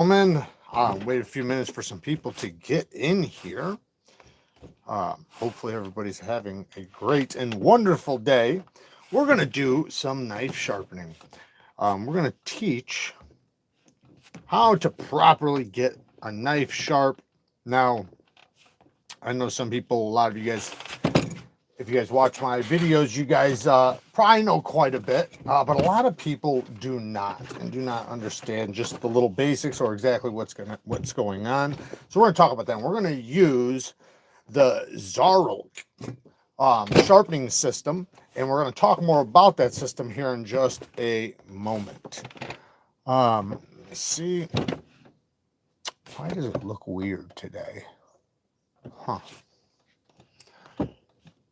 Gentlemen, wait a few minutes for some people to get in here. Hopefully everybody's having a great and wonderful day. We're going to do some knife sharpening. We're going to teach how to properly get a knife sharp. Now, I know some people, a lot of you guys, if you guys watch my videos, you guys probably know quite a bit, but a lot of people do not understand just the little basics or exactly what's going on. So we're going to talk about that. We're going to use the Xarilk sharpening system, and we're going to talk more about that system here in just a moment. Let's see. Why does it look weird today? Huh.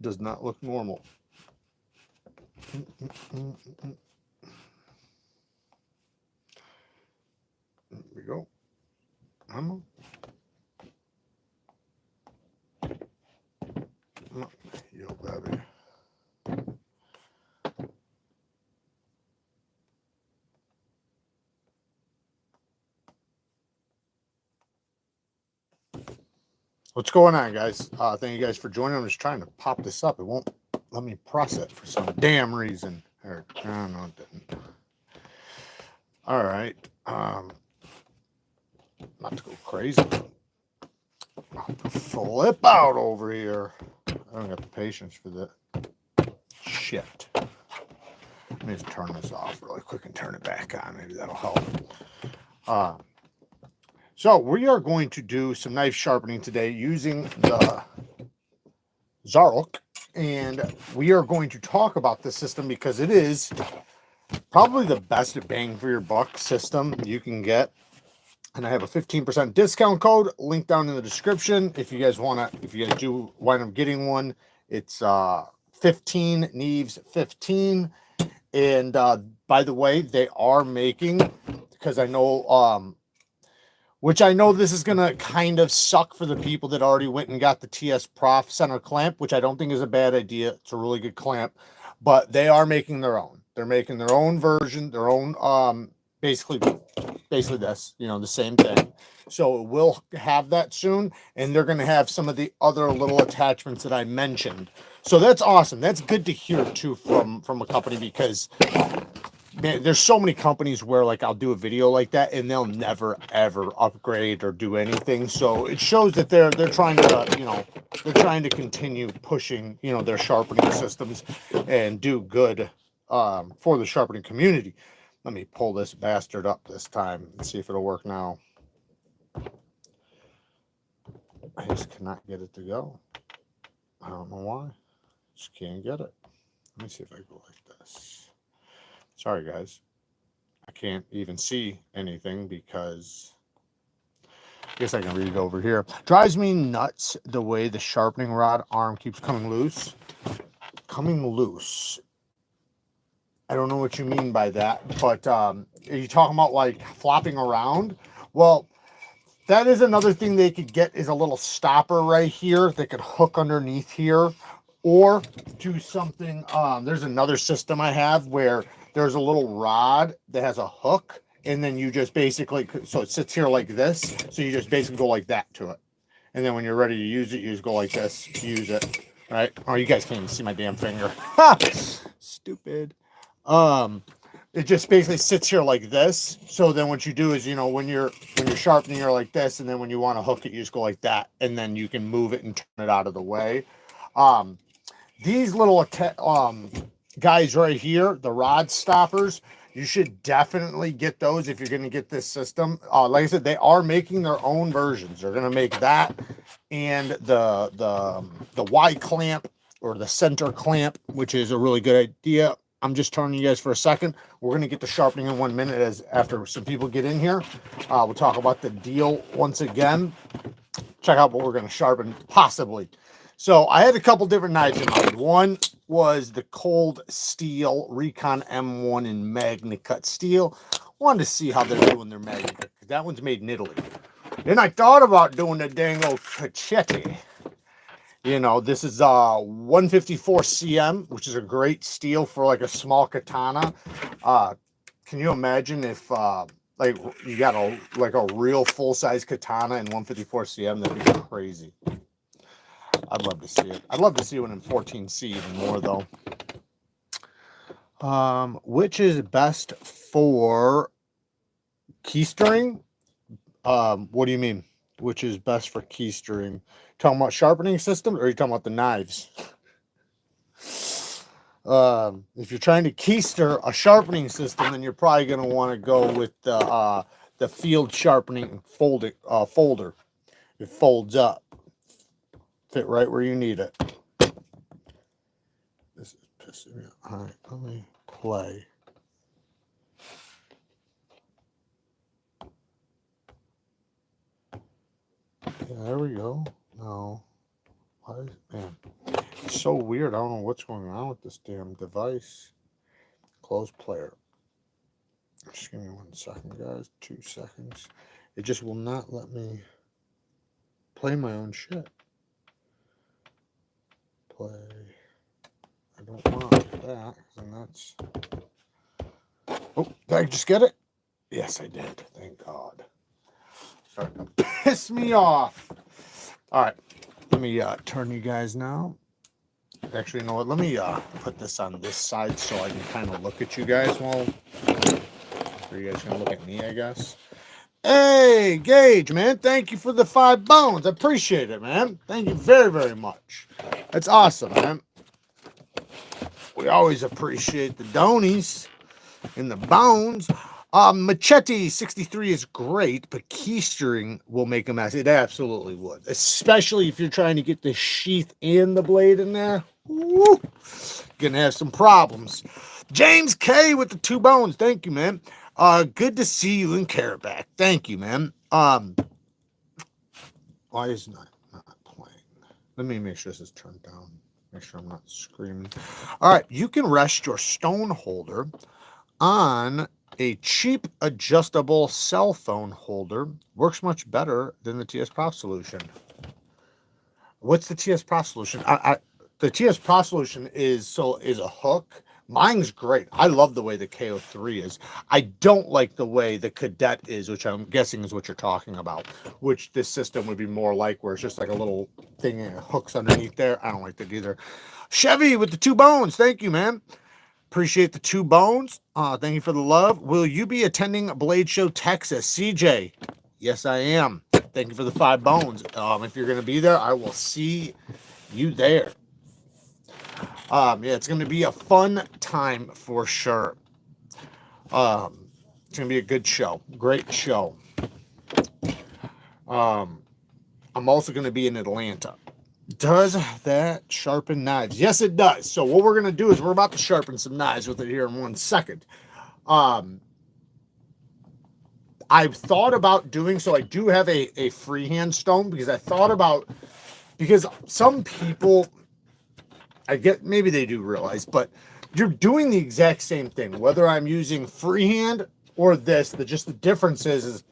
Does not look normal. There we go. Yo, baby. What's going on, guys? Thank you guys for joining. I'm just trying to pop this up. It won't let me press it for some damn reason. Or, I don't know, it didn't. All right. Not to go crazy. Not to flip out over here. I don't got the patience for that shit. Let me just turn this off really quick and turn it back on. Maybe that'll help. So we are going to do some knife sharpening today using the Xarilk, and we are going to talk about this system because it is probably the best bang for your buck system you can get. And I have a 15% discount code linked down in the description. If you guys do wind up getting one, it's 15 NEEVES 15. And by the way, they are making, because I know which I know this is going to kind of suck for the people that already went and got the TS Prof center clamp, which I don't think is a bad idea. It's a really good clamp, but they are making their own. They're making their own version, their own, basically this, the same thing. So we'll have that soon, and they're going to have some of the other little attachments that I mentioned. So that's awesome. That's good to hear too from a company, because man, there's so many companies where like I'll do a video like that and they'll never ever upgrade or do anything. So it shows that they're trying to they're trying to continue pushing their sharpening systems and do good for the sharpening community. Let me pull this bastard up this time and see if it'll work now. I just cannot get it to go. I don't know why. Just can't get it. Let me see if I go like this. Sorry, guys. I can't even see anything because I guess I can read it over here. Drives me nuts the way the sharpening rod arm keeps coming loose. Coming loose. I don't know what you mean by that, but are you talking about like flopping around? Well, that is another thing they could get, is a little stopper right here. They could hook underneath here, or do something. There's another system I have where there's a little rod that has a hook, and then you just basically, so it sits here like this, so you just basically go like that to it, and then when you're ready to use it, you just go like this, use it, right? Oh, you guys can't even see my damn finger. Stupid. It just basically sits here like this. So then what you do is, when you're sharpening, you're like this, and then when you want to hook it, you just go like that, and then you can move it and turn it out of the way. These little guys right here, the rod stoppers, you should definitely get those if you're going to get this system. Like I said, they are making their own versions. They're going to make that and the Y clamp, or the center clamp, which is a really good idea. I'm just turning you guys for a second. We're going to get to sharpening in 1 minute after some people get in here. We'll talk about the deal once again. Check out what we're going to sharpen, possibly. So I had a couple different knives in mind. One was the Cold Steel Recon M1 in Magna Cut steel. Wanted to see how they're doing their Magna Cut, because that one's made in Italy. Then I thought about doing the dang old Cacchetti. This is 154 CM, which is a great steel for like a small katana. Can you imagine if like you got a real full size katana in 154 cm, that'd be crazy. I'd love to see it. I'd love to see one in 14C even more though. Which is best for keystering? What do you mean? Which is best for keystering? Talking about sharpening system, or are you talking about the knives? If you're trying to keister a sharpening system, then you're probably going to want to go with the field sharpening folder. It folds up, fit right where you need it. This is pissing me off. All right, let me play. Yeah, there we go. No. Why is, man, it's so weird. I don't know what's going on with this damn device. Close player. Just give me 1 second, guys. 2 seconds. It just will not let me play my own shit. Play. I don't want that, and that's... Oh, did I just get it? Yes, I did. Thank God. Starting to piss me off. All right. Let me turn you guys now. Actually, you know what? Let me put this on this side so I can kind of look at you guys while... Are you guys going to look at me, I guess? Hey, Gage, man. Thank you for the 5 bones. I appreciate it, man. Thank you very, very much. That's awesome, man. We always appreciate the donies and the bones. Machete 63 is great, but keystering will make a mess. It absolutely would, especially if you're trying to get the sheath and the blade in there. Woo! Gonna have some problems. James K with the 2 bones. Thank you, man. Good to see you in Carabac. Thank you, man. Why is not playing? Let me make sure this is turned down. Make sure I'm not screaming. All right, you can rest your stone holder on a cheap adjustable cell phone holder. Works much better than the TS Prof solution. What's the TS Prof solution? The TS Prof solution is a hook. Mine's great. I love the way the KO3 is. I don't like the way the Cadet is, which I'm guessing is what you're talking about, which this system would be more like, where it's just like a little thing and it hooks underneath there. I don't like that either. Chevy with the 2 bones. Thank you, man. Appreciate the 2 bones. Thank you for the love. Will you be attending Blade Show Texas? CJ, yes, I am. Thank you for the 5 bones. If you're going to be there, I will see you there. Yeah, it's going to be a fun time for sure. It's going to be a good show. Great show. I'm also going to be in Atlanta. Does that sharpen knives? Yes, it does. So what we're going to do is we're about to sharpen some knives with it here in 1 second. I've thought about doing, so I do have a freehand stone, because I thought about, because some people, I get, maybe they do realize, but you're doing the exact same thing, whether I'm using freehand or this. Just the difference is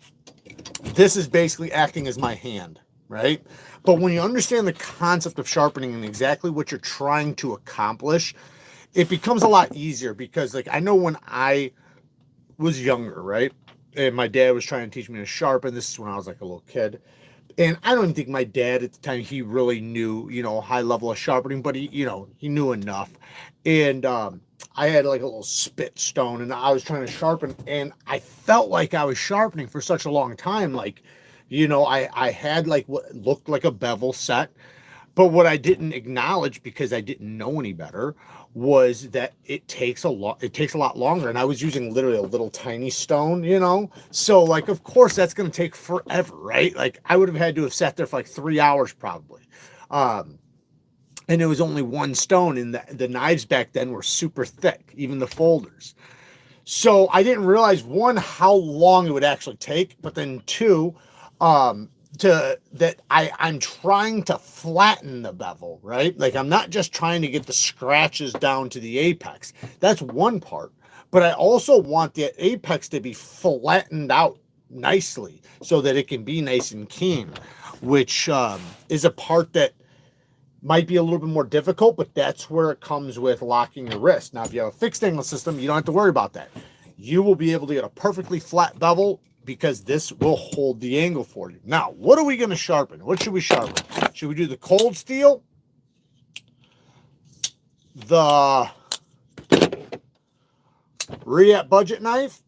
this is basically acting as my hand, right? But when you understand the concept of sharpening and exactly what you're trying to accomplish, it becomes a lot easier, because like, I know when I was younger, right? And my dad was trying to teach me to sharpen. This is when I was like a little kid. And I don't even think my dad at the time, he really knew, you know, high level of sharpening, but he, you know, he knew enough. And I had like a little spit stone, and I was trying to sharpen, and I felt like I was sharpening for such a long time. Like, you know, I had like what looked like a bevel set, but what I didn't acknowledge, because I didn't know any better, was that it takes a lot longer. And I was using literally a little tiny stone, you know? So like, of course that's going to take forever, right? Like I would have had to have sat there for like 3 hours probably. And it was only 1 stone, and the knives back then were super thick, even the folders. So I didn't realize, 1, how long it would actually take, but then 2, I'm trying to flatten the bevel, right? Like I'm not just trying to get the scratches down to the apex. That's one part, but I also want the apex to be flattened out nicely so that it can be nice and keen, which is a part that might be a little bit more difficult, but that's where it comes with locking your wrist. Now, if you have a fixed angle system, you don't have to worry about that. you will be able to get a perfectly flat bevel because this will hold the angle for you. Now, what are we going to sharpen? What should we sharpen? Should we do the cold steel? The Riet budget knife?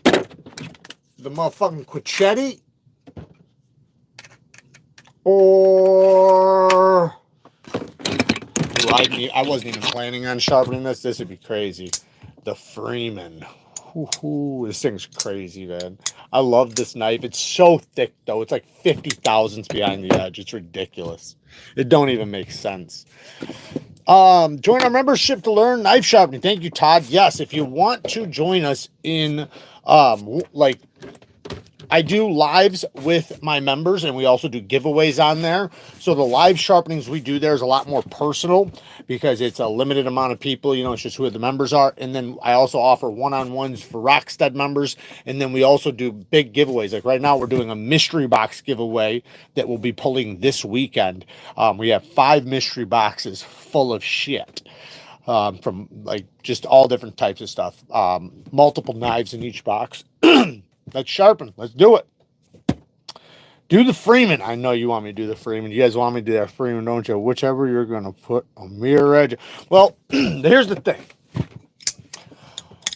The motherfucking Quichetti? Or I wasn't even planning on sharpening this. This would be crazy. The Freeman. Ooh, this thing's crazy, man. I love this knife. It's so thick, though. It's like 50 thousandths behind the edge. It's ridiculous. It don't even make sense. Join our membership to learn knife sharpening. Thank you, Todd. Yes, if you want to join us in, like, I do lives with my members, and we also do giveaways on there. So the live sharpenings we do there is a lot more personal because it's a limited amount of people. You know, it's just who the members are. And then I also offer one-on-ones for Rockstead members. And then we also do big giveaways. Like right now, we're doing a mystery box giveaway that we'll be pulling this weekend. We have 5 mystery boxes full of shit. From like just all different types of stuff. Multiple knives in each box. Let's sharpen. Let's do it. Do the Freeman. I know you want me to do the Freeman. You guys want me to do that Freeman, don't you? Whichever you're going to put a mirror edge. Well, here's the thing.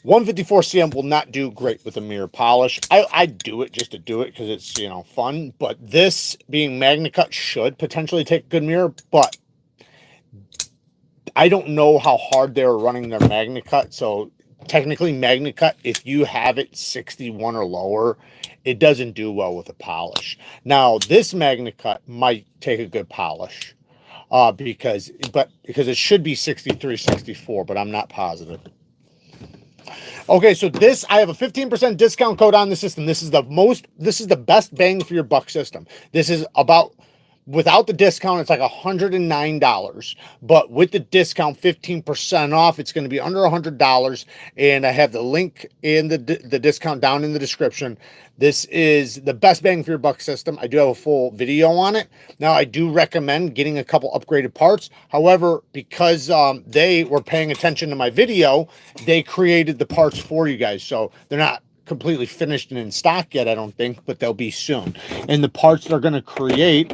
154 CM will not do great with a mirror polish. I do it just to do it because it's, you know, fun. But this being Magna Cut should potentially take a good mirror. But I don't know how hard they're running their Magna Cut. So technically Magna Cut, if you have it 61 or lower, it doesn't do well with a polish. Now this Magna Cut might take a good polish because it should be 63, 64, but I'm not positive. Okay, so this, I have a 15% discount code on the system. This is the best bang for your buck system. This is about, without the discount, it's like $109, but with the discount, 15% off, it's going to be under $100. And I have the link in the discount down in the description. This is the best bang for your buck system. I do have a full video on it. Now, I do recommend getting a couple upgraded parts. However, because they were paying attention to my video, they created the parts for you guys. So they're not completely finished and in stock yet, I don't think, but they'll be soon. And the parts they're going to create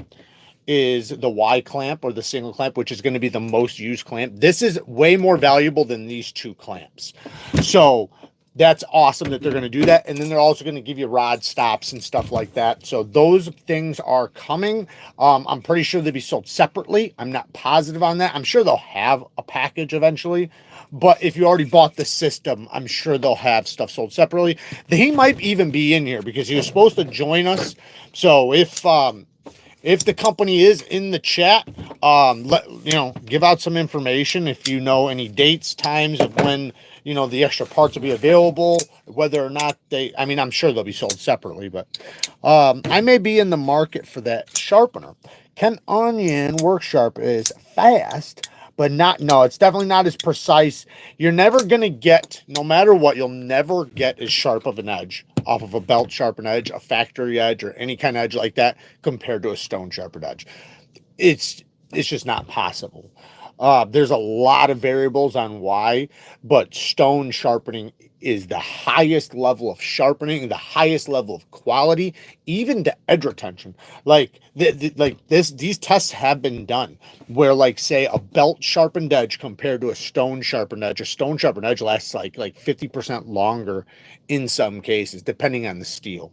is the Y clamp or the single clamp, which is going to be the most used clamp. This is way more valuable than these 2 clamps. So that's awesome that they're going to do that. And then they're also going to give you rod stops and stuff like that. So those things are coming. I'm pretty sure they'll be sold separately. I'm not positive on that. I'm sure they'll have a package eventually. But if you already bought the system, I'm sure they'll have stuff sold separately. He might even be in here because he was supposed to join us. So if the company is in the chat, give out some information if you know any dates, times of when, you know, the extra parts will be available, whether or not I'm sure they'll be sold separately, but I may be in the market for that sharpener. Ken Onion WorkSharp is fast, but it's definitely not as precise. You're never going to get, no matter what, you'll never get as sharp of an edge off of a belt sharpened edge, a factory edge, or any kind of edge like that compared to a stone sharpened edge. It's just not possible. There's a lot of variables on why, but stone sharpening is the highest level of sharpening, the highest level of quality, even to edge retention. Like these tests have been done where, like, say a belt sharpened edge compared to a stone sharpened edge. A stone sharpened edge lasts like 50% longer in some cases, depending on the steel.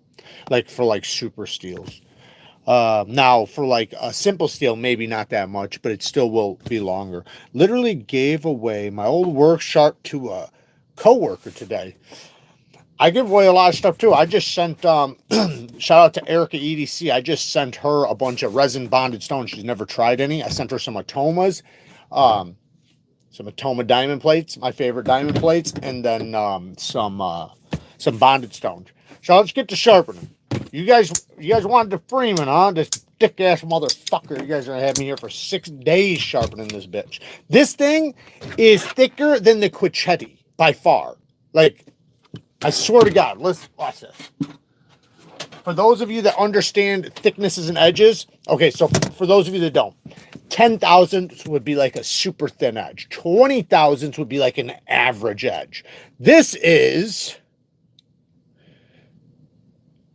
Like for like super steels. Now for like a simple steel, maybe not that much, but it still will be longer. Literally gave away my old WorkSharp to a coworker today. I give away a lot of stuff too. I just sent shout out to Erica EDC. I just sent her a bunch of resin bonded stones. She's never tried any. I sent her some Atomas, some Atoma diamond plates, my favorite diamond plates, and then some bonded stones. So let's get to sharpening. You guys wanted the Freeman, huh? This dick-ass motherfucker. You guys are going to have me here for 6 days sharpening this bitch. This thing is thicker than the Quichetti by far. Like, I swear to God. Let's watch this. For those of you that understand thicknesses and edges, okay, so for those of you that don't, 10 thousandths would be like a super thin edge. 20 thousandths would be like an average edge. This is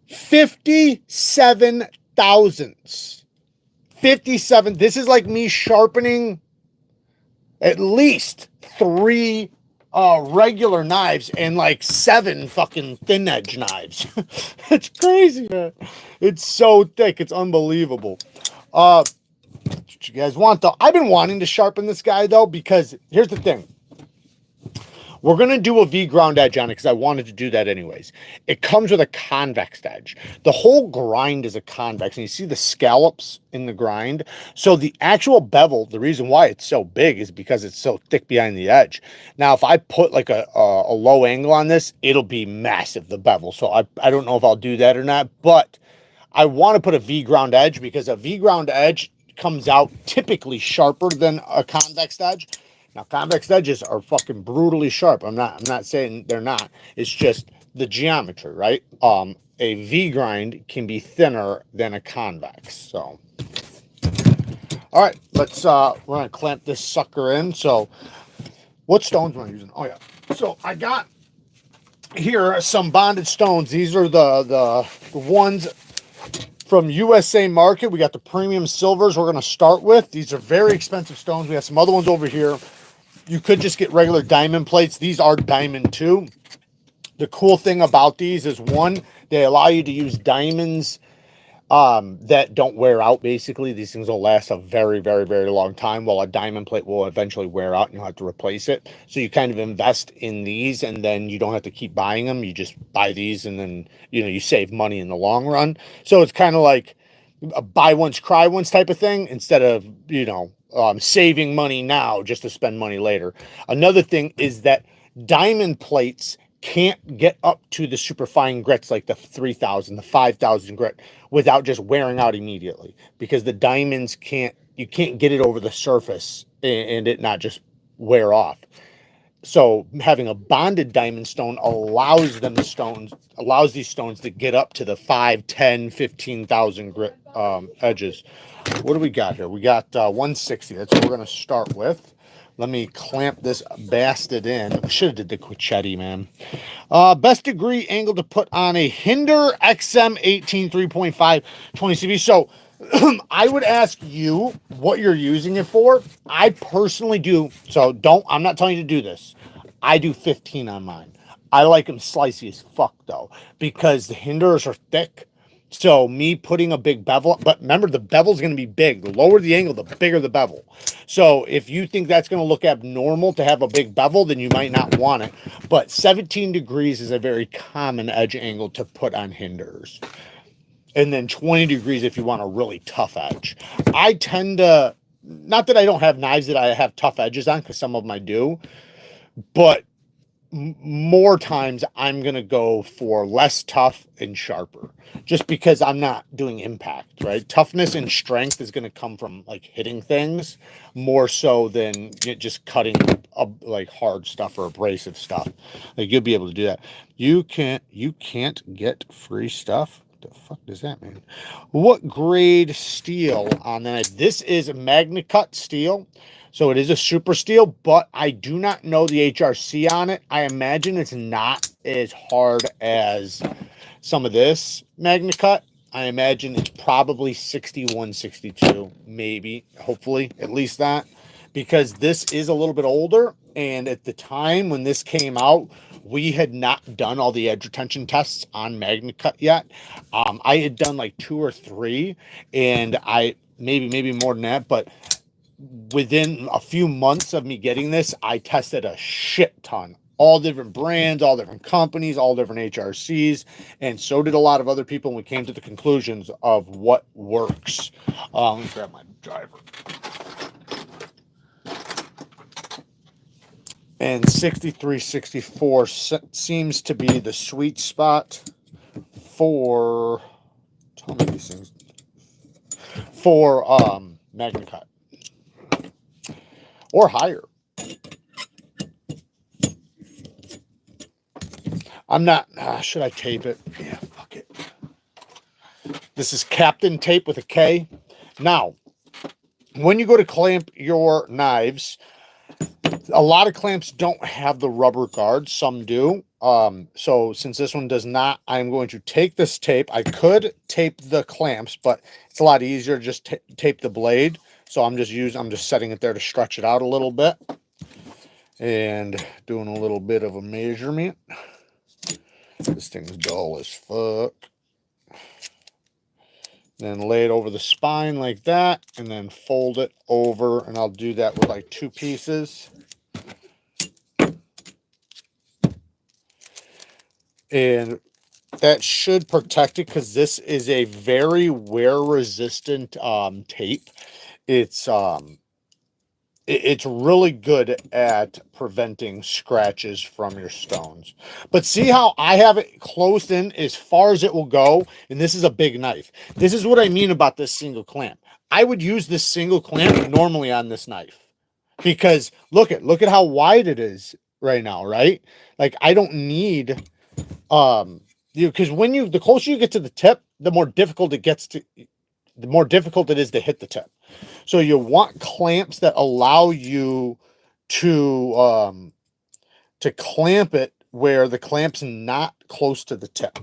57 thousandths. 57. This is like me sharpening at least 3 regular knives and like 7 fucking thin edge knives. It's crazy, man. It's so thick. It's unbelievable. What you guys want though? I've been wanting to sharpen this guy though, because here's the thing. We're going to do a V ground edge on it because I wanted to do that anyways. It comes with a convex edge. The whole grind is a convex, and you see the scallops in the grind. So the actual bevel, the reason why it's so big is because it's so thick behind the edge. Now, if I put like a low angle on this, it'll be massive, the bevel. So I don't know if I'll do that or not, but I want to put a V ground edge because a V ground edge comes out typically sharper than a convex edge. Now, convex edges are fucking brutally sharp. I'm not saying they're not. It's just the geometry, right? A V grind can be thinner than a convex. So, all right, let's we're gonna clamp this sucker in. So, what stones am I using? Oh yeah. So I got here some bonded stones. These are the ones from USA Market. We got the premium silvers we're gonna start with. These are very expensive stones. We have some other ones over here. You could just get regular diamond plates. These are diamond too. The cool thing about these is, one, they allow you to use diamonds that don't wear out. Basically, these things will last a very, very, very long time, while a diamond plate will eventually wear out and you'll have to replace it. So you kind of invest in these, and then you don't have to keep buying them. You just buy these, and then, you know, you save money in the long run. So it's kind of like a buy once, cry once type of thing, instead of, you know, saving money now just to spend money later. Another thing is that diamond plates can't get up to the super fine grits like the 3,000, the 5,000 grit without just wearing out immediately, because the diamonds you can't get it over the surface and it not just wear off. So having a bonded diamond stone allows these stones to get up to the 5, 10, 15,000 grit edges. What do we got here? We got 160. That's what we're going to start with. Let me clamp this bastard in. I should have did the Quichetti, man. Best degree angle to put on a Hinder XM 18 3.5 20 CV. So I would ask you what you're using it for. I personally do. So I'm not telling you to do this. I do 15 on mine. I like them slicey as fuck though, because the Hinders are thick. So me putting a big bevel, but remember, the bevel's going to be big. The lower the angle, the bigger the bevel. So if you think that's going to look abnormal to have a big bevel, then you might not want it. But 17 degrees is a very common edge angle to put on Hinders. And then 20 degrees if you want a really tough edge. I tend to, not that I don't have knives that I have tough edges on, because some of them I do, but more times I'm going to go for less tough and sharper, just because I'm not doing impact, right? Toughness and strength is going to come from like hitting things more so than just cutting up like hard stuff or abrasive stuff. Like, you'll be able to do that. You can't get free stuff. What the fuck does that mean? What grade steel on that? This is Magna Cut steel. So it is a super steel, but I do not know the HRC on it. I imagine it's not as hard as some of this Magna Cut. I imagine it's probably 61, 62, maybe, hopefully, at least that, because this is a little bit older. And at the time when this came out, we had not done all the edge retention tests on Magna Cut yet. I had done like 2 or 3, and maybe more than that, but within a few months of me getting this, I tested a shit ton. All different brands, all different companies, all different HRCs, and so did a lot of other people, and we came to the conclusions of what works. Let me grab my driver. And 63, 64 seems to be the sweet spot for, tell me these things, for Magna Cut. Or higher. I'm not, should I tape it? Yeah, fuck it. This is Captain Tape with a K. Now, when you go to clamp your knives, a lot of clamps don't have the rubber guard. Some do. So since this one does not, I'm going to take this tape. I could tape the clamps, but it's a lot easier to just tape the blade. So I'm just setting it there to stretch it out a little bit and doing a little bit of a measurement. This thing's dull as fuck. Then lay it over the spine like that, and then fold it over, and I'll do that with like 2 pieces. And that should protect it, because this is a very wear resistant tape. It's really good at preventing scratches from your stones. But see how I have it closed in as far as it will go? And this is a big knife. This is what I mean about this single clamp. I would use this single clamp normally on this knife, because look at how wide it is right now, right? Like, I don't need because the closer you get to the tip, the more difficult it is to hit the tip. So you want clamps that allow you to clamp it where the clamp's not close to the tip.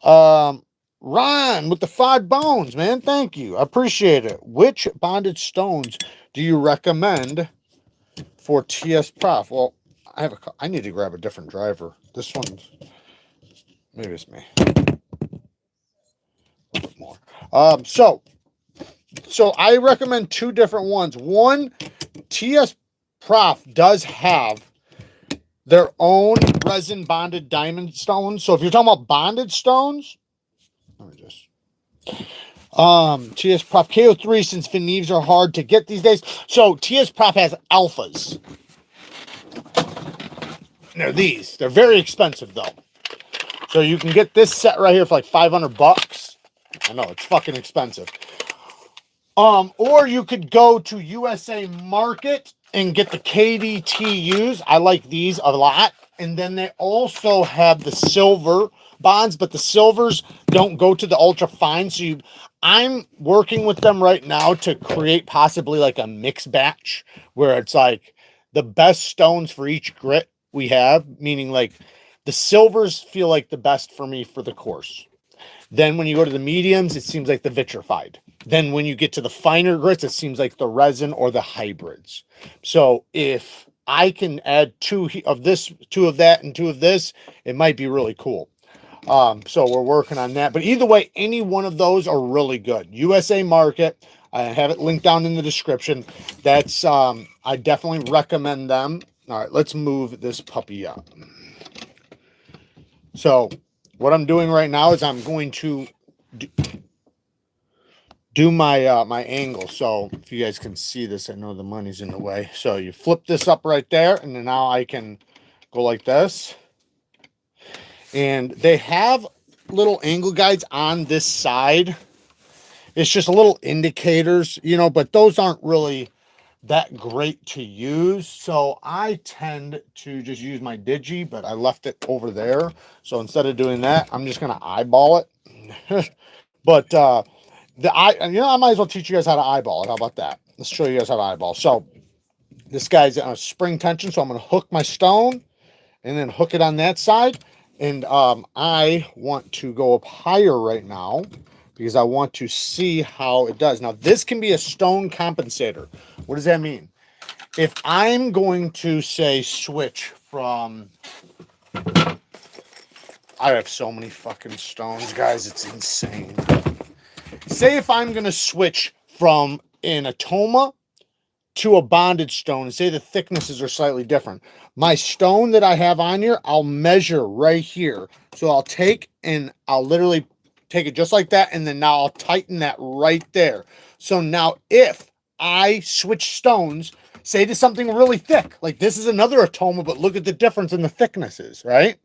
Ron with the 5 bones, man, thank you, I appreciate it. Which bonded stones do you recommend for TS Prof? Well, I need to grab a different driver. This one's, maybe it's me. A little bit more. So I recommend 2 different ones. One, TS Prof does have their own resin bonded diamond stones. So if you're talking about bonded stones, let me just TS Prof KO3, since Venives are hard to get these days. So TS Prof has alphas. They're these. They're very expensive though. So you can get this set right here for like $500. I know it's fucking expensive. Or you could go to USA Market and get the KDTUs. I like these a lot. And then they also have the silver bonds, but the silvers don't go to the ultra fine. So I'm working with them right now to create possibly like a mix batch where it's like the best stones for each grit we have, meaning like the silvers feel like the best for me for the course. Then when you go to the mediums, it seems like the vitrified. Then when you get to the finer grits, it seems like the resin or the hybrids. So if I can add 2 of this, 2 of that, and 2 of this, it might be really cool. So we're working on that. But either way, any one of those are really good. USA Market, I have it linked down in the description. That's I definitely recommend them. All right, let's move this puppy up. So what I'm doing right now is I'm going to do my my angle. So if you guys can see this, I know the money's in the way. So you flip this up right there, and then now I can go like this. And they have little angle guides on this side. It's just little indicators, you know, but those aren't really that great to use. So I tend to just use my digi, but I left it over there. So instead of doing that, I'm just going to eyeball it. But I might as well teach you guys how to eyeball it. How about that? Let's show you guys how to eyeball. So this guy's on a spring tension. So I'm going to hook my stone and then hook it on that side. And I want to go up higher right now because I want to see how it does. Now, this can be a stone compensator. What does that mean? If I'm going to, say, switch from... I have so many fucking stones, guys. It's insane. Say if I'm going to switch from an Atoma to a bonded stone, and say the thicknesses are slightly different. My stone that I have on here, I'll measure right here. So I'll take and I'll literally take it just like that, and then now I'll tighten that right there. So now if I switch stones, say to something really thick, like this is another Atoma, but look at the difference in the thicknesses, right?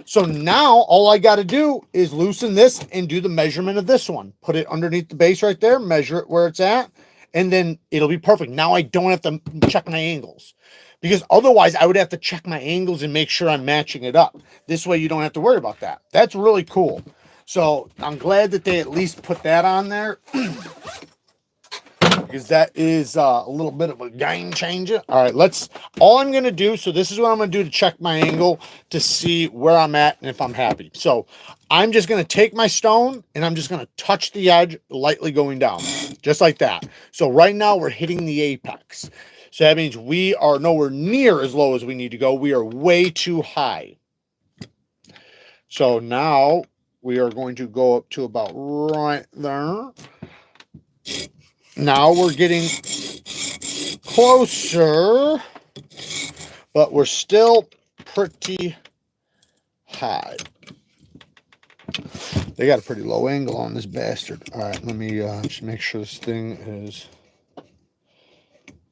So now all I got to do is loosen this and do the measurement of this one. Put it underneath the base right there, measure it where it's at, and then it'll be perfect. Now I don't have to check my angles, because otherwise I would have to check my angles and make sure I'm matching it up. This way you don't have to worry about that. That's really cool. So I'm glad that they at least put that on there. because that is a little bit of a game changer. All right, all I'm going to do, so this is what I'm going to do to check my angle to see where I'm at and if I'm happy. So I'm just going to take my stone and I'm just going to touch the edge, lightly going down, just like that. So right now we're hitting the apex. So that means we are nowhere near as low as we need to go. We are way too high. So now we are going to go up to about right there. Now we're getting closer, but we're still pretty high. They got a pretty low angle on this bastard. All right, let me just make sure this thing is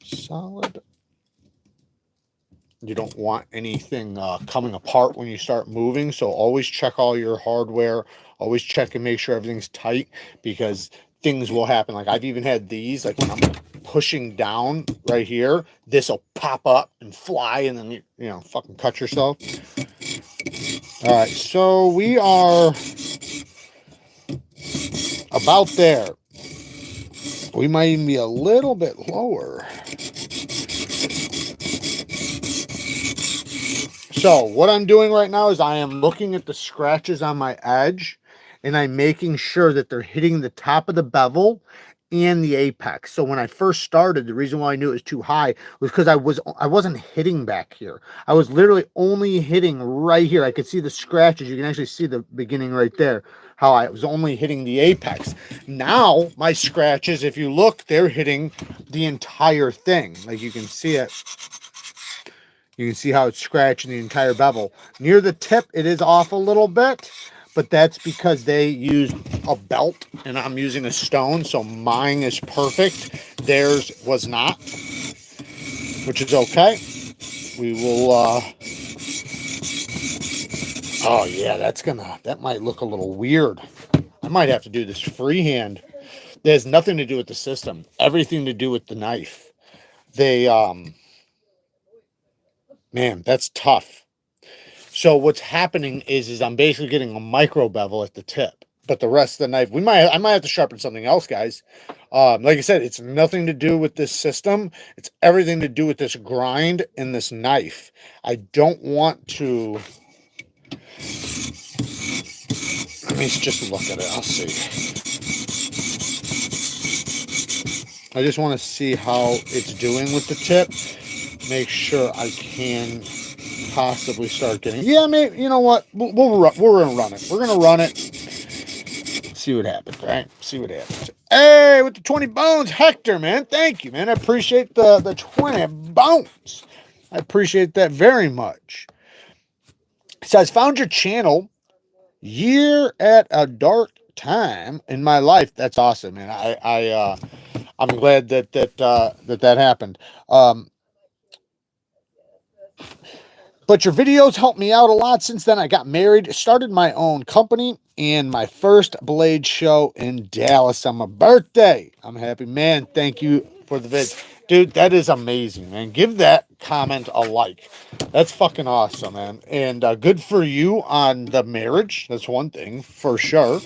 solid. You don't want anything coming apart when you start moving, so always check all your hardware. Always check and make sure everything's tight, because things will happen. Like I've even had these, like when I'm pushing down right here, this will pop up and fly, and then you know, fucking cut yourself. All right, so we are about there. We might even be a little bit lower. So what I'm doing right now is I am looking at the scratches on my edge, and I'm making sure that they're hitting the top of the bevel and the apex. So when I first started, the reason why I knew it was too high was because I wasn't hitting back here. I was literally only hitting right here. I could see the scratches. You can actually see the beginning right there, how I was only hitting the apex. Now my scratches, if you look, they're hitting the entire thing. Like you can see it. You can see how it's scratching the entire bevel. Near the tip, it is off a little bit, but that's because they used a belt and I'm using a stone, so mine is perfect. Theirs was not, which is okay. We will, oh yeah, that might look a little weird. I might have to do this freehand. That has nothing to do with the system. Everything to do with the knife. They, man, that's tough. So what's happening is I'm basically getting a micro bevel at the tip, but the rest of the knife, I might have to sharpen something else, guys. Like I said, it's nothing to do with this system. It's everything to do with this grind and this knife. I don't want to. Let me just look at it. I'll see. I just want to see how it's doing with the tip. Make sure I can possibly start getting. Yeah, maybe, you know what? We're gonna run it. We're gonna run it. See what happens, right? See what happens. Hey, with the 20 bones, Hector, man. Thank you, man. I appreciate the 20 bones. I appreciate that very much. It says, found your channel year at a dark time in my life. That's awesome, man. I'm glad that happened. But your videos helped me out a lot. Since then, I got married, started my own company, and my first blade show in Dallas on my birthday. I'm happy, man. Thank you for the vid. Dude, that is amazing, man. Give that comment a like. That's fucking awesome, man. And good for you on the marriage. That's one thing, for sure.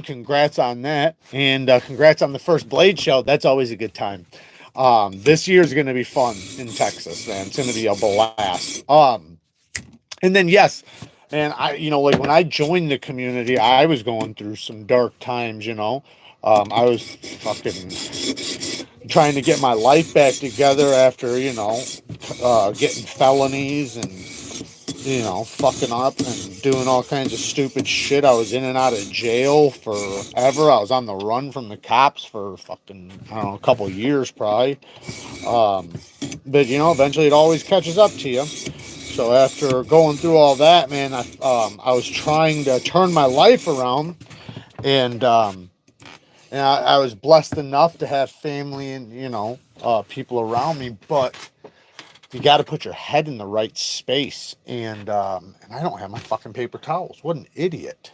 Congrats on that. And congrats on the first blade show. That's always a good time. This year is going to be fun in Texas, man. It's going to be a blast. And then, yes, and like when I joined the community, I was going through some dark times, I was fucking trying to get my life back together after, getting felonies and, fucking up and doing all kinds of stupid shit. I was in and out of jail forever. I was on the run from the cops for fucking, I don't know, a couple years probably. But, eventually it always catches up to you. So after going through all that, man, I was trying to turn my life around, and I was blessed enough to have family and, people around me, but you got to put your head in the right space. And I don't have my fucking paper towels. What an idiot.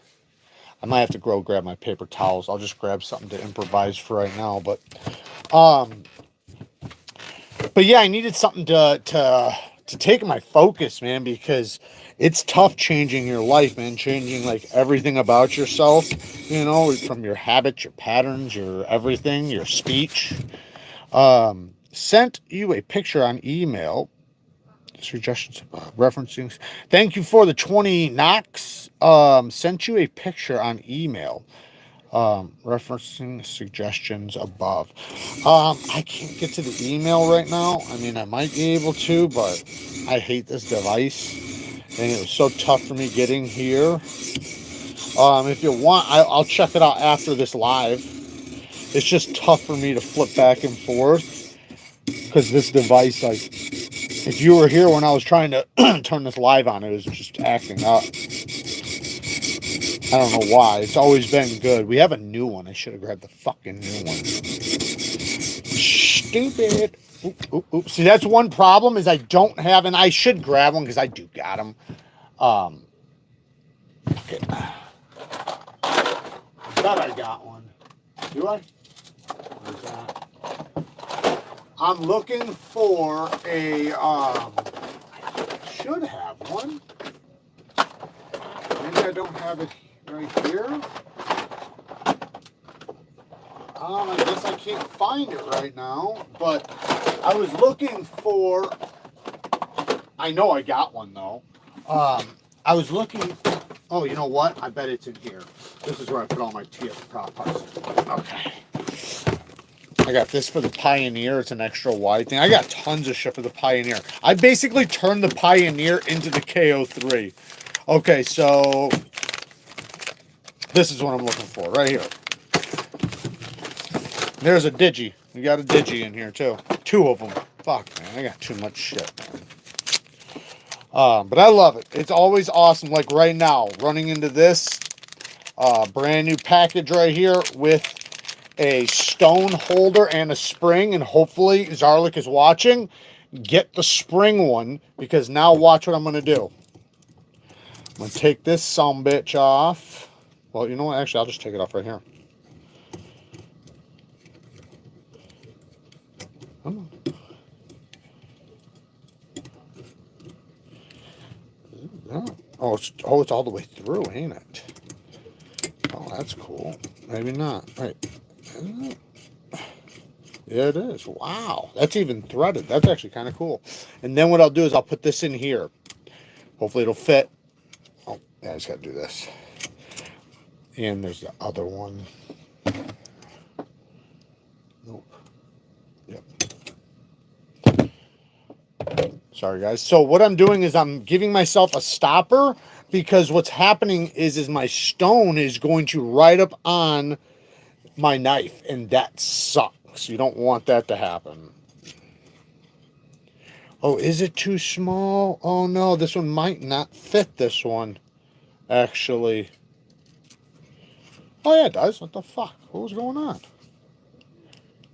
I might have to go grab my paper towels. I'll just grab something to improvise for right now. But yeah, I needed something to take my focus, man, because it's tough changing your life, man. Changing like everything about yourself, you know, from your habits, your patterns, your everything, your speech. Sent you a picture on email. Suggestions, referencing. Thank you for the 20 knocks. Sent you a picture on email. Referencing suggestions above. I can't get to the email right now. I mean, I might be able to, but I hate this device, and it was so tough for me getting here. If you want, I'll check it out after this live. It's just tough for me to flip back and forth because this device, like, if you were here when I was trying to turn this live on, it was just acting up. I don't know why. It's always been good. We have a new one. I should have grabbed the fucking new one. Stupid. Oop, oop, oop. See, that's one problem is I don't have, and I should grab one because I do got them. Okay. I thought I got one. Do I? Where's that? I'm looking for a, I should have one. Maybe I don't have it right here. I guess I can't find it right now, but I was looking for, I know I got one though. I was looking, oh, you know what? I bet it's in here. This is where I put all my TS prop parts. Okay. I got this for the Pioneer. It's an extra wide thing. I got tons of shit for the Pioneer. I basically turned the Pioneer into the KO3. Okay, so this is what I'm looking for right here. There's a Digi. We got a Digi in here too. 2 of them. Fuck, man. I got too much shit, man. But I love it. It's always awesome. Like right now, running into this brand new package right here with a stone holder and a spring. And hopefully Xarilk is watching. Get the spring one because now watch what I'm going to do. I'm going to take this sumbitch off. Well, you know what? Actually, I'll just take it off right here. Oh, it's all the way through, ain't it? Oh, that's cool. Maybe not. Right. Yeah, it is. Wow. That's even threaded. That's actually kind of cool. And then what I'll do is I'll put this in here. Hopefully it'll fit. Oh, yeah, I just got to do this. And there's the other one. Nope. Yep. Sorry, guys. So what I'm doing is I'm giving myself a stopper because what's happening is my stone is going to ride up on my knife, and that sucks. You don't want that to happen. Oh, is it too small? Oh, no. This one might not fit this one, actually. Oh, yeah, it does. What the fuck? What was going on?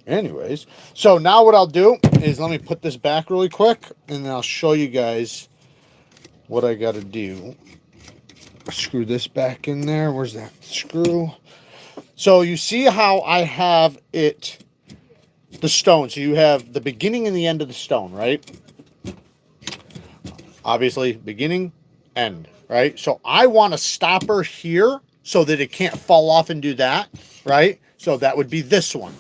Anyways, so now what I'll do is let me put this back really quick, and then I'll show you guys what I got to do. Screw this back in there. Where's that screw? So you see how I have it, the stone. So you have the beginning and the end of the stone, right? Obviously, beginning, end, right? So I want a stopper here so that it can't fall off and do that, right? So that would be this one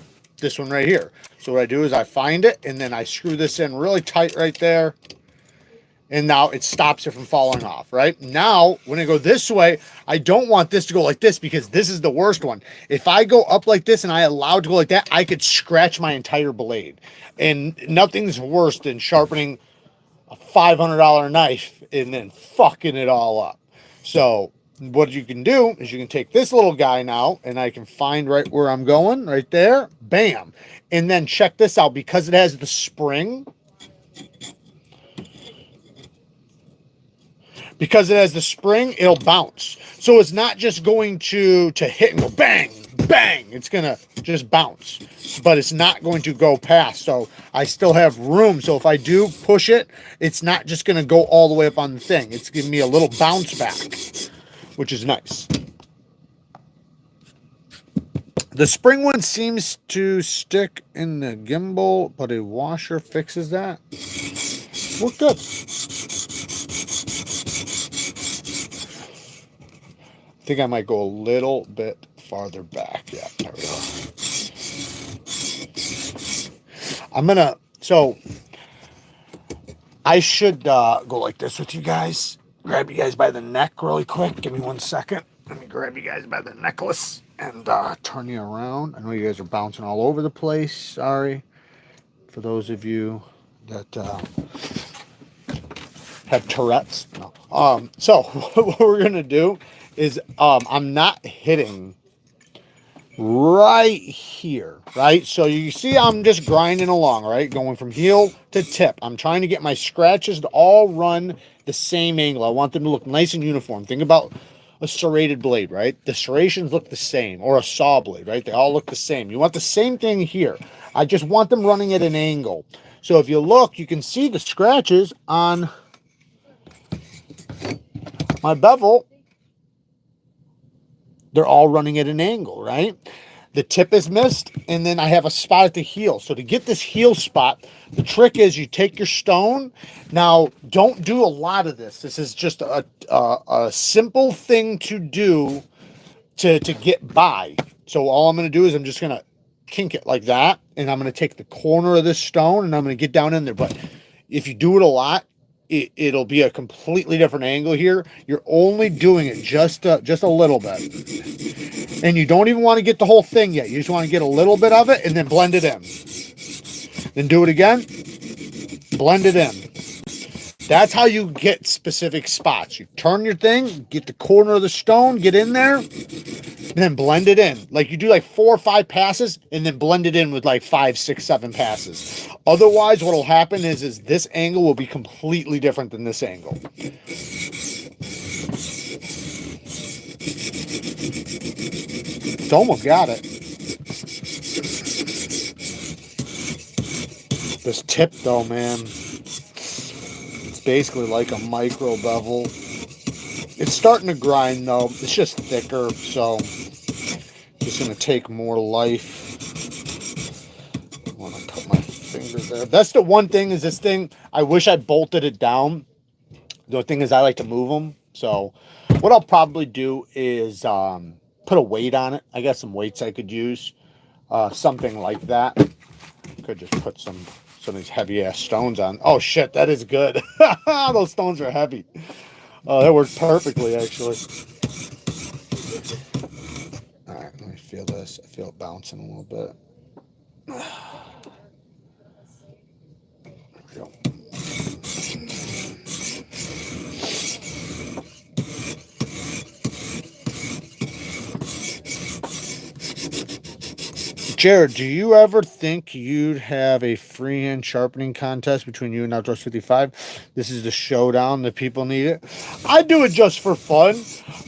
right here. So what I do is I find it, and then I screw this in really tight right there. And now it stops it from falling off, right? Now, when I go this way, I don't want this to go like this because this is the worst one. If I go up like this and I allow it to go like that, I could scratch my entire blade. And nothing's worse than sharpening a $500 knife and then fucking it all up. So what you can do is you can take this little guy now, and I can find right where I'm going, right there. Bam. And then check this out. Because it has the spring, it'll bounce. So it's not just going to hit and go bang, bang. It's going to just bounce. But it's not going to go past. So I still have room. So if I do push it, it's not just going to go all the way up on the thing. It's giving me a little bounce back, which is nice. The spring one seems to stick in the gimbal, but a washer fixes that. We're good. think I might go a little bit farther back. Yeah, there we go. I'm gonna, so I should go like this with you guys. Grab you guys by the neck really quick. Give me 1 second. Let me grab you guys by the necklace and turn you around. I know you guys are bouncing all over the place. Sorry for those of you that have Tourette's. No. So what we're gonna do is I'm not hitting right here, right? So you see I'm just grinding along, right? Going from heel to tip. I'm trying to get my scratches to all run the same angle. I want them to look nice and uniform. Think about a serrated blade, right? The serrations look the same, or a saw blade, right? They all look the same. You want the same thing here. I just want them running at an angle. So if you look, you can see the scratches on my bevel. They're all running at an angle, right? The tip is missed, and then I have a spot at the heel. So to get this heel spot, the trick is you take your stone. Now, don't do a lot of this. This is just a simple thing to do to get by. So all I'm going to do is I'm just going to kink it like that, and I'm going to take the corner of this stone, and I'm going to get down in there. But if you do it a lot, it'll be a completely different angle here. You're only doing it just a little bit. And you don't even want to get the whole thing yet. You just want to get a little bit of it and then blend it in. Then do it again. Blend it in. That's how you get specific spots. You turn your thing, get the corner of the stone, get in there, and then blend it in. Like you do like 4 or 5 passes and then blend it in with like 5, 6, 7 passes. Otherwise, what will happen is this angle will be completely different than this angle. It's almost got it. This tip though, man, it's basically like a micro bevel. It's starting to grind though. It's just thicker, so just gonna take more life. I want to put my finger there. That's the one thing is this thing, I wish I bolted it down. The thing is I like to move them. So what I'll probably do is put a weight on it. I got some weights I could use. Something like that. Could just put some of these heavy ass stones on. Oh shit, that is good. Those stones are heavy. Oh, that worked perfectly actually. All right, let me feel this. I feel it bouncing a little bit. There we go. Jared, do you ever think you'd have a freehand sharpening contest between you and Outdoors 55? This is the showdown. The people need it. I do it just for fun.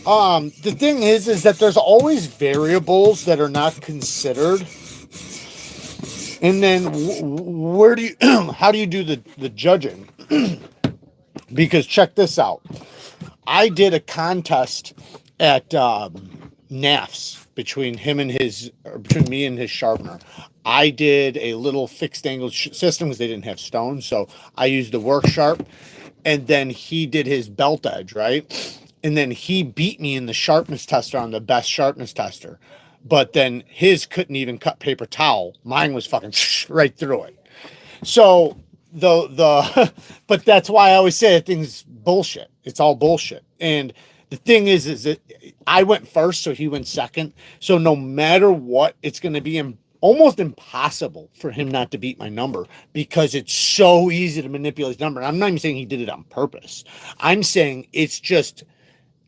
The thing is that there's always variables that are not considered. And then where do you, how do you do the judging? Because check this out. I did a contest at NAFs between me and his sharpener. I did a little fixed angle system because they didn't have stones, so I used the WORKSHARP, and then he did his belt edge, right? And then he beat me in the sharpness tester on the best sharpness tester, but then his couldn't even cut paper towel. Mine was fucking right through it. So but that's why I always say that thing's bullshit. It's all bullshit. And the thing is that I went first, so he went second. So no matter what, it's going to be almost impossible for him not to beat my number because it's so easy to manipulate his number. I'm not even saying he did it on purpose. I'm saying it's just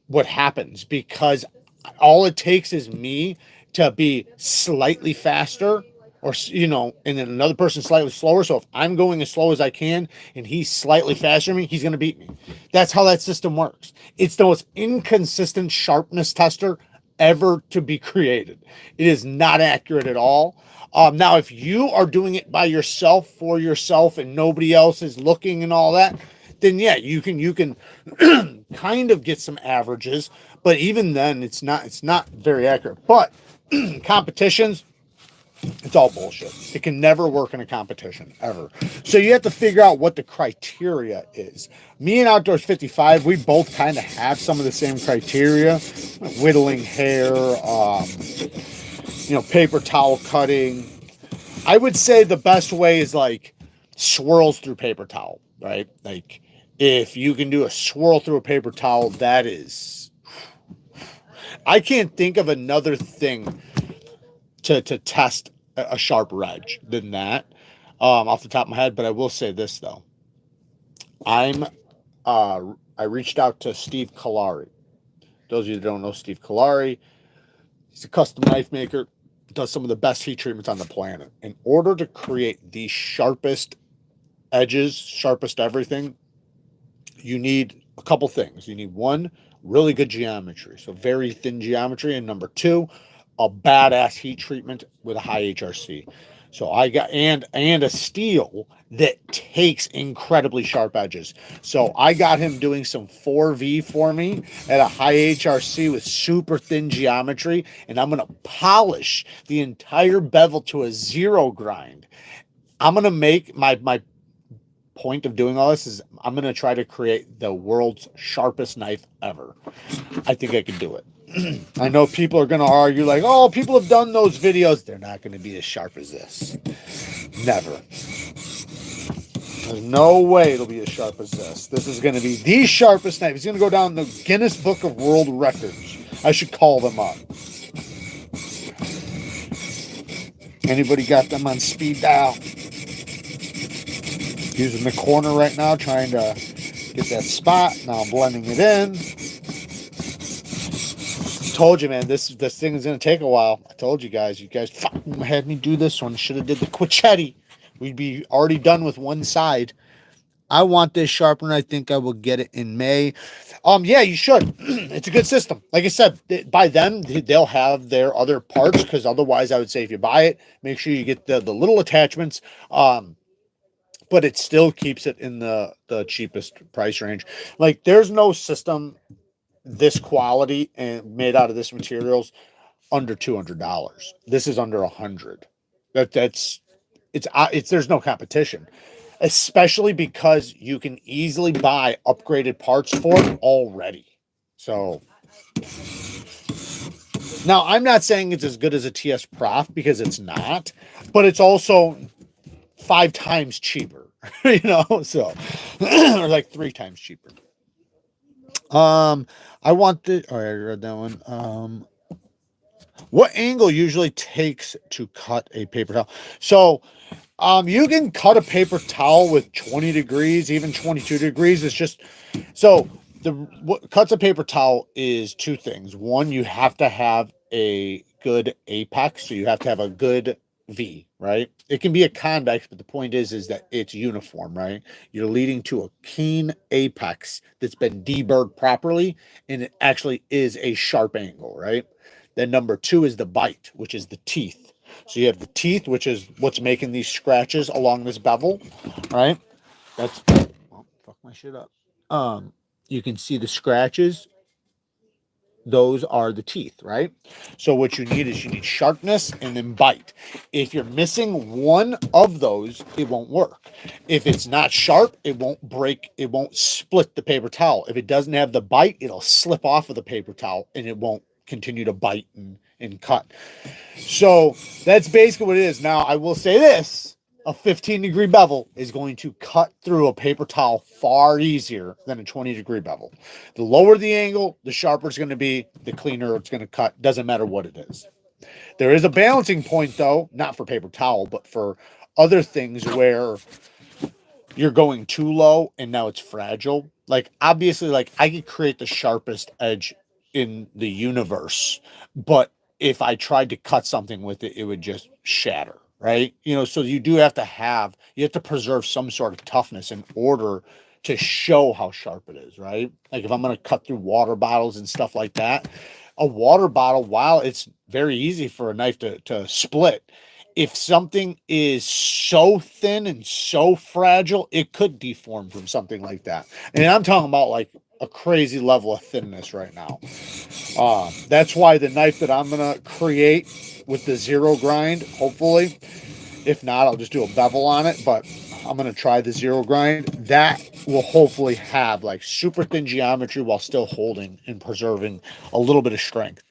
what happens because all it takes is me to be slightly faster or, and then another person slightly slower. So if I'm going as slow as I can and he's slightly faster than me, he's going to beat me. That's how that system works. It's the most inconsistent sharpness tester ever to be created. It is not accurate at all. Now, if you are doing it by yourself, for yourself, and nobody else is looking and all that, then yeah, you can kind of get some averages. But even then, it's not very accurate. But competitions, It's all bullshit. It can never work in a competition, ever. So you have to figure out what the criteria is. Me and Outdoors 55, we both kind of have some of the same criteria. Whittling hair, paper towel cutting. I would say the best way is like swirls through paper towel, right? Like if you can do a swirl through a paper towel, that is... I can't think of another thing to test a sharper edge than that off the top of my head. But I will say this though. I reached out to Steve Kalari. Those of you that don't know Steve Kalari, he's a custom knife maker, does some of the best heat treatments on the planet. In order to create the sharpest edges, sharpest everything, you need a couple things. You need one, really good geometry, so very thin geometry, and number two, a badass heat treatment with a high HRC. So I got and a steel that takes incredibly sharp edges. So I got him doing some 4V for me at a high HRC with super thin geometry, and I'm gonna polish the entire bevel to a 0 grind. I'm gonna make my point of doing all this is I'm going to try to create the world's sharpest knife ever. I think I can do it. I know people are going to argue like, oh, people have done those videos. They're not going to be as sharp as this. Never. There's no way it'll be as sharp as this. This is going to be the sharpest knife. It's going to go down the Guinness Book of World Records. I should call them up. Anybody got them on speed dial? Using the corner right now, trying to get that spot. Now I'm blending it in. Told you, man, this thing is going to take a while. I told you guys. You guys fucking had me do this one. Should have did the Quichetti. We'd be already done with one side. I want this sharpener. I think I will get it in May. Yeah, you should. It's a good system. Like I said, by then, they'll have their other parts, because otherwise I would say if you buy it, make sure you get the little attachments. But it still keeps it in the cheapest price range. Like there's no system this quality and made out of this materials under $200. This is under $100. It's there's no competition, especially because you can easily buy upgraded parts for it already. So now I'm not saying it's as good as a TS Prof, because it's not, but it's also 5 times cheaper, so or like 3 times cheaper. I want the, oh, I read that one. What angle usually takes to cut a paper towel? So, you can cut a paper towel with 20 degrees, even 22 degrees. It's just, so what cuts a paper towel is 2 things. One, you have to have a good apex. So you have to have a good V, right? It can be a convex, but the point is that it's uniform, right? You're leading to a keen apex that's been deburred properly, and it actually is a sharp angle, right? Then number 2 is the bite, which is the teeth. So you have the teeth, which is what's making these scratches along this bevel, right? That's, oh, fuck my shit up. You can see the scratches. Those are the teeth, right? So what you need is you need sharpness and then bite. If you're missing one of those, it won't work. If it's not sharp, it won't break. It won't split the paper towel. If it doesn't have the bite, it'll slip off of the paper towel and it won't continue to bite and cut. So that's basically what it is. Now, I will say this. A 15-degree bevel is going to cut through a paper towel far easier than a 20-degree bevel. The lower the angle, the sharper it's going to be, the cleaner it's going to cut. Doesn't matter what it is. There is a balancing point, though, not for paper towel, but for other things where you're going too low and now it's fragile. Like, obviously, like I could create the sharpest edge in the universe, but if I tried to cut something with it, it would just shatter. Right? So you do have to preserve some sort of toughness in order to show how sharp it is, right? Like if I'm going to cut through water bottles and stuff like that, a water bottle, while it's very easy for a knife to split, if something is so thin and so fragile, it could deform from something like that. And I'm talking about like a crazy level of thinness right now. That's why the knife that I'm going to create with the zero grind, hopefully, if not, I'll just do a bevel on it, but I'm going to try the zero grind. That will hopefully have like super thin geometry while still holding and preserving a little bit of strength.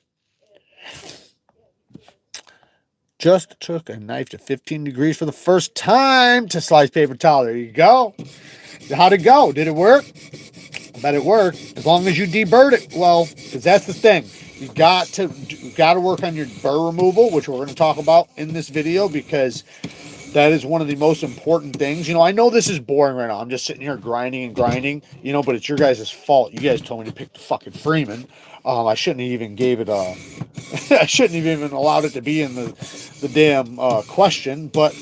Just took a knife to 15 degrees for the first time to slice paper towel. There you go. How'd it go? Did it work? I bet it worked. As long as you deburred it well, because that's the thing. You got to work on your burr removal, which we're going to talk about in this video, because that is one of the most important things. You know, I know this is boring right now. I'm just sitting here grinding and grinding, you know, but it's your guys' fault. You guys told me to pick the fucking Freeman. I shouldn't have even gave it a... I shouldn't have even allowed it to be in the damn question, but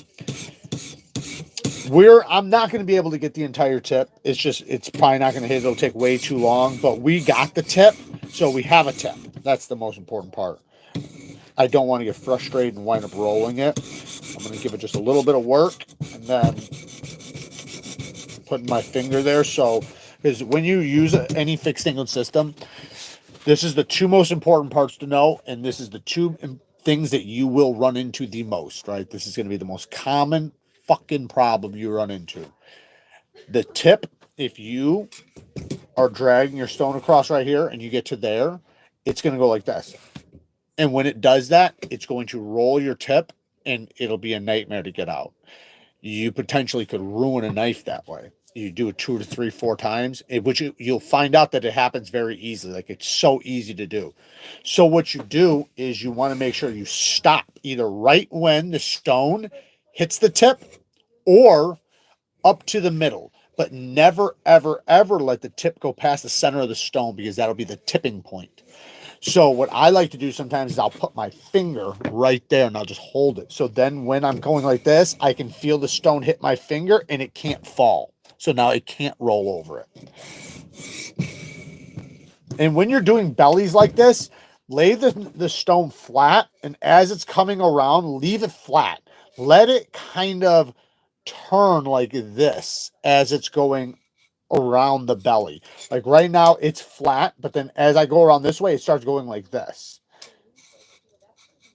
I'm not going to be able to get the entire tip. It's probably not going to hit. It'll take way too long, but we got the tip, so we have a tip. That's the most important part. I don't want to get frustrated and wind up rolling it. I'm going to give it just a little bit of work and then putting my finger there. So, because when you use any fixed angle system, this is the two most important parts to know, and this is the two things that you will run into the most, right? This is going to be the most common fucking problem you run into. The tip, if you are dragging your stone across right here and you get to there, it's going to go like this. And when it does that, it's going to roll your tip and it'll be a nightmare to get out. You potentially could ruin a knife that way. You do it 2 to 3, 4 times, which you'll find out that it happens very easily. Like, it's so easy to do. So what you do is you want to make sure you stop either right when the stone hits the tip or up to the middle, but never, ever, ever let the tip go past the center of the stone, because that'll be the tipping point. So what I like to do sometimes is I'll put my finger right there and I'll just hold it. So then when I'm going like this, I can feel the stone hit my finger and it can't fall. So now it can't roll over it. And when you're doing bellies like this, lay the stone flat, and as it's coming around, leave it flat. Let it kind of turn like this as it's going around the belly. Like right now it's flat, but then as I go around this way, it starts going like this,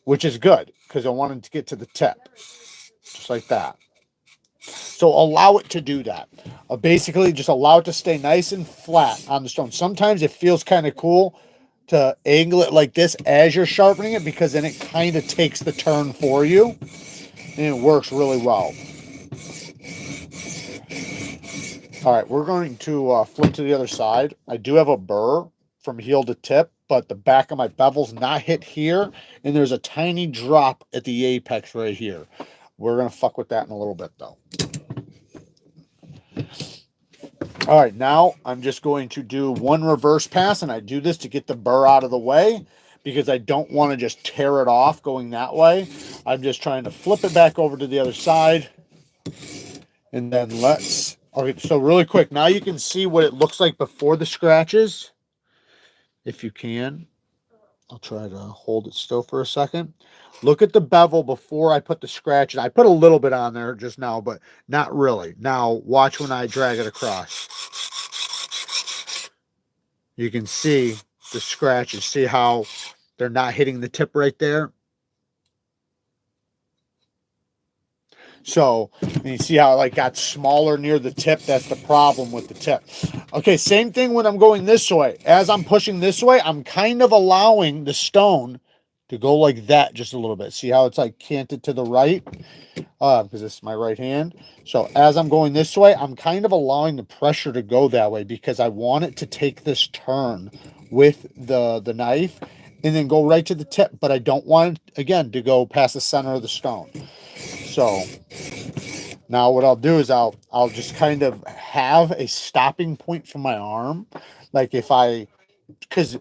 which is good because I wanted to get to the tip, just like that. So allow it to do that. Basically just allow it to stay nice and flat on the stone. Sometimes it feels kind of cool to angle it like this as you're sharpening it, because then it kind of takes the turn for you and it works really well. All right, we're going to flip to the other side. I do have a burr from heel to tip, but the back of my bevel's not hit here, and there's a tiny drop at the apex right here. We're going to fuck with that in a little bit, though. All right, now I'm just going to do one reverse pass, and I do this to get the burr out of the way because I don't want to just tear it off going that way. I'm just trying to flip it back over to the other side, and then let's... Okay, so really quick, now you can see what it looks like before the scratches. If you can, I'll try to hold it still for a second. Look at the bevel before I put the scratches. I put a little bit on there just now, but not really. Now, watch when I drag it across. You can see the scratches. See how they're not hitting the tip right there? So you see how it like got smaller near the tip? That's the problem with the tip. Okay, same thing when I'm going this way. As I'm pushing this way, I'm kind of allowing the stone to go like that just a little bit. See how it's like canted to the right? Because this is my right hand. So as I'm going this way, I'm kind of allowing the pressure to go that way because I want it to take this turn with the knife and then go right to the tip. But I don't want it, again, to go past the center of the stone. So now what I'll do is I'll just kind of have a stopping point for my arm. Like because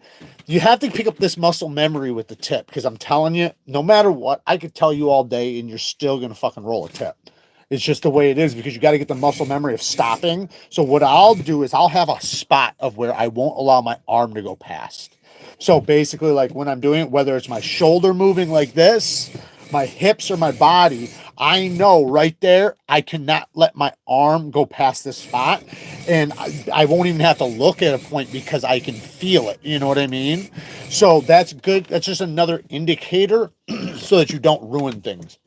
you have to pick up this muscle memory with the tip, because I'm telling you, no matter what, I could tell you all day and you're still going to fucking roll a tip. It's just the way it is, because you got to get the muscle memory of stopping. So what I'll do is I'll have a spot of where I won't allow my arm to go past. So basically, like when I'm doing it, whether it's my shoulder moving like this, my hips or my body, I know right there, I cannot let my arm go past this spot, and I won't even have to look at a point because I can feel it. You know what I mean? So that's good. That's just another indicator so that you don't ruin things.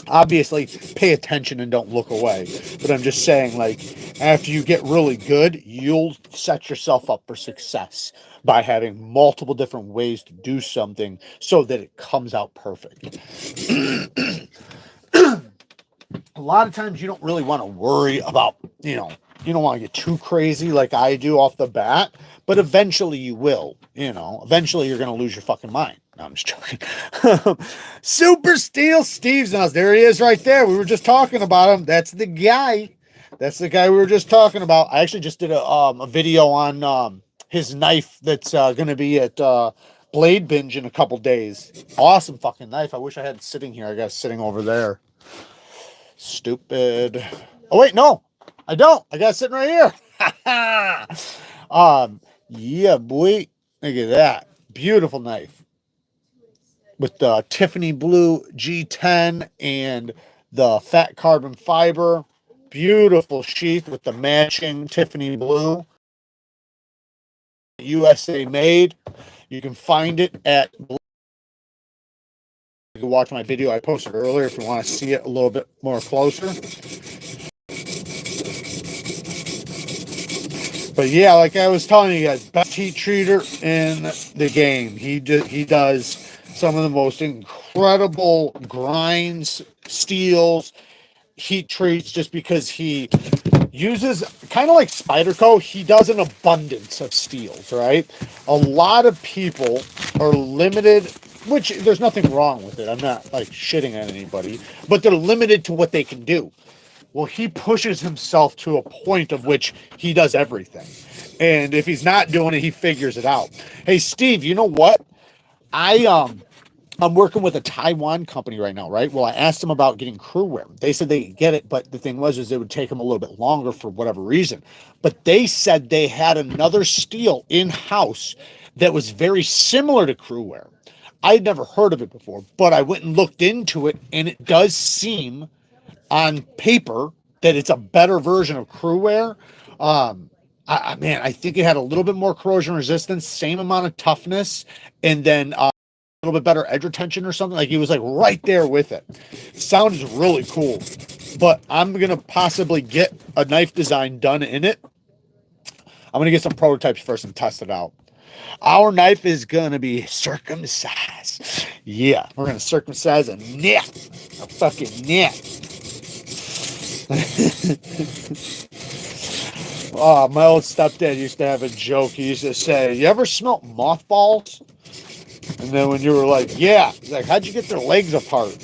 Obviously, pay attention and don't look away. But I'm just saying, like, after you get really good, you'll set yourself up for success by having multiple different ways to do something so that it comes out perfect. A lot of times you don't really want to worry about, you don't want to get too crazy like I do off the bat, but eventually you will, eventually you're going to lose your fucking mind. No, I'm just joking. Super Steel Steve's now. There he is right there. We were just talking about him. That's the guy. That's the guy we were just talking about. I actually just did a video on his knife that's going to be at Blade Binge in a couple days. Awesome fucking knife. I wish I had it sitting here. I got it sitting over there. Stupid. Oh wait, no, I don't. I got it sitting right here. Yeah, boy. Look at that. Beautiful knife. With the Tiffany blue G10 and the fat carbon fiber. Beautiful sheath with the matching Tiffany blue. USA made. You can find it at. You can watch my video I posted earlier if you want to see it a little bit more closer. But yeah, like I was telling you guys, best heat treater in the game. He does some of the most incredible grinds, steels, heat treats, just because he uses, kind of like Spyderco, he does an abundance of steels, right? A lot of people are limited, which there's nothing wrong with it. I'm not like shitting at anybody, but they're limited to what they can do. Well, he pushes himself to a point of which he does everything. And if he's not doing it, he figures it out. Hey, Steve, you know what? I'm working with a Taiwan company right now, right? Well, I asked them about getting crew wear. They said they could get it, but the thing was, it would take them a little bit longer for whatever reason. But they said they had another steel in-house that was very similar to crew wear. I'd never heard of it before, but I went and looked into it, and it does seem on paper that it's a better version of crew wear. I think it had a little bit more corrosion resistance, same amount of toughness, and then a little bit better edge retention or something. Like, he was like right there with it. Sounds really cool. But I'm gonna possibly get a knife design done in it. I'm gonna get some prototypes first and test it out. Our knife is gonna be circumcised. Yeah, we're gonna circumcise a neck, a fucking neck. Oh, my old stepdad used to have a joke. He used to say, "You ever smelt mothballs?" And then when you were like, "Yeah," he's like, "How'd you get their legs apart?"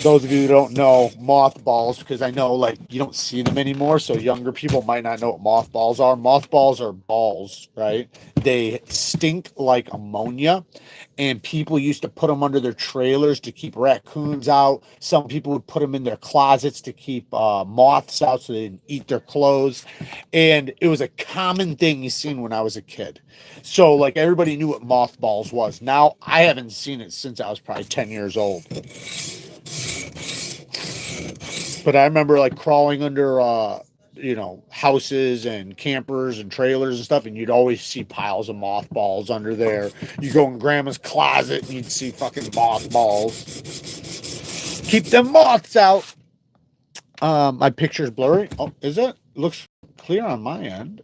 Those of you who don't know, mothballs, because I know like you don't see them anymore, so younger people might not know what mothballs are. Mothballs are balls, right? They stink like ammonia, and people used to put them under their trailers to keep raccoons out. Some people would put them in their closets to keep moths out so they didn't eat their clothes. And it was a common thing you seen when I was a kid. So like everybody knew what mothballs was. Now I haven't seen it since I was probably 10 years old. But I remember like crawling under houses and campers and trailers and stuff, and you'd always see piles of mothballs under there. You go in grandma's closet and you'd see fucking mothballs. Keep them moths out. My picture's blurry. Oh, is it? Looks clear on my end.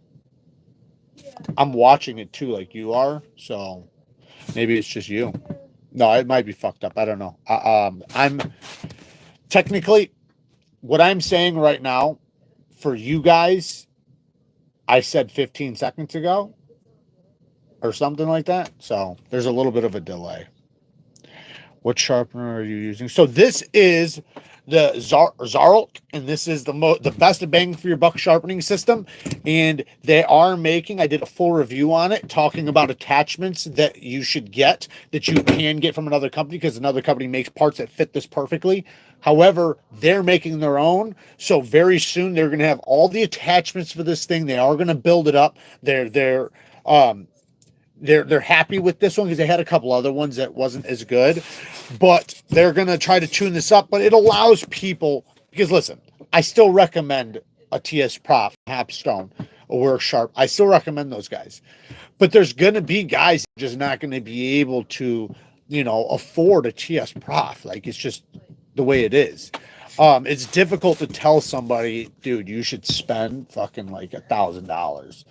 I'm watching it too, like you are, so maybe it's just you. No, it might be fucked up. I don't know. I'm technically, what I'm saying right now, for you guys, I said 15 seconds ago or something like that. So there's a little bit of a delay. What sharpener are you using? So this is the Xarilk, and this is the best bang for your buck sharpening system. And they are making, I did a full review on it, talking about attachments that you should get, that you can get from another company, because another company makes parts that fit this perfectly. However, they're making their own. So very soon they're going to have all the attachments for this thing. They are going to build it up. they're happy with this one because they had a couple other ones that wasn't as good, but they're gonna try to tune this up. But it allows people, because listen, I still recommend a TS Prof, Hapstone, a WorkSharp. I still recommend those guys, but there's gonna be guys just not gonna be able to, afford a TS Prof. Like, it's just the way it is. It's difficult to tell somebody, dude, you should spend fucking like $1,000,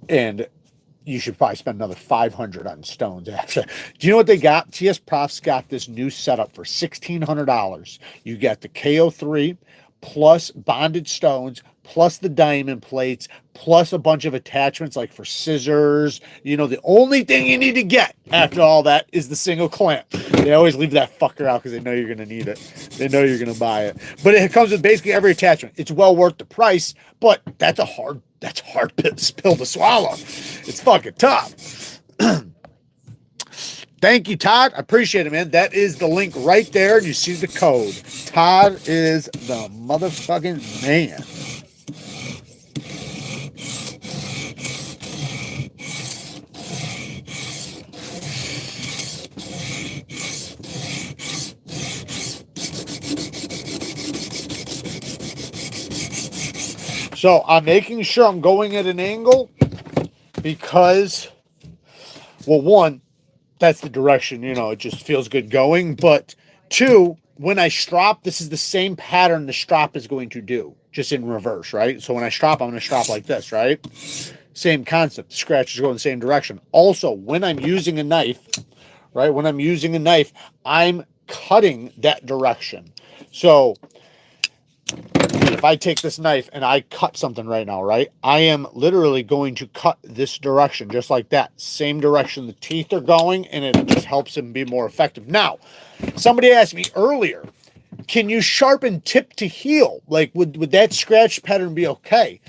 and you should probably spend another 500 on stones after. Do you know what they got? TS Prof's got this new setup for $1,600. You get the KO3 plus bonded stones, plus the diamond plates, plus a bunch of attachments like for scissors. The only thing you need to get after all that is the single clamp. They always leave that fucker out because they know you're going to need it. They know you're going to buy it. But it comes with basically every attachment. It's well worth the price, but that's a hard pill to swallow. It's fucking tough. Thank you, Todd. I appreciate it, man. That is the link right there. You see the code. Todd is the motherfucking man. So I'm making sure I'm going at an angle because, well, one, that's the direction, it just feels good going. But two, when I strop, this is the same pattern the strop is going to do, just in reverse, right? So when I strop, I'm going to strop like this, right? Same concept. Scratches go in the same direction. Also, when I'm using a knife, right? When I'm using a knife, I'm cutting that direction. So if I take this knife and I cut something right now, right? I am literally going to cut this direction, just like that. Same direction the teeth are going, and it just helps him be more effective. Now, somebody asked me earlier, can you sharpen tip to heel? Like, would that scratch pattern be okay?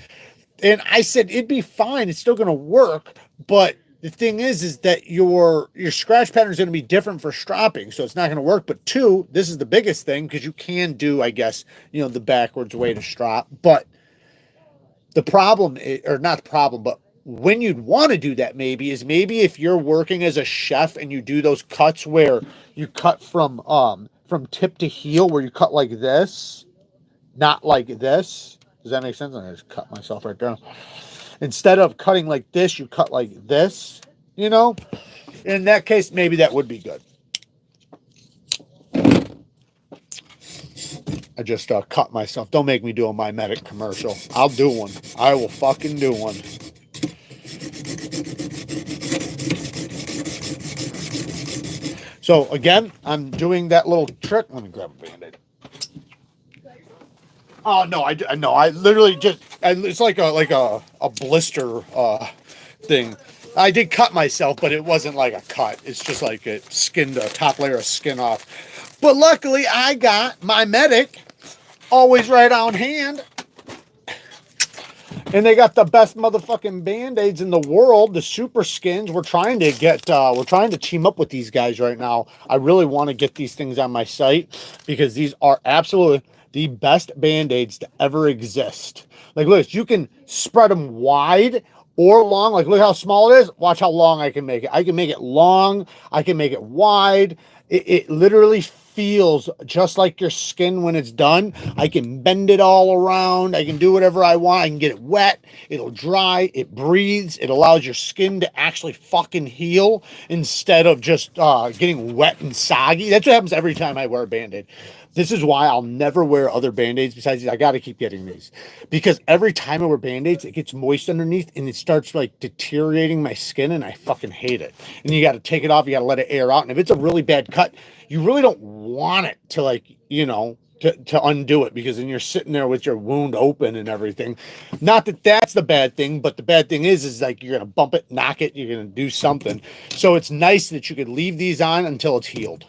And I said, it'd be fine. It's still going to work, but the thing is that your scratch pattern is going to be different for stropping, so it's not going to work. But two, this is the biggest thing, because you can do, I guess, the backwards way to strop. But the problem, or not the problem, but when you'd want to do that maybe if you're working as a chef and you do those cuts where you cut from tip to heel, where you cut like this, not like this. Does that make sense? I just cut myself right there. Instead of cutting like this, you cut like this, In that case, maybe that would be good. I just cut myself. Don't make me do a My Medic commercial. I'll do one. I will fucking do one. So again, I'm doing that little trick. Let me grab a Band-Aid. Oh no, I literally just, it's like a blister thing. I did cut myself, but it wasn't like a cut. It's just like it skinned a top layer of skin off. But luckily I got My Medic always right on hand. And they got the best motherfucking Band-Aids in the world, the Super Skins. We're trying to team up with these guys right now. I really want to get these things on my site because these are absolutely the best Band-Aids to ever exist. Like, look, you can spread them wide or long. Like, look how small it is. Watch how long I can make it. I can make it long. I can make it wide. It literally feels just like your skin when it's done. I can bend it all around. I can do whatever I want. I can get it wet. It'll dry. It breathes. It allows your skin to actually fucking heal instead of just getting wet and soggy. That's what happens every time I wear a Band-Aid. This is why I'll never wear other Band-Aids besides these. I got to keep getting these because every time I wear Band-Aids, it gets moist underneath and it starts like deteriorating my skin, and I fucking hate it. And you got to take it off. You got to let it air out. And if it's a really bad cut, you really don't want it to, like, to undo it, because then you're sitting there with your wound open and everything. Not that that's the bad thing, but the bad thing is like you're going to bump it, knock it, you're going to do something. So it's nice that you could leave these on until it's healed.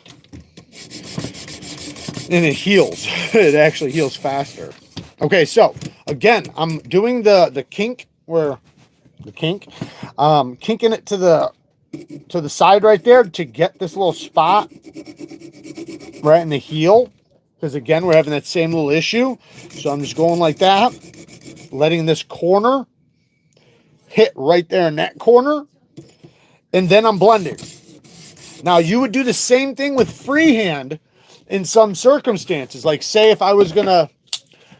And it heals. It actually heals faster. Okay, so again, I'm doing the kink kinking it to the side right there to get this little spot right in the heel, because again, we're having that same little issue. So I'm just going like that, letting this corner hit right there in that corner, and then I'm blending. Now, you would do the same thing with freehand in some circumstances. Like, say if I was going to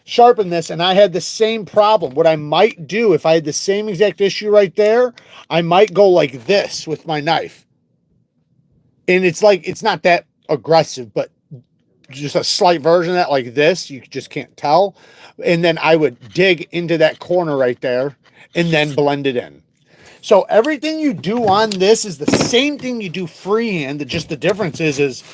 sharpen this and I had the same problem, what I might do if I had the same exact issue right there, I might go like this with my knife. And it's like, it's not that aggressive, but just a slight version of that, like this, you just can't tell. And then I would dig into that corner right there and then blend it in. So everything you do on this is the same thing you do freehand. Just the difference is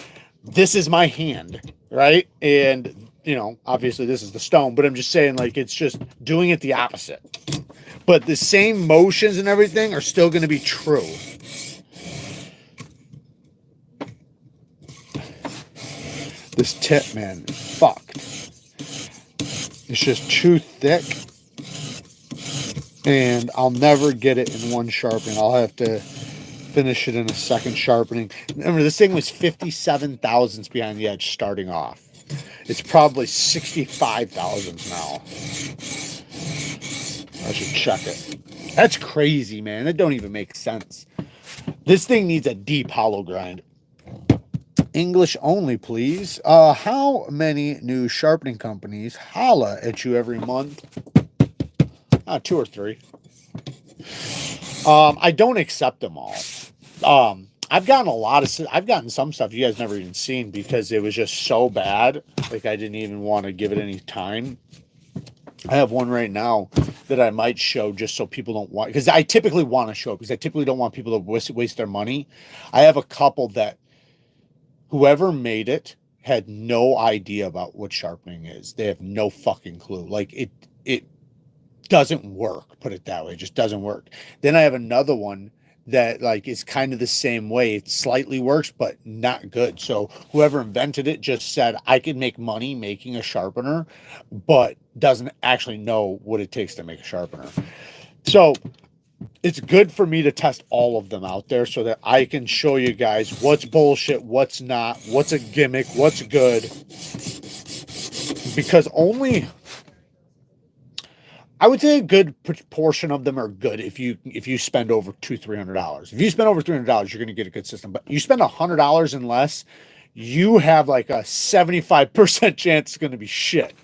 this is my hand, right? And, you know, obviously this is the stone, but I'm just saying, like, it's just doing it the opposite. But the same motions and everything are still going to be true. This tip, man, is fucked. It's just too thick. And I'll never get it in one sharpening. I'll have to finish it in a second sharpening. Remember, this thing was 57 thousandths behind the edge starting off. It's probably 65 thousandths now. I should check it. That's crazy, man. That don't even make sense. This thing needs a deep hollow grind. English only, please. How many new sharpening companies holla at you every month? 2 or 3. I don't accept them all. I've gotten some stuff you guys never even seen because it was just so bad. Like, I didn't even want to give it any time. I have one right now that I might show just so people don't want, because I typically want to show it because I typically don't want people to waste their money. I have a couple that whoever made it had no idea about what sharpening is. They have no fucking clue. Like, it doesn't work, put it that way. It just doesn't work. Then I have another one that, like, is kind of the same way. It slightly works, but not good. So whoever invented it just said, I can make money making a sharpener, but doesn't actually know what it takes to make a sharpener. So it's good for me to test all of them out there so that I can show you guys what's bullshit, what's not, what's a gimmick, what's good. Because only, I would say a good portion of them are good if you spend over $200-300. If you spend over $300, you're going to get a good system. But you spend $100 and less, you have like a 75% chance it's going to be shit.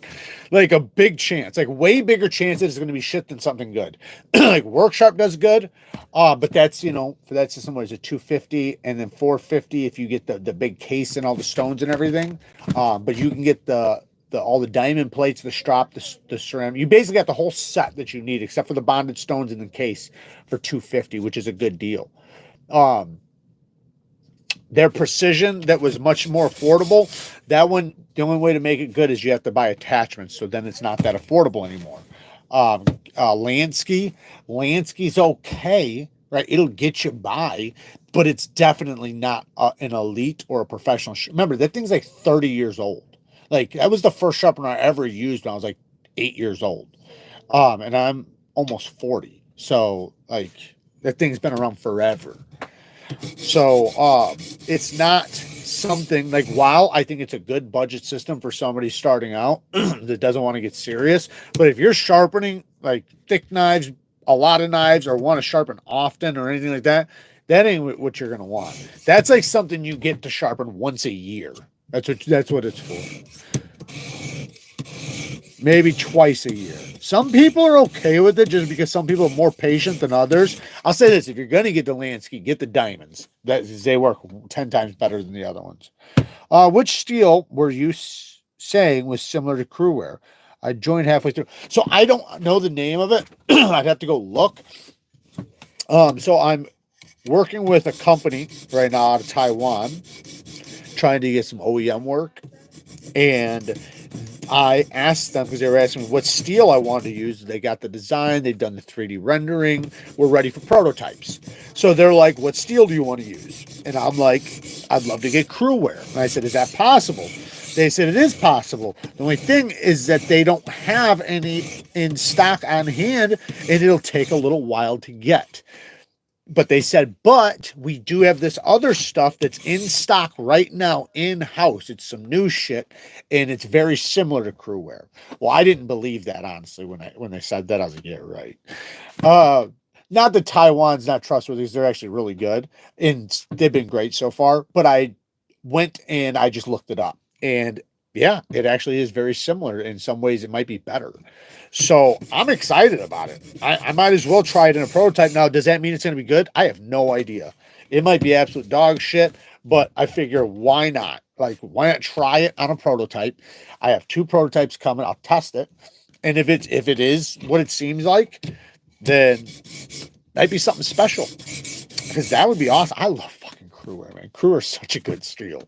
Like a big chance, like way bigger chance that it's going to be shit than something good. Like WORKSHARP does good, but that's, you know, for that system, what is it, $250 and then $450 if you get the big case and all the stones and everything. But you can get all the diamond plates, the strop, the ceramic. You basically got the whole set that you need, except for the bonded stones in the case for $250, which is a good deal. Their precision that was much more affordable. That one, the only way to make it good is you have to buy attachments. So then it's not that affordable anymore. Lansky's okay, right? It'll get you by, but it's definitely not an elite or a professional. Remember, that thing's like 30 years old. Like, that was the first sharpener I ever used when I was like 8 years old. And I'm almost 40. So, like, that thing's been around forever. So, it's not something like, while I think it's a good budget system for somebody starting out that doesn't want to get serious. But if you're sharpening like thick knives, a lot of knives, or want to sharpen often or anything like that, that ain't what you're going to want. That's like something you get to sharpen once a year. That's what it's for. Maybe twice a year. Some people are okay with it just because some people are more patient than others. I'll say this: if you're going to get the Lansky, get the diamonds. They work 10 times better than the other ones. Which steel were you saying was similar to Crewware? I joined halfway through, so I don't know the name of it. I'd have to go look. So I'm working with a company right now out of Taiwan, trying to get some OEM work, and I asked them because they were asking me what steel I wanted to use. They got the design, they've done the 3D rendering, we're ready for prototypes. So they're like, what steel do you want to use? And I'm like, I'd love to get Crewware. And I said, is that possible? They said it is possible. The only thing is that they don't have any in stock on hand, and it'll take a little while to get. But they said, but we do have this other stuff that's in stock right now in-house. It's some new shit, and it's very similar to Crewware. Well, I didn't believe that, honestly, when they said that. I was like, yeah, right. Not that Taiwan's not trustworthy, because they're actually really good, and they've been great so far. But I went and I just looked it up, and yeah, it actually is very similar. In some ways, it might be better. So I'm excited about it. I might as well try it in a prototype. Now, does that mean it's going to be good? I have no idea. It might be absolute dog shit, but I figure why not? Like, why not try it on a prototype? I have 2 prototypes coming. I'll test it. And if it is what it seems like, then might be something special. Because that would be awesome. I love fucking Cruwear, man. Cruwear is such a good steel.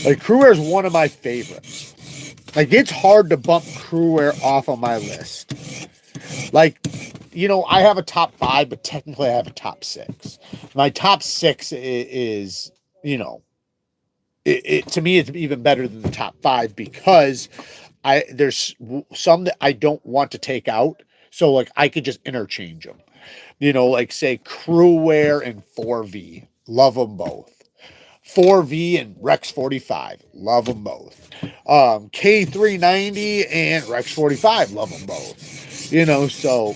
Like, Cruwear is one of my favorites. Like, it's hard to bump Cruwear off of my list. Like, you know, I have a top 5, but technically I have a top 6. My top 6 is you know, it to me, it's even better than the top 5, because there's some that I don't want to take out. So, like, I could just interchange them. You know, like, say, Cruwear and 4V. Love them both. 4V and Rex 45. Love them both. K390 and Rex 45. Love them both. You know, so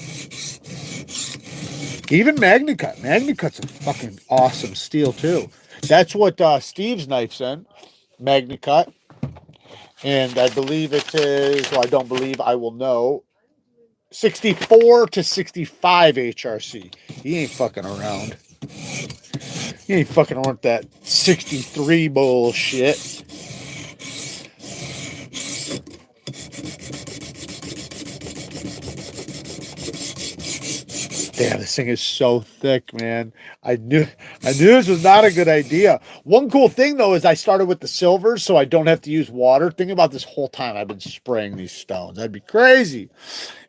even MagnaCut. MagnaCut's a fucking awesome steel, too. That's what Steve's knife's in. MagnaCut. And I believe it is, well, I don't believe, I will know, 64 to 65 HRC. He ain't fucking around. He ain't fucking around with that 63 bullshit. Damn, this thing is so thick, man. I knew this was not a good idea. One cool thing, though, is I started with the silvers, so I don't have to use water. Think about this whole time I've been spraying these stones. That'd be crazy.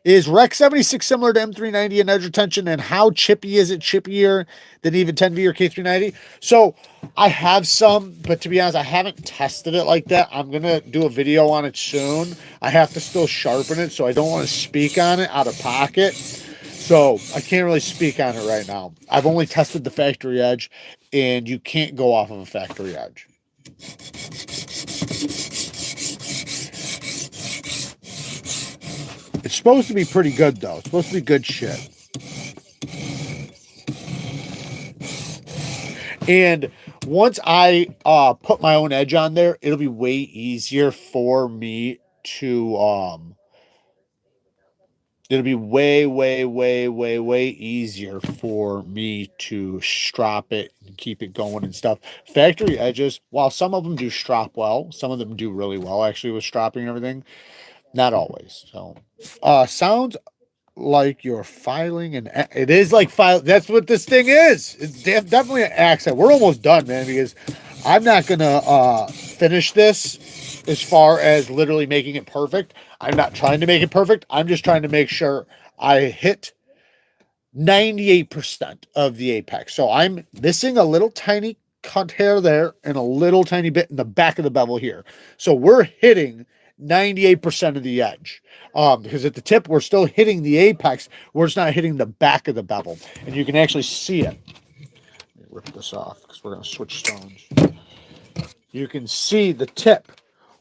Is Rec 76 similar to M390 in edge retention, and how chippy is it? Chippier than even 10V or K390? So I have some, but to be honest, I haven't tested it like that. I'm going to do a video on it soon. I have to still sharpen it, so I don't want to speak on it out of pocket. So I can't really speak on it right now. I've only tested the factory edge, and you can't go off of a factory edge. It's supposed to be pretty good, though. It's supposed to be good shit. And once I put my own edge on there, it'll be way easier for me to it'll be way easier for me to strop it and keep it going and stuff. Factory edges, while some of them do strop well, some of them do really well actually with stropping and everything. Not always. So sounds like you're filing, and it is like file. That's what this thing is. It's definitely an accent. We're almost done, man, because I'm not gonna finish this as far as literally making it perfect. I'm not trying to make it perfect. I'm just trying to make sure I hit 98% of the apex. So I'm missing a little tiny cut hair there and a little tiny bit in the back of the bevel here. So we're hitting 98% of the edge. Because at the tip, we're still hitting the apex. We're just not hitting the back of the bevel. And you can actually see it. Let me rip this off because we're going to switch stones. You can see the tip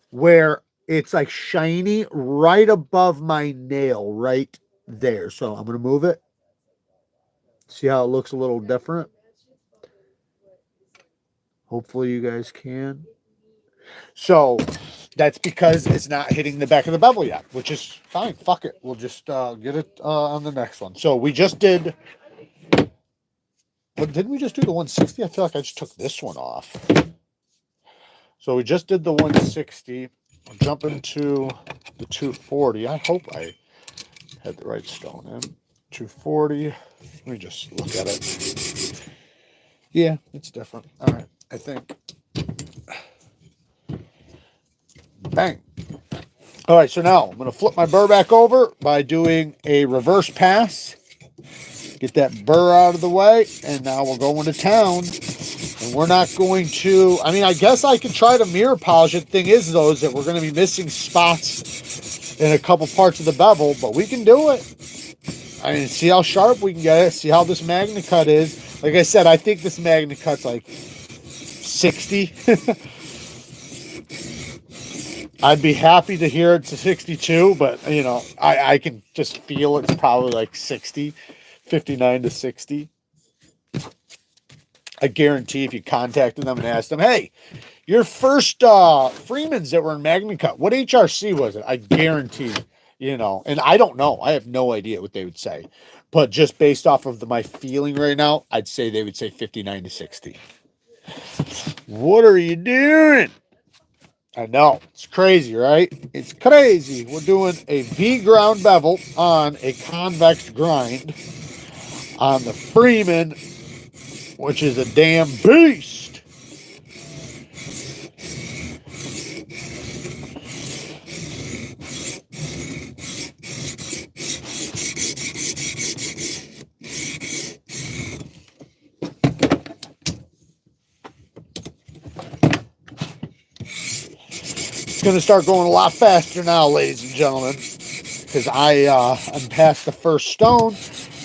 where it's like shiny right above my nail right there. So I'm going to move it. See how it looks a little different? Hopefully you guys can. So that's because it's not hitting the back of the bevel yet, which is fine. Fuck it. We'll just get it on the next one. So we just did... But didn't we just do the 160? I feel like I just took this one off. So we just did the 160. I'll jump into the 240. I hope I had the right stone in. 240. Let me just look at it. Yeah, it's different. All right, I think. Bang. All right, so now I'm going to flip my burr back over by doing a reverse pass. Get that burr out of the way, and now we're going to town. And we're not going to, I mean, I guess I could try to mirror polish it. Thing is, though, is that we're going to be missing spots in a couple parts of the bevel, but we can do it. I mean, see how sharp we can get it. See how this MagnaCut is. Like I said, I think this MagnaCut's like 60. I'd be happy to hear it's a 62, but, you know, I can just feel it's probably like 60. 59 to 60. I guarantee if you contacted them and asked them, hey, your first Freemans that were in Magna Cut, what HRC was it? I guarantee, you know, and I don't know. I have no idea what they would say. But just based off of my feeling right now, I'd say they would say 59 to 60. What are you doing? I know. It's crazy, right? It's crazy. We're doing a V-ground bevel on a convex grind on the Freeman, which is a damn beast. It's going to start going a lot faster now, ladies and gentlemen, because I'm past the first stone,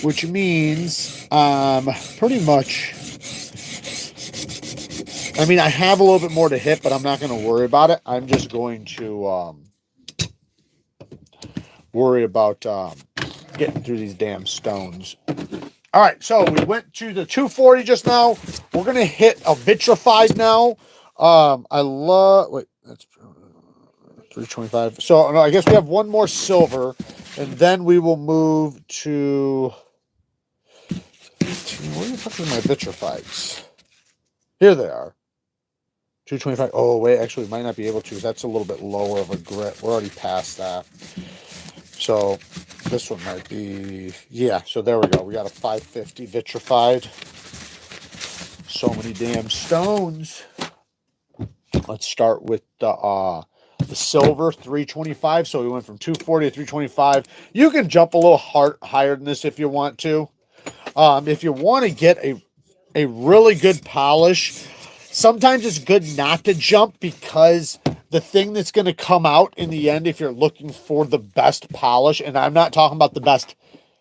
which means pretty much, I mean, I have a little bit more to hit, but I'm not going to worry about it. I'm just going to worry about getting through these damn stones. All right, so we went to the 240 just now. We're going to hit a vitrified now. I love, wait, that's 325. So no, I guess we have one more silver, and then we will move to, where the fuck are my vitrifieds? Here they are. 225. Oh, wait, actually, we might not be able to. That's a little bit lower of a grit. We're already past that. So this one might be, yeah, so there we go. We got a 550 vitrified. So many damn stones. Let's start with the silver, 325. So we went from 240 to 325. You can jump a little higher than this if you want to. If you want to get a really good polish, sometimes it's good not to jump, because the thing that's going to come out in the end, if you're looking for the best polish, and I'm not talking about the best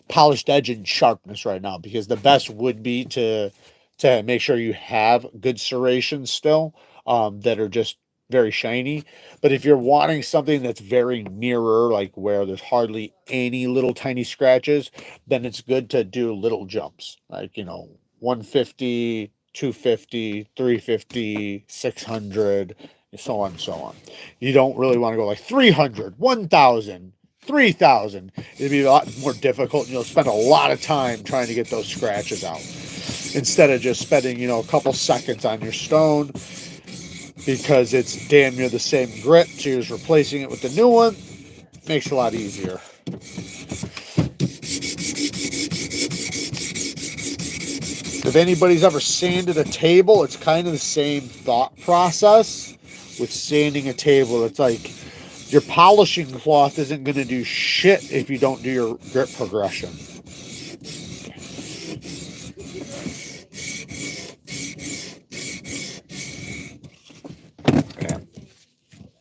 polished edge and sharpness right now, because the best would be to make sure you have good serrations still, that are just very shiny. But if you're wanting something that's very mirror, like where there's hardly any little tiny scratches, then it's good to do little jumps, like, you know, 150, 250, 350, 600, so on and so on. You don't really want to go like 300, 1,000, 3,000. It'd be a lot more difficult, and you'll spend a lot of time trying to get those scratches out, instead of just spending, you know, a couple seconds on your stone, because it's damn near the same grit. So you're just replacing it with the new one. Makes it a lot easier. If anybody's ever sanded a table, it's kind of the same thought process with sanding a table. It's like your polishing cloth isn't going to do shit if you don't do your grit progression.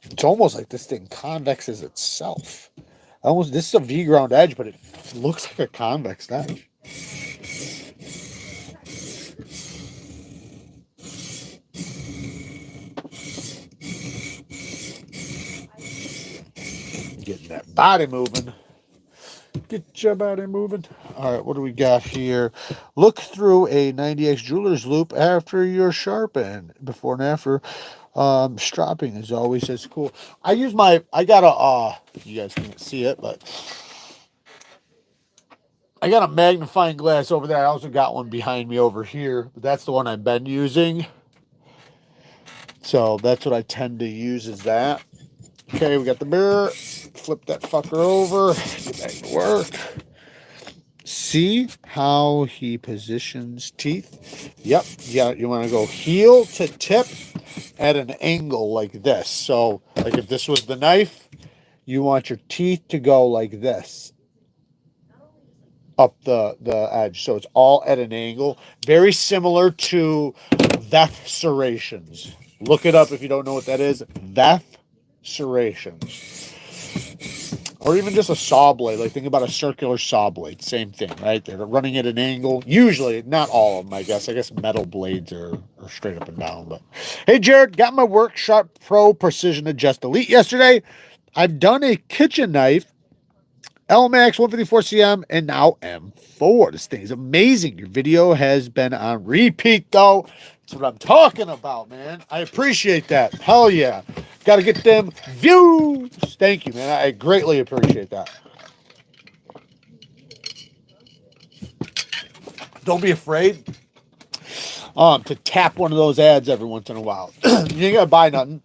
It's almost like this thing convexes itself. Almost, this is a V-ground edge, but it looks like a convex edge. Getting that body moving. Get your body moving. All right, what do we got here? Look through a 90X jeweler's loop after your sharpen. Before and after. Stropping is always as cool. I use my, I got a, you guys can't see it, but I got a magnifying glass over there. I also got one behind me over here, but that's the one I've been using. So that's what I tend to use, is that. Okay, we got the mirror. Flip that fucker over. Get back to work. See how he positions teeth? Yep. Yeah, you want to go heel to tip at an angle like this. So, like if this was the knife, you want your teeth to go like this up the edge. So it's all at an angle. Very similar to VEF serrations. Look it up if you don't know what that is. VEF serrations. Or even just a saw blade. Like, think about a circular saw blade. Same thing, right? They're running at an angle. Usually, not all of them, I guess. I guess metal blades are straight up and down. But hey, Jared, got my WORKSHARP Pro Precision Adjust Elite yesterday. I've done a kitchen knife LMAX 154cm, and now M4. This thing is amazing. Your video has been on repeat, though. That's what I'm talking about, man. I appreciate that. Hell yeah. Got to get them views. Thank you, man. I greatly appreciate that. Don't be afraid to tap one of those ads every once in a while. You ain't got to buy nothing.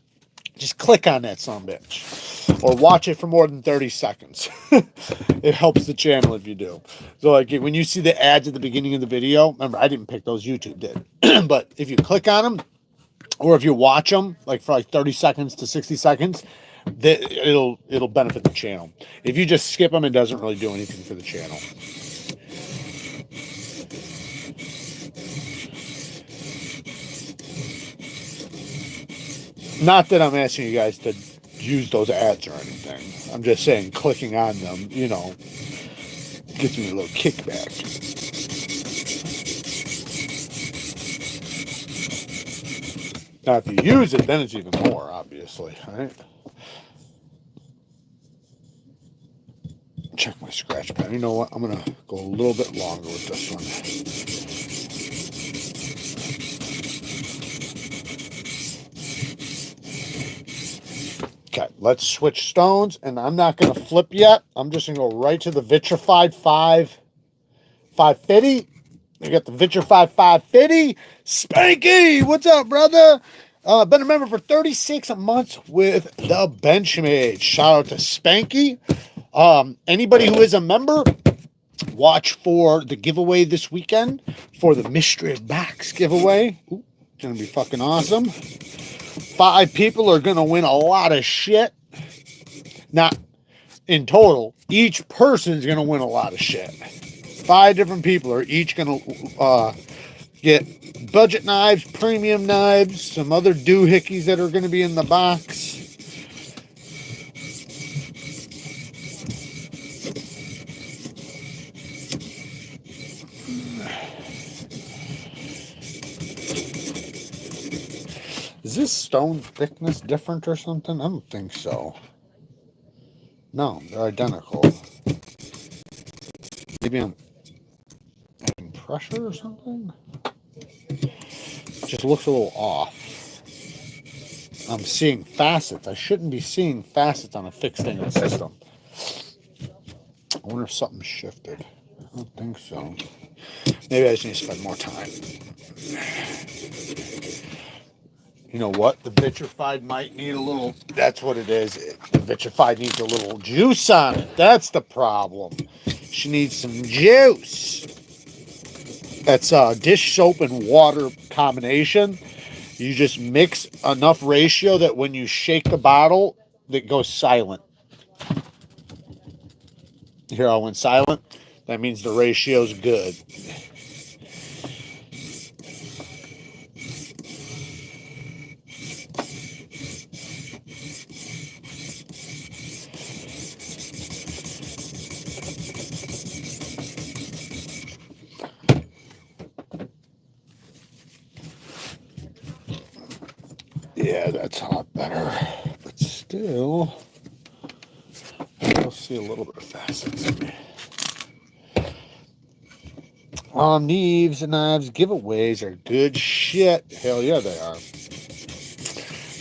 Just click on that son of a bitch. Or watch it for more than 30 seconds. It helps the channel if you do. So like when you see the ads at the beginning of the video, remember I didn't pick those, YouTube did. But if you click on them, or if you watch them like for like 30 seconds to 60 seconds, it'll benefit the channel. If you just skip them, it doesn't really do anything for the channel. Not that I'm asking you guys to use those ads or anything. I'm just saying clicking on them, you know, gets me a little kickback. Now, if you use it, then it's even more, obviously, right? Check my scratch pad. You know what? I'm going to go a little bit longer with this one. Okay, let's switch stones, and I'm not going to flip yet. I'm just going to go right to the vitrified 550. We got the vitrified 550. Spanky, what's up, brother? Been a member for 36 months with the Benchmade. Shout out to Spanky. Anybody who is a member, watch for the giveaway this weekend for the mystery box giveaway. Ooh, it's going to be fucking awesome. 5 people are going to win a lot of shit. Not in total. Each person is going to win a lot of shit. 5 different people are each going to get budget knives, premium knives, some other doohickeys that are going to be in the box. Is this stone thickness different or something? I don't think so. No, they're identical. Maybe I'm adding pressure or something? It just looks a little off. I'm seeing facets. I shouldn't be seeing facets on a fixed angle system. I wonder if something shifted. I don't think so. Maybe I just need to spend more time. You know what? The vitrified might need a little... That's what it is. The vitrified needs a little juice on it. That's the problem. She needs some juice. That's dish soap and water combination. You just mix enough ratio that when you shake the bottle, it goes silent. You hear how it went silent? That means the ratio's good. Yeah, that's a lot better. But still, I'll see a little bit of facets in me. Neeves and knives giveaways are good shit. Hell yeah, they are.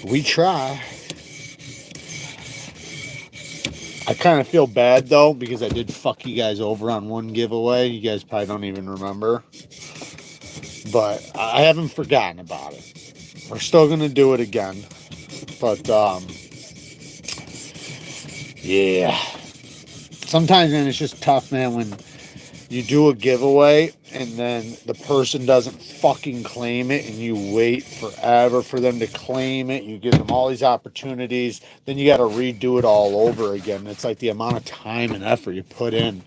We try. I kind of feel bad, though, because I did fuck you guys over on one giveaway. You guys probably don't even remember. But I haven't forgotten about it. We're still going to do it again. But, yeah. Sometimes, man, it's just tough, man, when you do a giveaway and then the person doesn't fucking claim it and you wait forever for them to claim it. You give them all these opportunities. Then you got to redo it all over again. It's like the amount of time and effort you put in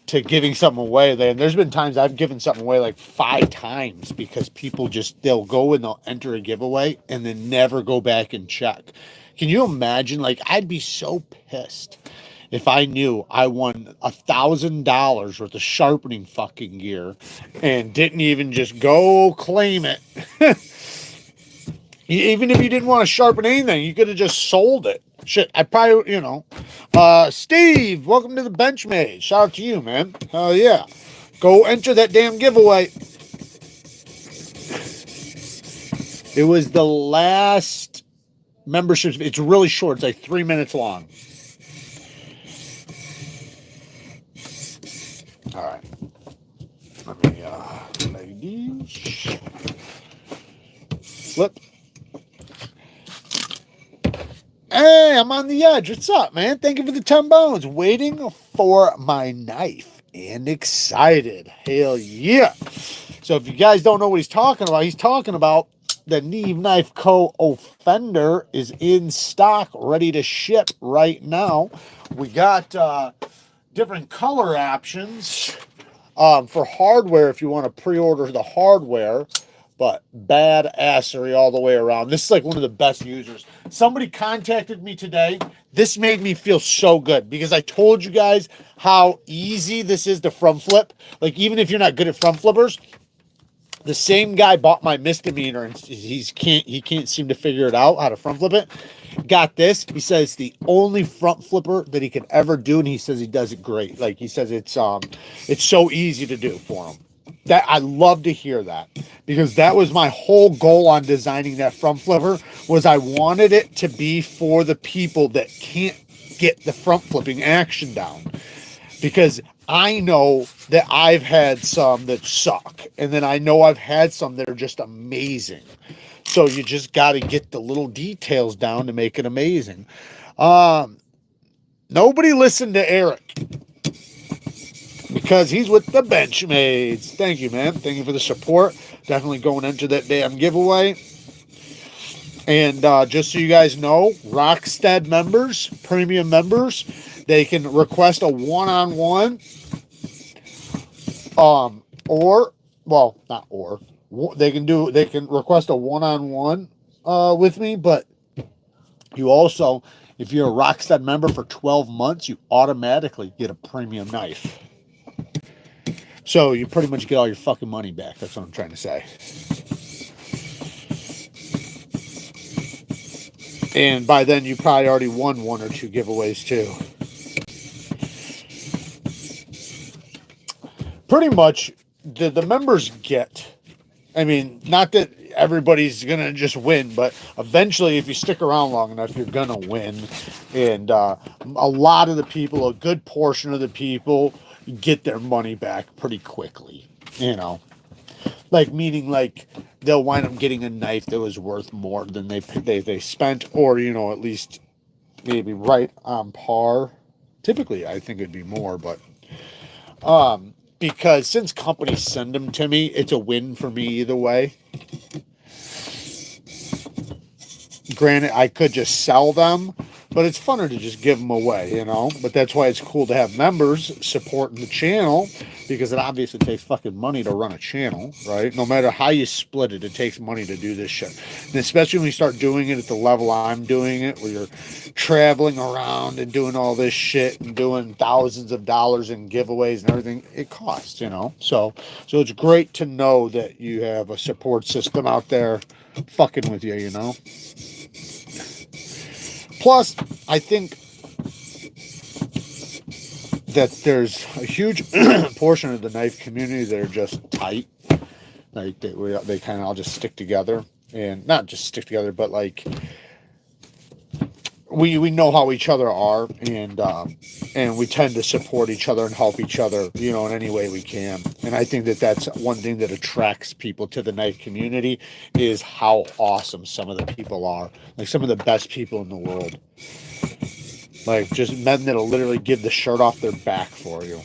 to giving something away. And there's been times I've given something away like 5 times because people just, they'll go and they'll enter a giveaway and then never go back and check. Can you imagine? Like, I'd be so pissed if I knew I won $1,000 worth of sharpening fucking gear and didn't even just go claim it. Even if you didn't want to sharpen anything, you could have just sold it. Shit, I probably, you know. Steve, welcome to the Benchmade. Shout out to you, man. Hell yeah. Go enter that damn giveaway. It was the last membership. It's really short. It's like 3 minutes long. All right. Let me ladies. Flip. Hey, I'm on the edge. What's up, man? Thank you for the 10 bones. Waiting for my knife and excited. Hell yeah. So if you guys don't know what he's talking about the Neve Knife Co. Offender is in stock, ready to ship right now. We got different color options for hardware if you want to pre-order the hardware. But badassery all the way around. This is like one of the best users. Somebody contacted me today. This made me feel so good because I told you guys how easy this is to front flip. Like even if you're not good at front flippers, the same guy bought my misdemeanor and he can't seem to figure it out how to front flip it. Got this. He says it's the only front flipper that he could ever do, and he says he does it great. Like he says it's so easy to do for him. That I love to hear that because that was my whole goal on designing that front flipper was I wanted it to be for the people that can't get the front flipping action down, because I know that I've had some that suck, and then I know I've had some that are just amazing. So you just got to get the little details down to make it amazing. Nobody listened to Eric because he's with the Benchmades. Thank you, man. Thank you for the support. Definitely going into that damn giveaway. And just so you guys know, Rockstead members, premium members, they can request a one-on-one. They can request a one-on-one with me, but you also, if you're a Rockstead member for 12 months, you automatically get a premium knife. So you pretty much get all your fucking money back. That's what I'm trying to say. And by then, you probably already won 1 or 2 giveaways too. Pretty much, the members get. I mean, not that everybody's gonna just win, but eventually, if you stick around long enough, you're gonna win. And a lot of the people, a good portion of the people, get their money back pretty quickly. You know, like meaning like they'll wind up getting a knife that was worth more than they spent, or you know, at least maybe right on par. Typically, I think it'd be more, but because since companies send them to me, it's a win for me either way. Granted, I could just sell them, but it's funner to just give them away, you know? But that's why it's cool to have members supporting the channel, because it obviously takes fucking money to run a channel, right? No matter how you split it, it takes money to do this shit. And especially when you start doing it at the level I'm doing it, where you're traveling around and doing all this shit and doing thousands of dollars in giveaways and everything, it costs, you know? So it's great to know that you have a support system out there fucking with you, you know? Plus, I think that there's a huge portion of the knife community that are just tight. Like they kind of all just stick together, and not just stick together, but like we know how each other are, and we tend to support each other and help each other, you know, in any way we can. And I think that that's one thing that attracts people to the knife community is how awesome some of the people are. Like some of the best people in the world. Like just men that'll literally give the shirt off their back for you.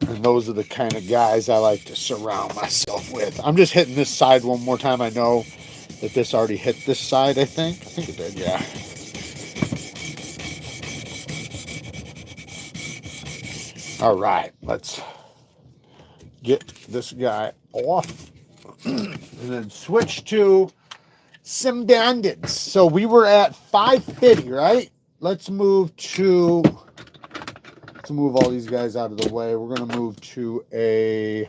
And those are the kind of guys I like to surround myself with. I'm just hitting this side one more time. I know that this already hit this side, I think. I think it did, yeah. All right, let's get this guy off and then switch to some bandits. So we were at 550, right? Let's move all these guys out of the way. We're going to move to a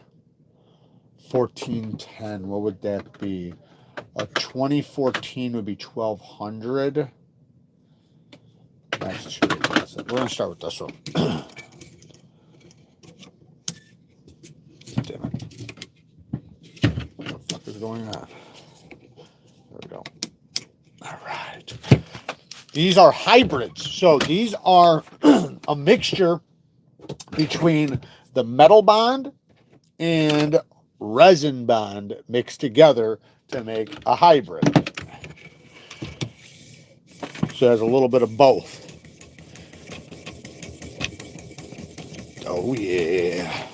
1410. What would that be? A 2014 would be 1200. That's too aggressive. We're gonna start with this one. Damn it. What the fuck is going on? There we go. All right. These are hybrids. So these are a mixture between the metal bond and resin bond mixed together to make a hybrid. So there's a little bit of both. Oh yeah.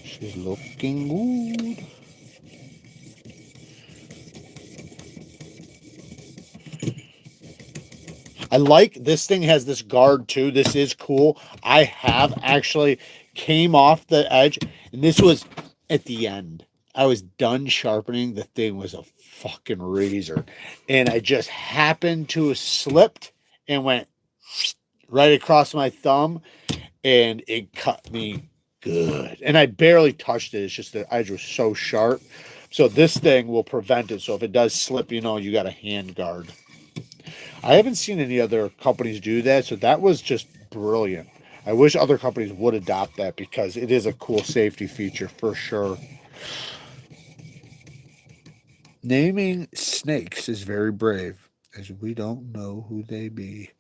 She's looking good. I like this thing has this guard too. This is cool. I have actually came off the edge, and this was at the end. I was done sharpening. The thing was a fucking razor, and I just happened to have slipped and went right across my thumb, and it cut me good. And I barely touched it. It's just the edge was so sharp. So this thing will prevent it. So if it does slip, you know, you got a hand guard. I haven't seen any other companies do that, so that was just brilliant. I wish other companies would adopt that because it is a cool safety feature for sure. Naming snakes is very brave, as we don't know who they be.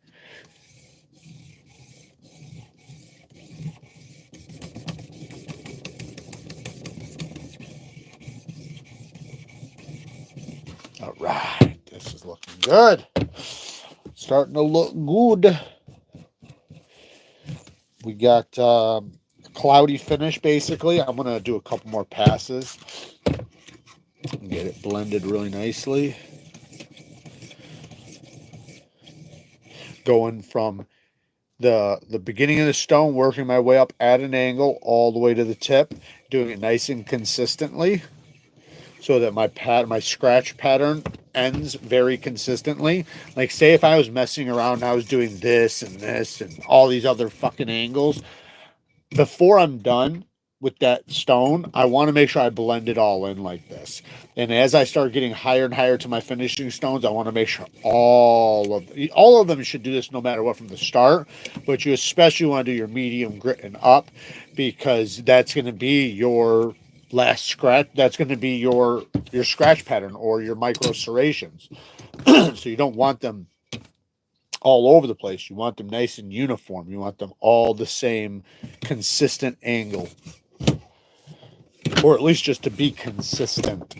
All right, this is looking good. Starting to look good. We got a cloudy finish, basically. I'm going to do a couple more passes and get it blended really nicely. Going from the beginning of the stone, working my way up at an angle all the way to the tip, doing it nice and consistently so that my scratch pattern ends very consistently. Like, say if I was messing around and I was doing this and all these other fucking angles, before I'm done with that stone, I want to make sure I blend it all in like this. And as I start getting higher and higher to my finishing stones, I want to make sure all of them should do this no matter what from the start, but you especially want to do your medium grit and up, because that's going to be your last scratch. That's going to be your scratch pattern or your micro serrations. So you don't want them all over the place. You want them nice and uniform. You want them all the same consistent angle, or at least just to be consistent.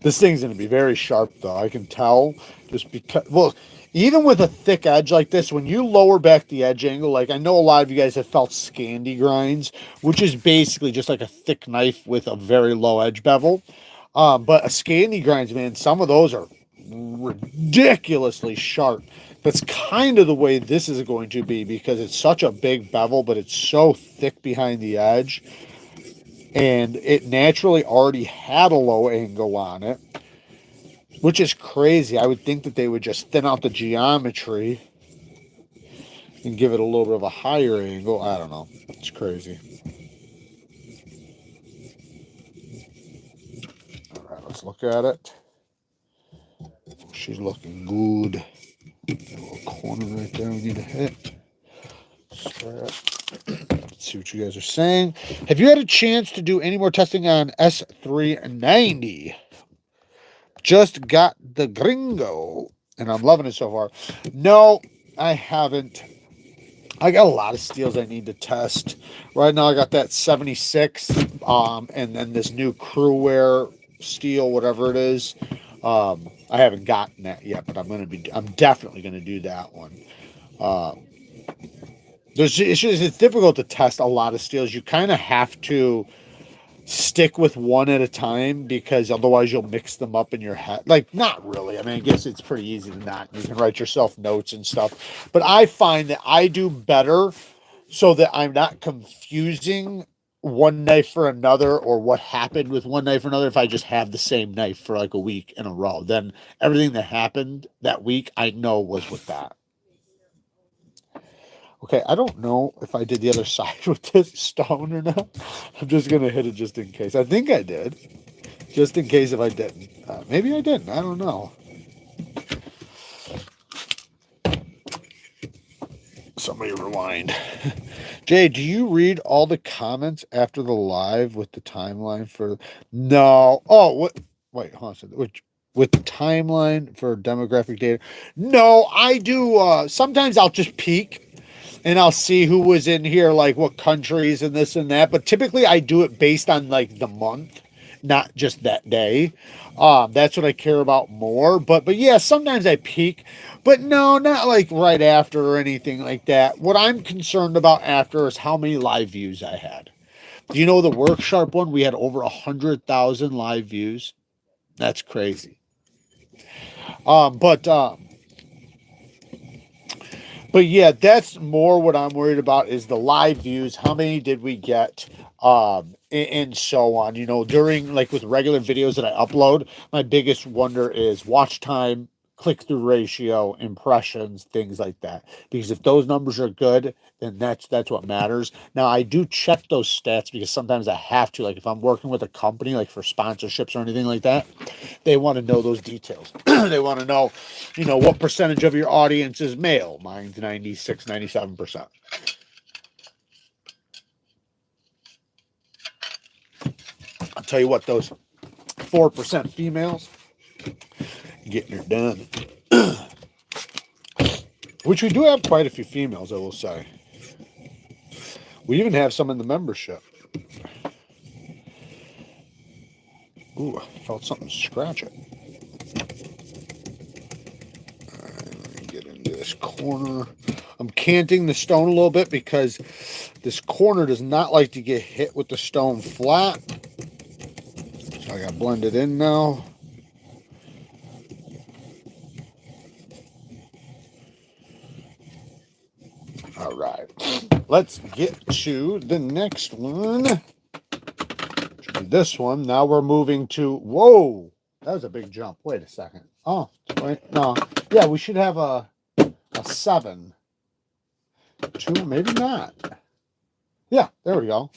This thing's going to be very sharp, though. I can tell just because, well, even with a thick edge like this, when you lower back the edge angle, like I know a lot of you guys have felt Scandi grinds, which is basically just like a thick knife with a very low edge bevel. But a Scandi grinds, man, some of those are ridiculously sharp. That's kind of the way this is going to be, because it's such a big bevel, but it's so thick behind the edge. And it naturally already had a low angle on it, which is crazy. I would think that they would just thin out the geometry and give it a little bit of a higher angle. I don't know. It's crazy. All right, let's look at it. She's looking good. Got a little corner right there we need to hit. Let's see what you guys are saying. Have you had a chance to do any more testing on S390? Just got the Gringo, and I'm loving it so far. No, I haven't. I got a lot of steels I need to test. Right now I got that 76, and then this new Crewwear steel, whatever it is. I haven't gotten that yet, but I'm definitely gonna do that one. It's difficult to test a lot of steels. You kind of have to stick with one at a time, because otherwise you'll mix them up in your head. Like, not really. I mean, I guess it's pretty easy to not. You can write yourself notes and stuff. But I find that I do better so that I'm not confusing one knife for another, or what happened with one knife for another. If I just have the same knife for like a week in a row, then everything that happened that week I know was with that. Okay, I don't know if I did the other side with this stone or not. I'm just going to hit it just in case. I think I did. Just in case if I didn't. Maybe I didn't. I don't know. Somebody rewind. Jay, do you read all the comments after the live with the timeline for... No. Oh, what? Wait, hold on. Which... With the timeline for demographic data? No, I do. Sometimes I'll just peek and I'll see who was in here, like what countries and this and that. But typically I do it based on like the month, not just that day. That's what I care about more. But yeah, sometimes I peek, but no, not like right after or anything like that. What I'm concerned about after is how many live views I had. Do you know the WorkSharp one? We had over 100,000 live views. That's crazy. But yeah, that's more what I'm worried about is the live views. How many did we get? And so on. You know, during like with regular videos that I upload, my biggest wonder is watch time, click-through ratio, impressions, things like that. Because if those numbers are good, then that's what matters. Now I do check those stats because sometimes I have to, like if I'm working with a company like for sponsorships or anything like that, they want to know those details. They want to know, you know, what percentage of your audience is male. Mine's 96, 97%. I'll tell you what, those 4% females getting it done. Which we do have quite a few females, I will say. We even have some in the membership. Ooh, I felt something scratch it. All right, let me get into this corner. I'm canting the stone a little bit because this corner does not like to get hit with the stone flat. So I got blended in now. All right, let's get to the next one. This one. Now we're moving to, whoa, that was a big jump. Wait a second. Oh, wait, no. Yeah, we should have a 7. 2, maybe not. Yeah, there we go.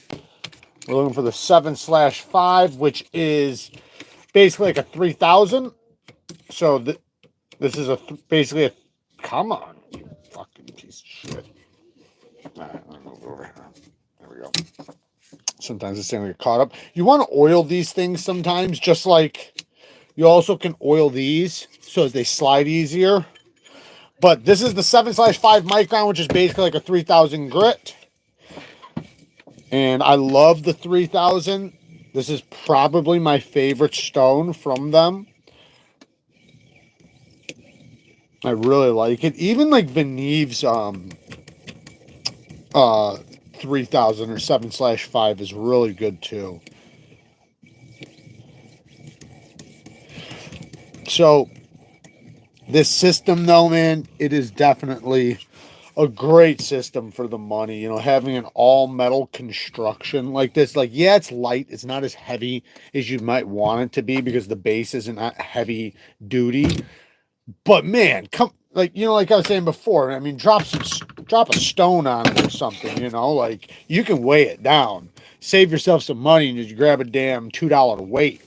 We're looking for the 7/5, which is basically like a 3,000. So this is basically a, come on, you fucking piece of shit. All right, I'll move over here. There we go. Sometimes this thing will get caught up. You want to oil these things sometimes, just like you also can oil these so that they slide easier. But this is the 7/5 micron, which is basically like a 3,000 grit. And I love the 3,000. This is probably my favorite stone from them. I really like it. Even like Venive's 3,000 or 7/5 is really good too. So this system though, man, it is definitely a great system for the money. You know, having an all metal construction like this, like, yeah, it's light. It's not as heavy as you might want it to be because the base isn't that heavy duty. But man, come, like, you know, like I was saying before, I mean, drop a stone on it or something, you know, like you can weigh it down, save yourself some money and just grab a damn $2 weight.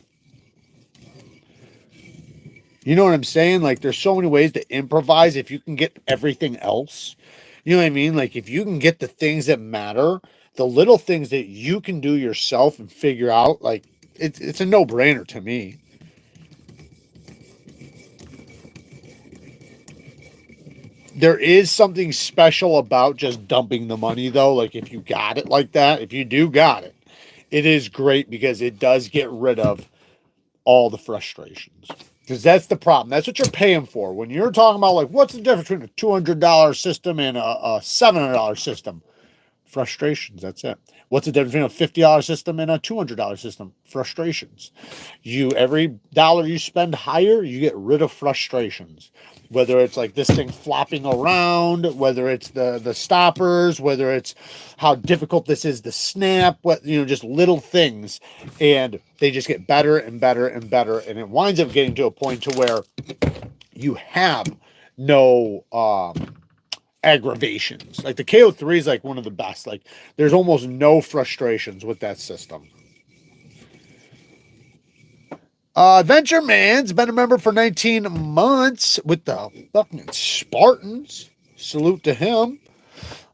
You know what I'm saying? Like there's so many ways to improvise if you can get everything else. You know what I mean? Like if you can get the things that matter, the little things that you can do yourself and figure out, like it's a no-brainer to me. There is something special about just dumping the money though. Like if you got it like that, if you do got it, it is great because it does get rid of all the frustrations. Because that's the problem. That's what you're paying for. When you're talking about like, what's the difference between a $200 system and a $700 system? Frustrations. That's it. What's the difference between a $50 system and a $200 system? Frustrations. Every dollar you spend higher, you get rid of frustrations. Whether it's like this thing flopping around, whether it's the stoppers, whether it's how difficult this is to snap, what, you know, just little things, and they just get better and better and better, and it winds up getting to a point to where you have no aggravations. Like the KO3 is like one of the best. Like there's almost no frustrations with that system. Venture Man's been a member for 19 months with the fucking Spartans. Salute to him.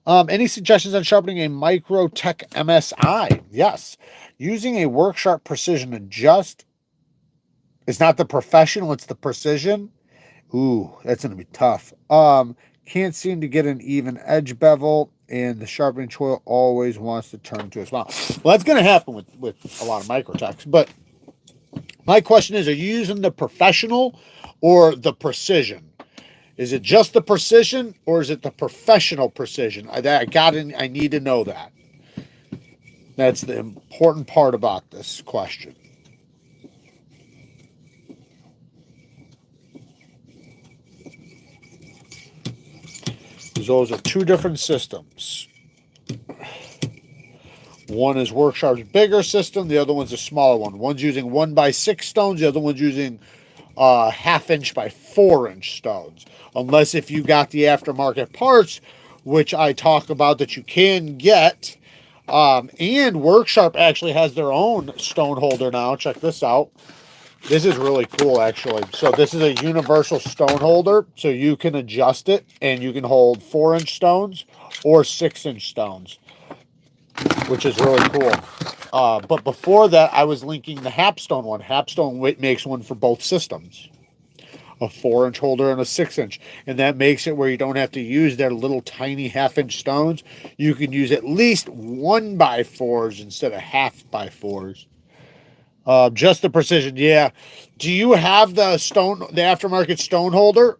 Any suggestions on sharpening a Microtech MSI? Yes. Using a WorkSharp Precision Adjust. It's not the professional, it's the precision. Ooh, that's going to be tough. Can't seem to get an even edge bevel, and the sharpening choil always wants to turn to a smile. Well, that's going to happen with a lot of Microtechs. But my question is, are you using the professional or the precision? Is it just the precision or is it the professional precision? I need to know that. That's the important part about this question. Those are two different systems. One is WorkSharp's bigger system. The other one's a smaller one. One's using 1x6 stones. The other one's using 1/2 inch by 4 inch stones. Unless if you got the aftermarket parts, which I talk about that you can get. And WorkSharp actually has their own stone holder now. Check this out. This is really cool, actually. So this is a universal stone holder. So you can adjust it and you can hold 4 inch stones or 6 inch stones, which is really cool. But before that, I was linking the Hapstone one. Hapstone makes one for both systems. A 4 inch holder and a 6 inch. And that makes it where you don't have to use their little tiny 1/2 inch stones. You can use at least 1x4s instead of 1/2x4s. Just the precision, yeah. Do you have the aftermarket stone holder?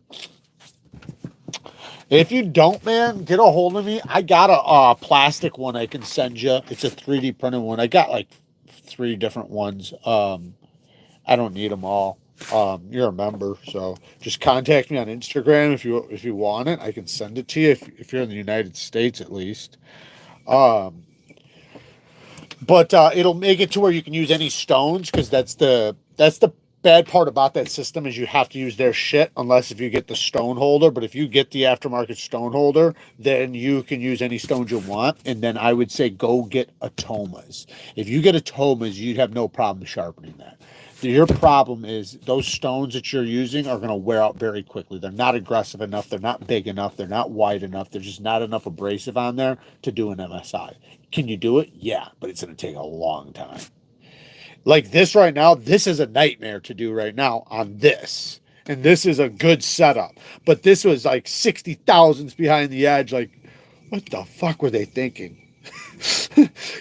If you don't, man, get a hold of me. I got a plastic one I can send you. It's a 3D printed one. I got like 3 different ones. I don't need them all. You're a member, so just contact me on Instagram if you want it. I can send it to you if you're in the United States at least. But it'll make it to where you can use any stones, because that's the bad part about that system is you have to use their shit unless if you get the stone holder. But if you get the aftermarket stone holder, then you can use any stones you want. And then I would say go get a Tomas. If you get a Tomas, you'd have no problem sharpening that. Your problem is those stones that you're using are going to wear out very quickly. They're not aggressive enough. They're not big enough. They're not wide enough. There's just not enough abrasive on there to do an MSI. Can you do it? Yeah, but it's going to take a long time. Like this right now, this is a nightmare to do right now on this. And this is a good setup. But this was like 60 thousandths behind the edge. Like, what the fuck were they thinking?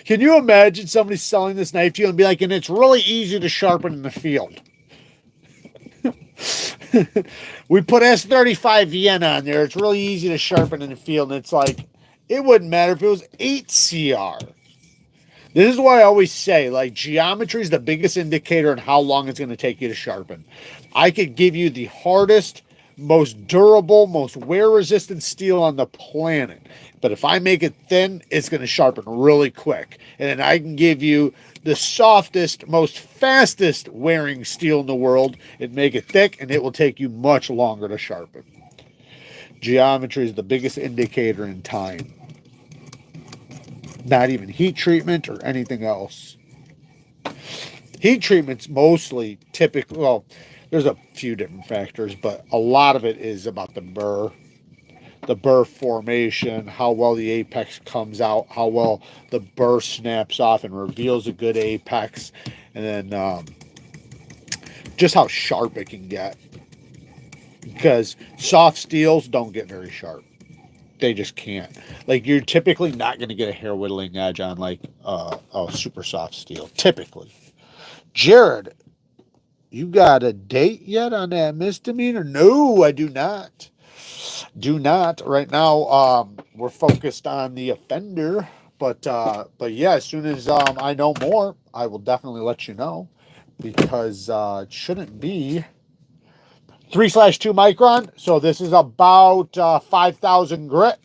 Can you imagine somebody selling this knife to you and be like, and it's really easy to sharpen in the field? We put S35 Vienna on there. It's really easy to sharpen in the field. And it's like, it wouldn't matter if it was 8 CR. This is why I always say, like, geometry is the biggest indicator on how long it's going to take you to sharpen. I could give you the hardest, most durable, most wear-resistant steel on the planet. But if I make it thin, it's going to sharpen really quick. And then I can give you the softest, most fastest wearing steel in the world and make it thick, and it will take you much longer to sharpen. Geometry is the biggest indicator in time. Not even heat treatment or anything else. Heat treatment's mostly typical. Well, there's a few different factors, but a lot of it is about the burr formation, how well the apex comes out, how well the burr snaps off and reveals a good apex, and then just how sharp it can get. Because soft steels don't get very sharp. They just can't. Like, you're typically not going to get a hair whittling edge on like a super soft steel, typically. Jared, you got a date yet on that misdemeanor? No, I do not. Do not. Right now, we're focused on the offender. But yeah, as soon as I know more, I will definitely let you know. Because it shouldn't be 3/2 micron. So this is about 5,000 grit.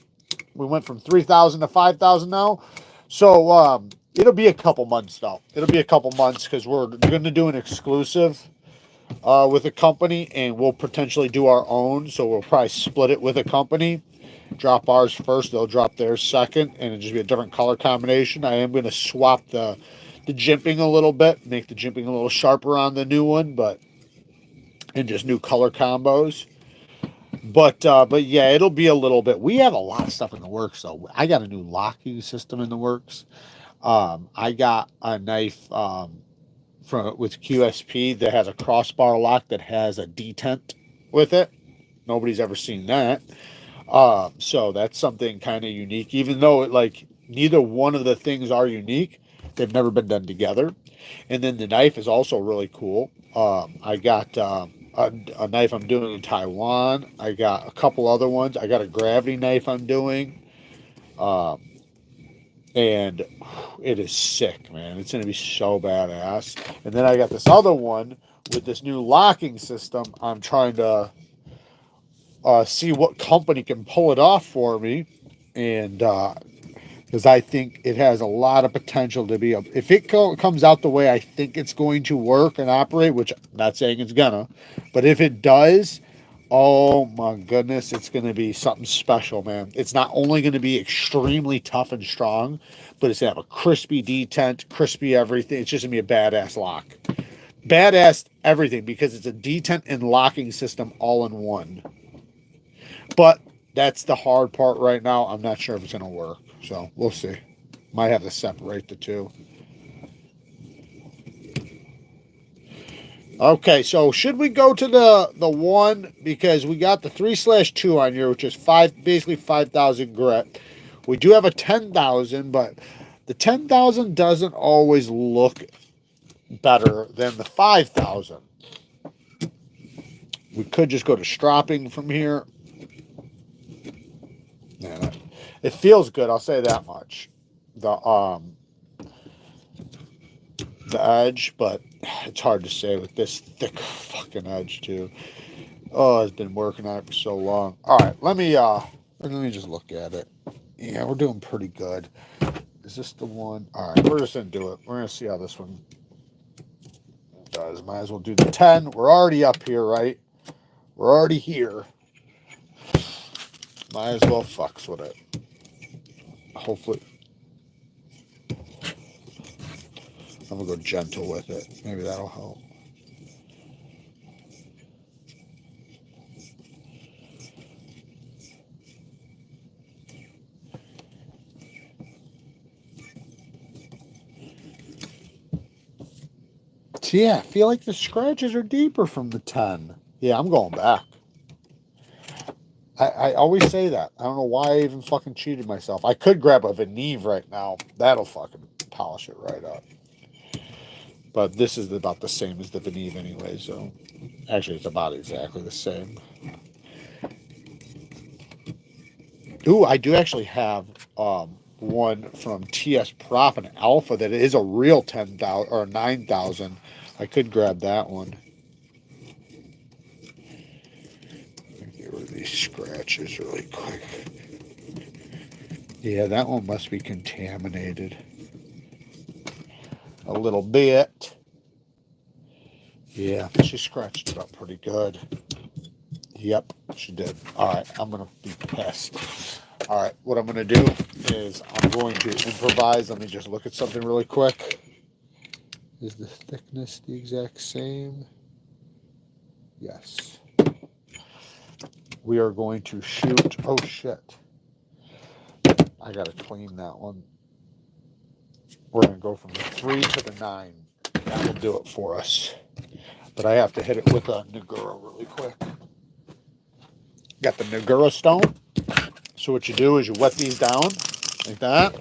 We went from 3,000 to 5,000 now. So it'll be a couple months, though. It'll be a couple months because we're going to do an exclusive with a company, and we'll potentially do our own. So we'll probably split it with a company, drop ours first, they'll drop theirs second, and it'll just be a different color combination. I am going to swap the jimping a little bit, make the jimping a little sharper on the new one, and just new color combos. But yeah, it'll be a little bit. We have a lot of stuff in the works, though. I got a new locking system in the works. I got a knife with QSP that has a crossbar lock that has a detent with it. Nobody's ever seen that. So that's something kind of unique, even though like neither one of the things are unique. They've never been done together. And then the knife is also really cool. I got a knife I'm doing in Taiwan. I got a couple other ones. I got a gravity knife I'm doing. And it is sick, man. It's going to be so badass. And then I got this other one with this new locking system. I'm trying to see what company can pull it off for me. And because I think it has a lot of potential to be if it comes out the way I think it's going to work and operate, which I'm not saying it's gonna, but if it does, oh my goodness, it's going to be something special, man. It's not only going to be extremely tough and strong, but it's going to have a crispy detent, crispy everything. It's just going to be a badass lock. Badass everything, because it's a detent and locking system all in one. But that's the hard part right now. I'm not sure if it's going to work. So we'll see. Might have to separate the two. Okay, so should we go to the one, because we got the 3/2 on here, which is basically 5,000 grit. We do have a 10,000, but the 10,000 doesn't always look better than the 5,000. We could just go to stropping from here. Yeah, it feels good, I'll say that much. The edge, but it's hard to say with this thick fucking edge too. Oh, I've been working on it for so long. All right, let me just look at it. Yeah, we're doing pretty good. Is this the one? All right, we're just gonna do it. We're gonna see how this one does. Might as well do the 10. We're already up here, right? We're already here. Might as well fucks with it. Hopefully. I'm gonna go gentle with it. Maybe that'll help. So yeah, I feel like the scratches are deeper from the 10. Yeah, I'm going back. I always say that. I don't know why I even fucking cheated myself. I could grab a Veneve right now. That'll fucking polish it right up. But this is about the same as the Veneve anyway, so actually it's about exactly the same. Ooh, I do actually have one from TS Prop, an Alpha, that is a real 10,000 or 9,000. I could grab that one. Get rid of these scratches really quick. Yeah, that one must be contaminated a little bit. Yeah, she scratched it up pretty good. Yep, she did. All right, I'm going to be pissed. All right, what I'm going to do is I'm going to improvise. Let me just look at something really quick. Is the thickness the exact same? Yes. We are going to shoot. Oh, shit. I got to clean that one. We're going to go from the 3 to the 9. That will do it for us. But I have to hit it with a Nagura really quick. Got the Nagura stone. So what you do is you wet these down like that.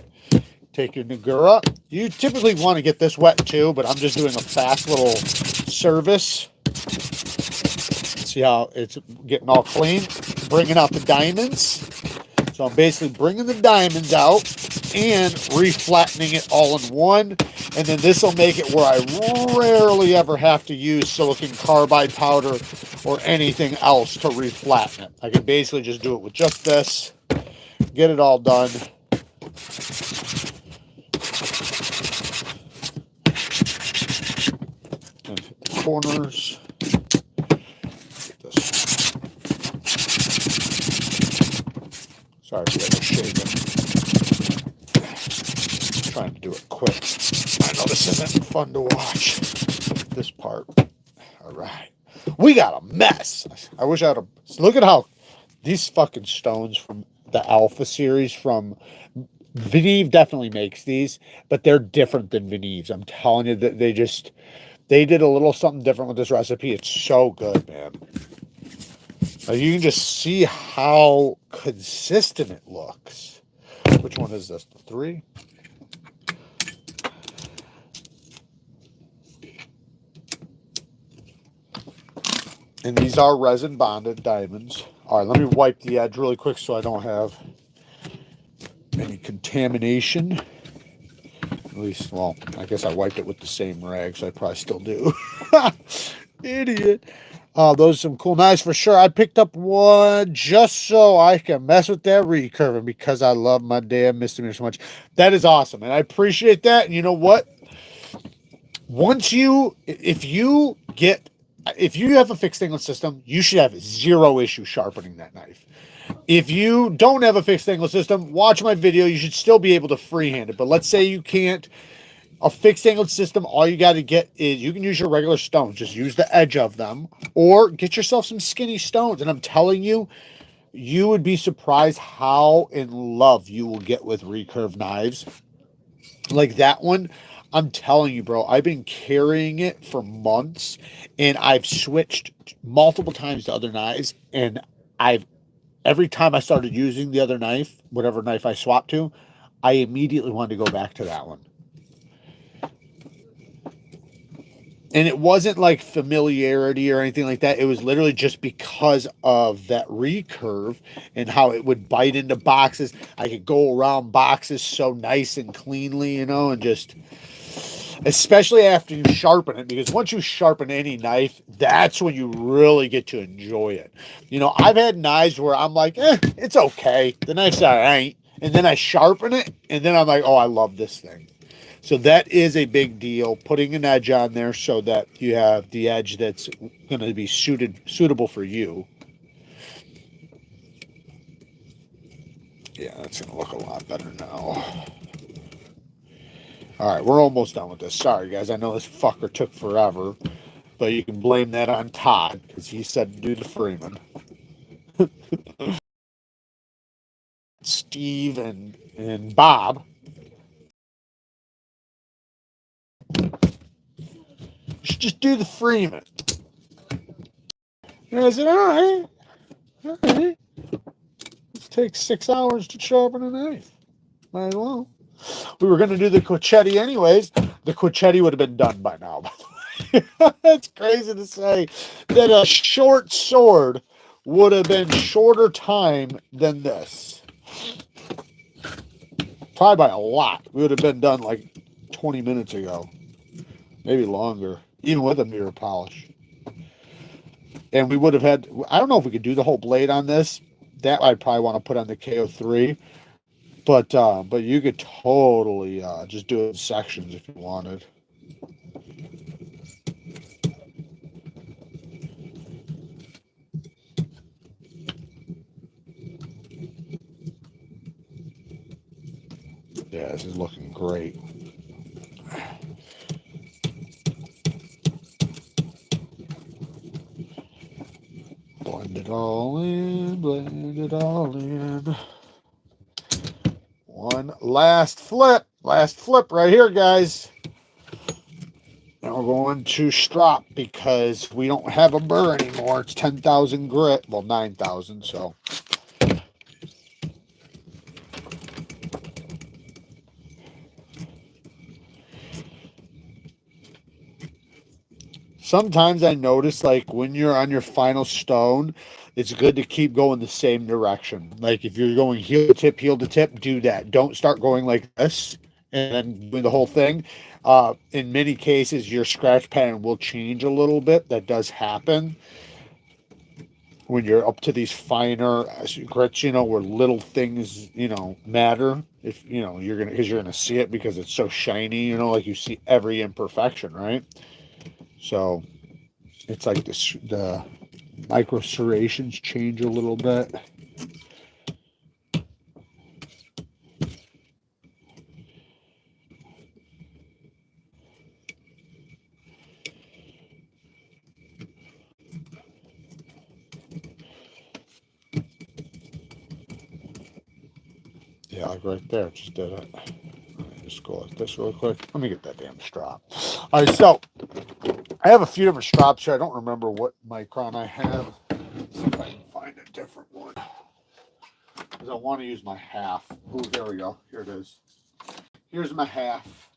Take your Nagura. You typically want to get this wet too, but I'm just doing a fast little service. See how it's getting all clean? Bringing out the diamonds. So I'm basically bringing the diamonds out and reflattening it all in one. And then this will make it where I rarely ever have to use silicon carbide powder or anything else to reflatten it. I can basically just do it with just this, get it all done. And hit the corners. Get this. Sorry if you guys are shaking. Trying to do it quick. I know this isn't fun to watch. This part. All right. We got a mess. I wish I had a... Look at how these fucking stones from the Alpha series from... Veneve definitely makes these, but they're different than Veneves. I'm telling you that they did a little something different with this recipe. It's so good, man. You can just see how consistent it looks. Which one is this? The 3? And these are resin bonded diamonds. All right, let me wipe the edge really quick so I don't have any contamination. At least, well, I guess I wiped it with the same rag, so I probably still do. Idiot. Those are some cool knives for sure. I picked up one just so I can mess with that recurve because I love my damn misdemeanor so much. That is awesome, and I appreciate that. And you know what? If you have a fixed angle system, you should have zero issue sharpening that knife. If you don't have a fixed angle system, watch my video. You should still be able to freehand it. But let's say you can't. A fixed angle system, all you got to get is you can use your regular stones. Just use the edge of them or get yourself some skinny stones. And I'm telling you, you would be surprised how in love you will get with recurve knives. Like that one, I'm telling you, bro, I've been carrying it for months and I've switched multiple times to other knives. And every time I started using the other knife, whatever knife I swapped to, I immediately wanted to go back to that one. And it wasn't like familiarity or anything like that. It was literally just because of that recurve and how it would bite into boxes. I could go around boxes so nice and cleanly, you know, and just, especially after you sharpen it, because once you sharpen any knife, that's when you really get to enjoy it. You know, I've had knives where I'm like, it's okay. The knife's all right. And then I sharpen it, and then I'm like, oh, I love this thing. So that is a big deal, putting an edge on there so that you have the edge that's going to be suitable for you. Yeah, that's going to look a lot better now. All right, we're almost done with this. Sorry, guys. I know this fucker took forever, but you can blame that on Todd because he said to do the Freeman. Steve and Bob. You should just do the Freeman. And I said, all right. It takes 6 hours to sharpen a knife. Might as well. We were going to do the Quichetti anyways. The Quichetti would have been done by now. That's crazy to say that a short sword would have been shorter time than this. Probably by a lot. We would have been done like 20 minutes ago. Maybe longer. Even with a mirror polish. And we would have had, I don't know if we could do the whole blade on this. That I'd probably want to put on the KO3. But you could totally just do it in sections if you wanted. Yeah, this is looking great. Blend it all in, blend it all in. One last flip right here, guys. Now we're going to strop because we don't have a burr anymore. It's 10,000 grit, well 9,000, so. Sometimes I notice, like, when you're on your final stone, it's good to keep going the same direction. Like, if you're going heel to tip, do that. Don't start going like this and then doing the whole thing. In many cases, your scratch pattern will change a little bit. That does happen when you're up to these finer grits, you know, where little things, you know, matter. If, you know, you're going to see it because it's so shiny, you know, like you see every imperfection, right? So it's like the micro serrations change a little bit. Yeah, like right there, just did it. Just go like this real quick. Let me get that damn strap. All right, so I have a few different straps here. I don't remember what micron I have. Let's see if I can find a different one. Because I want to use my half. Oh, there we go. Here it is. Here's my half.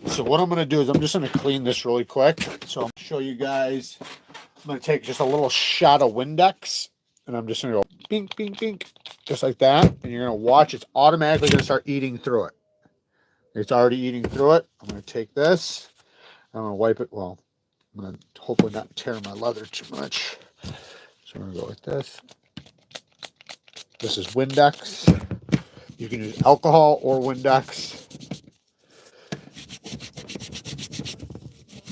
So what I'm going to do is I'm just going to clean this really quick. So I'm going to show you guys. I'm going to take just a little shot of Windex. And I'm just going to go bink, bink, bink. Just like that. And you're going to watch. It's automatically going to start eating through it. It's already eating through it. I'm going to take this. I'm going to wipe it. Well, I'm going to hopefully not tear my leather too much. So I'm going to go like this. This is Windex. You can use alcohol or Windex.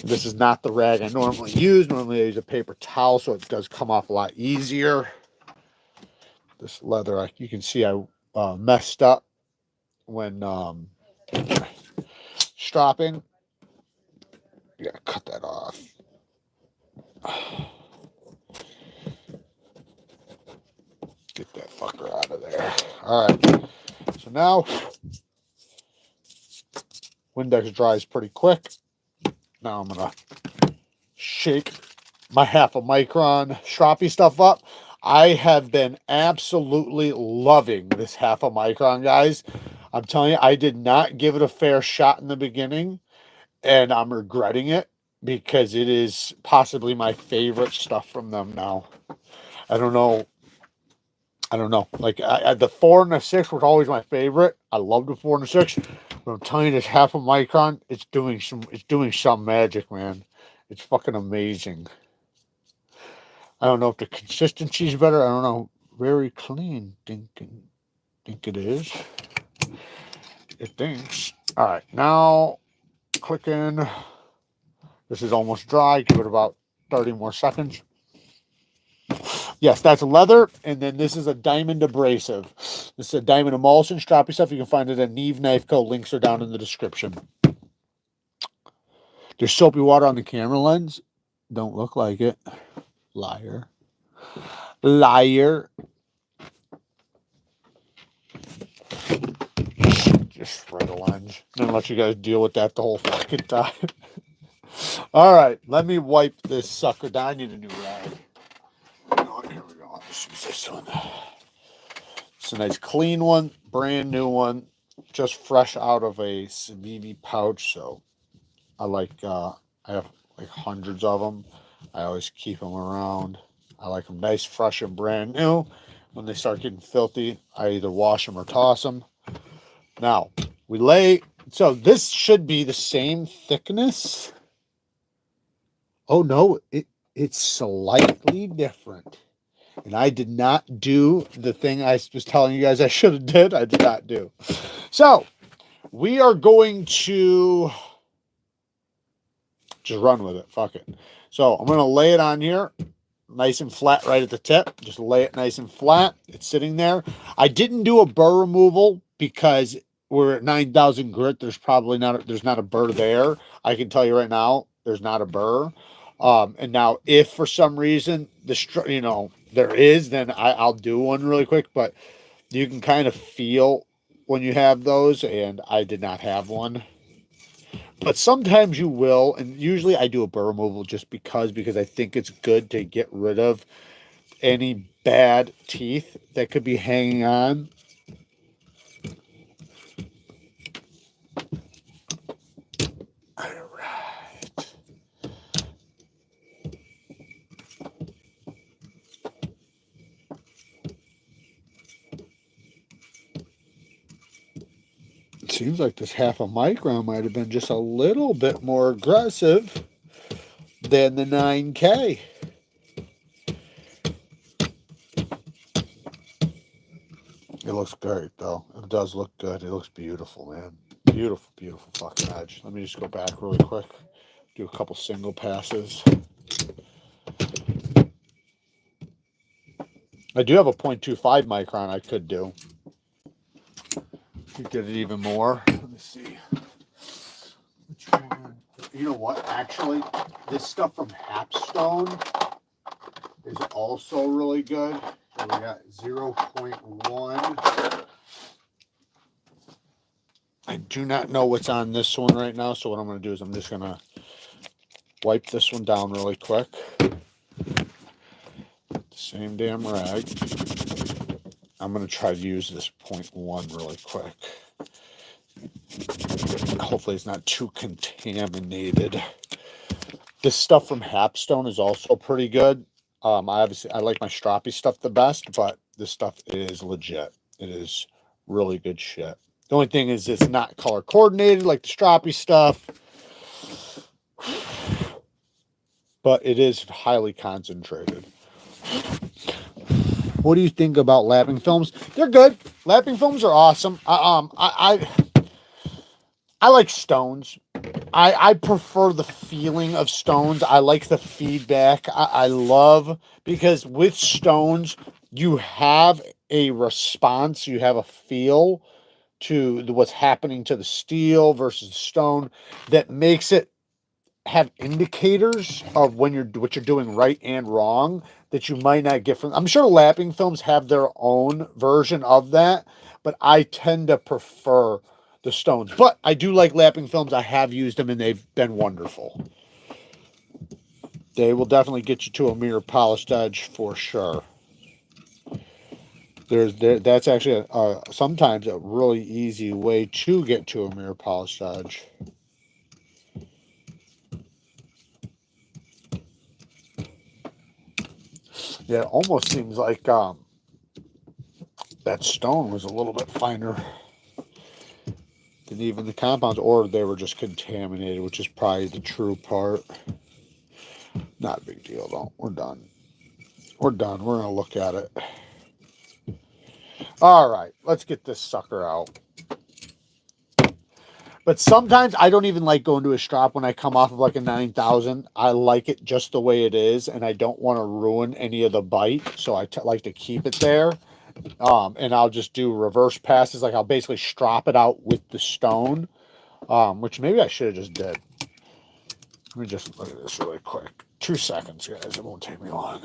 This is not the rag I normally use. Normally I use a paper towel, so it does come off a lot easier. This leather, you can see I messed up when stropping. You gotta cut that off. Get that fucker out of there. All right. So now, Windex dries pretty quick. Now I'm gonna shake my half a micron stroppy stuff up. I have been absolutely loving this half a micron, guys. I'm telling you, I did not give it a fair shot in the beginning, and I'm regretting it because it is possibly my favorite stuff from them now. I don't know. Like the 4 and the 6 was always my favorite. I love the 4 and the 6. But I'm telling you, this half a micron, it's doing some magic, man. It's fucking amazing. I don't know if the consistency is better. I don't know. Very clean. Think it is. It thinks. All right, now click in. This is almost dry. Give it about 30 more seconds. Yes, that's leather, and then this is a diamond abrasive. This is a diamond emulsion stroppy stuff. You can find it at Neve Knife Co. Links are down in the description. There's soapy water on the camera lens. Don't look like it. Liar. Liar. Just spray the lens. And let you guys deal with that the whole fucking time. All right, let me wipe this sucker down. I need a new rag. Here we go. I'll just use this one. It's a nice clean one, brand new one, just fresh out of a CUBEY pouch. So I have like hundreds of them. I always keep them around. I like them nice, fresh, and brand new. When they start getting filthy, I either wash them or toss them. Now, so this should be the same thickness. Oh, no, it's slightly different. And I did not do the thing I was telling you guys I should have did. I did not do. So, we are going to just run with it. Fuck it. So, I'm going to lay it on here. Nice and flat right at the tip. Just lay it nice and flat. It's sitting there. I didn't do a burr removal because we're at 9,000 grit. There's not a burr there. I can tell you right now, there's not a burr. And now if for some reason there is, then I'll do one really quick, but you can kind of feel when you have those, and I did not have one. But sometimes you will, and usually I do a burr removal just because I think it's good to get rid of any bad teeth that could be hanging on. All right. It seems like this half a micron might have been just a little bit more aggressive than the 9K. It looks great, though. It does look good. It looks beautiful, man. Beautiful, beautiful fucking edge. Let me just go back really quick. Do a couple single passes. I do have a 0.25 micron I could do. Could get it even more. Let me see. Which one? You know what? Actually, this stuff from Hapstone is also really good. So we got 0.1. I do not know what's on this one right now, so what I'm going to do is I'm just going to wipe this one down really quick. Same damn rag. I'm going to try to use this 0.1 really quick. Hopefully it's not too contaminated. This stuff from Hapstone is also pretty good. I like my stroppy stuff the best, but this stuff is legit. It is really good shit. The only thing is it's not color coordinated like the stroppy stuff, but it is highly concentrated. What do you think about lapping films? They're good. Lapping films are awesome. I like stones. I prefer the feeling of stones. I like the feedback. I love, because with stones, you have a response. You have a feel to what's happening to the steel versus the stone that makes it have indicators of when what you're doing right and wrong that you might not get from. I'm sure lapping films have their own version of that, but I tend to prefer the stones. But I do like lapping films. I have used them and they've been wonderful. They will definitely get you to a mirror polished edge for sure. That's actually sometimes a really easy way to get to a mirror polished edge. Yeah, it almost seems like that stone was a little bit finer than even the compounds, or they were just contaminated, which is probably the true part. Not a big deal, though. We're done. We're done. We're going to look at it. All right, let's get this sucker out. But sometimes I don't even like going to a strop when I come off of like a 9,000. I like it just the way it is, and I don't want to ruin any of the bite, so I like to keep it there. And I'll just do reverse passes. Like I'll basically strop it out with the stone, which maybe I should have just did. Let me just look at this really quick. 2 seconds, guys. It won't take me long.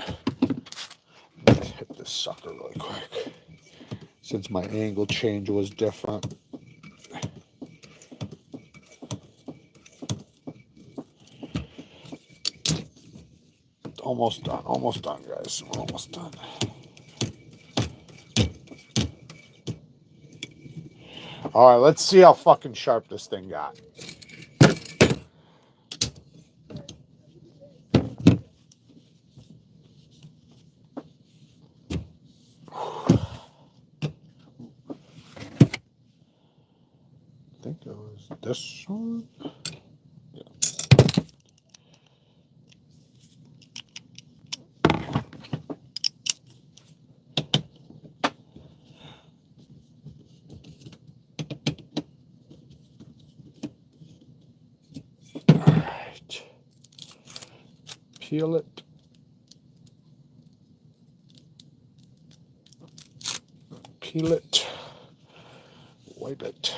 Let's hit this sucker really quick. Since my angle change was different. Almost done, guys. We're almost done. All right, let's see how fucking sharp this thing got. I think it was this one. Yeah. All right. Peel it. Peel it. Wipe it.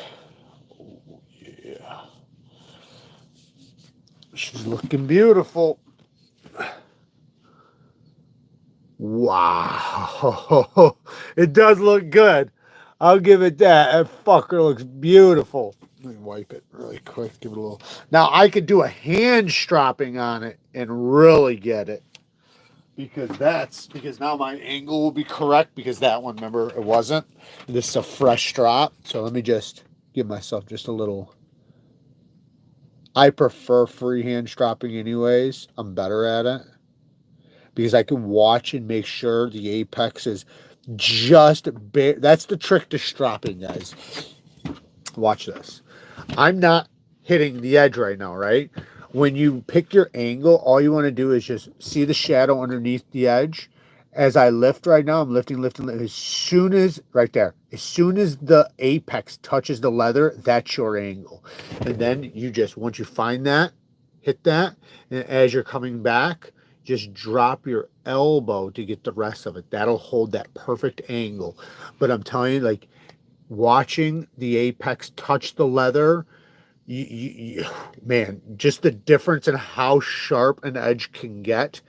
Oh, yeah. She's looking beautiful. Wow. It does look good. I'll give it that. That fucker looks beautiful. Let me wipe it really quick. Give it a little. Now, I could do a hand stropping on it and really get it. Because now my angle will be correct, because that one, remember, it wasn't. This is a fresh strop. So let me just give myself just a little. I prefer freehand stropping anyways. I'm better at it, because I can watch and make sure the apex is just bare. That's the trick to stropping, guys. Watch this. I'm not hitting the edge right now, right? When you pick your angle, all you want to do is just see the shadow underneath the edge. As I lift right now, I'm lifting. As soon as, right there, as soon as the apex touches the leather, that's your angle. And then you just, once you find that, hit that. And as you're coming back, just drop your elbow to get the rest of it. That'll hold that perfect angle. But I'm telling you, like, watching the apex touch the leather, man, just the difference in how sharp an edge can get,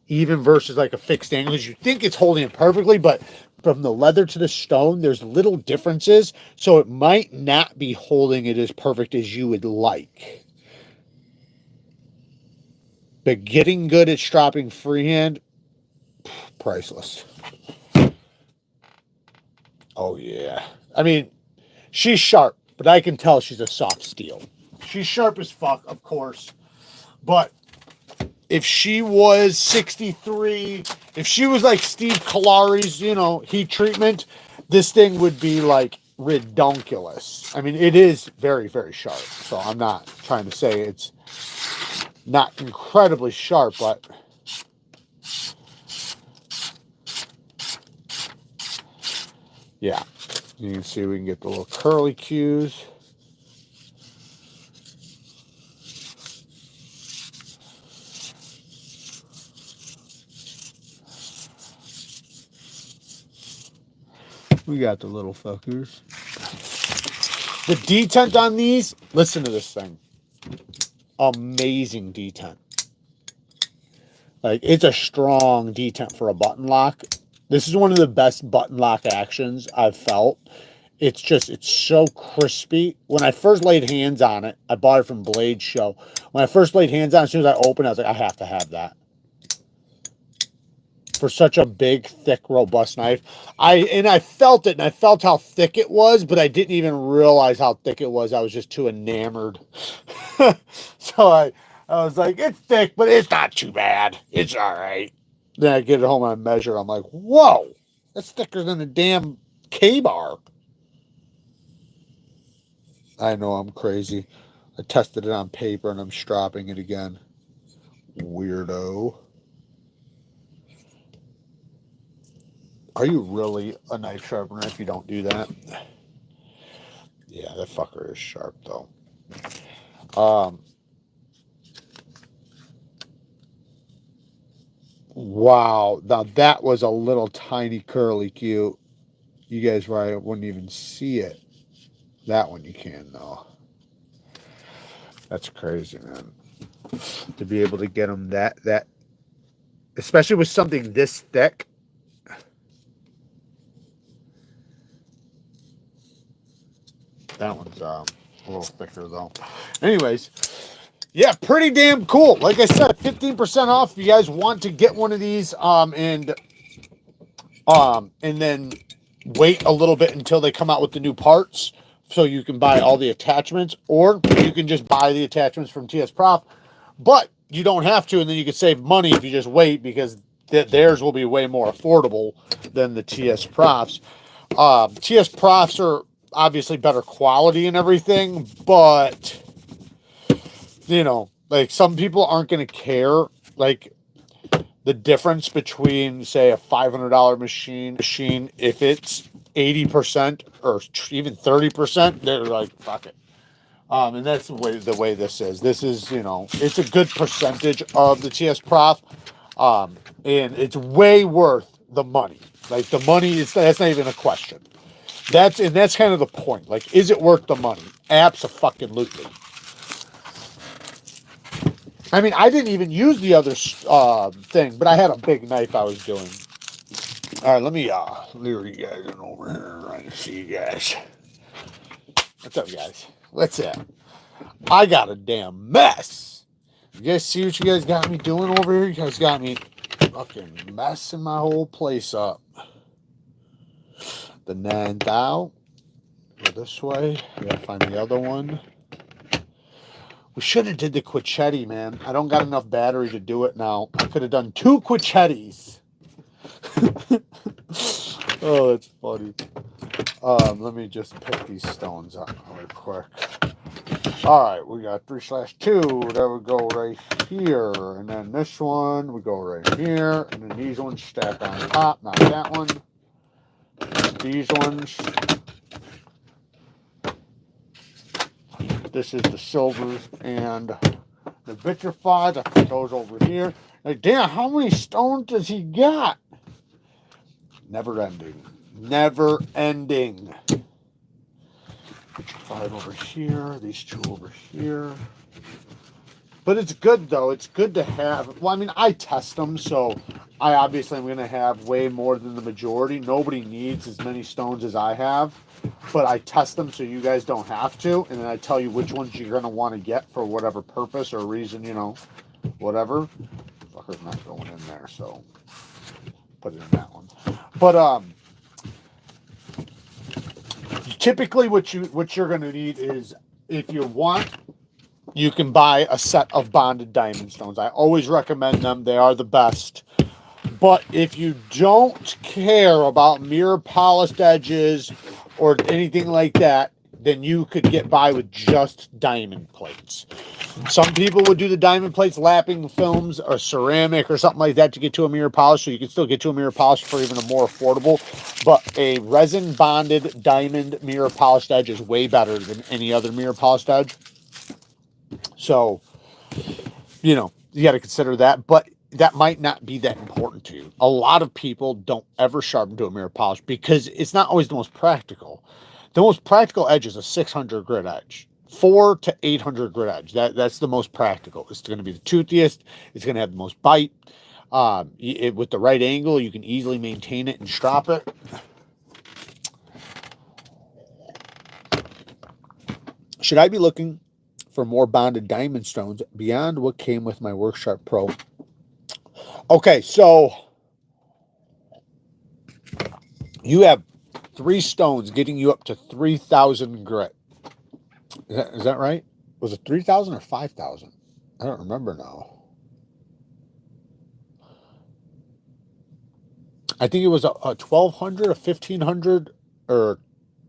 even versus like a fixed angle. You think it's holding it perfectly, but from the leather to the stone, there's little differences. So it might not be holding it as perfect as you would like. But getting good at stropping freehand, priceless. Oh, yeah. I mean, she's sharp, but I can tell she's a soft steel. She's sharp as fuck, of course. But if she was 63, if she was like Steve Kalari's, you know, heat treatment, this thing would be like redonkulous. I mean, it is very, very sharp. So I'm not trying to say it's not incredibly sharp, but yeah, you can see we can get the little curly cues. We got the little fuckers. The detent on these, listen to this thing. Amazing detent. Like, it's a strong detent for a button lock. This is one of the best button lock actions I've felt. It's just, it's so crispy. When I first laid hands on it, I bought it from Blade Show. When I first laid hands on it, as soon as I opened it, I was like, I have to have that. For such a big, thick, robust knife. I felt it, and I felt how thick it was, but I didn't even realize how thick it was. I was just too enamored. So I was like, it's thick, but it's not too bad. It's all right. Then I get it home and I measure. I'm like, whoa, that's thicker than a damn K-bar. I know I'm crazy. I tested it on paper, and I'm stropping it again. Weirdo. Are you really a knife sharpener if you don't do that? Yeah, that fucker is sharp, though. Wow. Now, that was a little tiny curly cue. You guys probably wouldn't even see it. That one you can, though. That's crazy, man. To be able to get them that, especially with something this thick. That one's a little thicker, though. Anyways, yeah, pretty damn cool. Like I said, 15% off if you guys want to get one of these, and then wait a little bit until they come out with the new parts so you can buy all the attachments, or you can just buy the attachments from TS Prof. But you don't have to, and then you can save money if you just wait, because theirs will be way more affordable than the TS Profs. TS Profs are obviously better quality and everything, but you know, like, some people aren't going to care, like, the difference between, say, a $500 machine, if it's 80% or even 30%, they're like, fuck it. And that's the way this is. This is, you know, it's a good percentage of the TS Prof, and it's way worth the money. Like, the money is, that's not even a question. That's kind of the point. Like, is it worth the money? Abso-fucking-lutely. I mean, I didn't even use the other thing, but I had a big knife I was doing. All right, let me lure you guys in over here right to see you guys. What's up, guys? What's up? I got a damn mess. You guys see what you guys got me doing over here? You guys got me fucking messing my whole place up. The 9,000. Go this way. We gotta find the other one. We should have did the Quichetti, man. I don't got enough battery to do it now. I could have done 2 Quichettis. Oh, that's funny. Let me just pick these stones up real quick. All right, we got 3/2. That would go right here. And then this one would go right here. And then these ones stack on top. Not that one. These ones. This is the silvers and the vitrified. I put those over here. Like, damn, how many stones does he got? Never ending. Never ending. Vitrified over here. These 2 over here. But it's good, though. It's good to have. Well, I mean, I test them, so I obviously am going to have way more than the majority. Nobody needs as many stones as I have, but I test them so you guys don't have to, and then I tell you which ones you're going to want to get for whatever purpose or reason, you know, whatever. Fucker's not going in there, so put it in that one. But typically what you're going to need is, if you want, you can buy a set of bonded diamond stones. I always recommend them. They are the best. But if you don't care about mirror polished edges or anything like that, then you could get by with just diamond plates. Some people would do the diamond plates, lapping films or ceramic or something like that to get to a mirror polish. So you can still get to a mirror polish for even a more affordable. But a resin bonded diamond mirror polished edge is way better than any other mirror polished edge. So, you know, you got to consider that. But that might not be that important to you. A lot of people don't ever sharpen to a mirror polish because it's not always the most practical. The most practical edge is a 600 grit edge. 400 to 800 grit edge. That's the most practical. It's going to be the toothiest. It's going to have the most bite. With the right angle, you can easily maintain it and strop it. Should I be looking for more bonded diamond stones beyond what came with my WorkSharp Pro? Okay, so you have 3 stones getting you up to 3,000 grit. Is that right? Was it 3,000 or 5,000? I don't remember now. I think it was a 1,200, a 1,500, or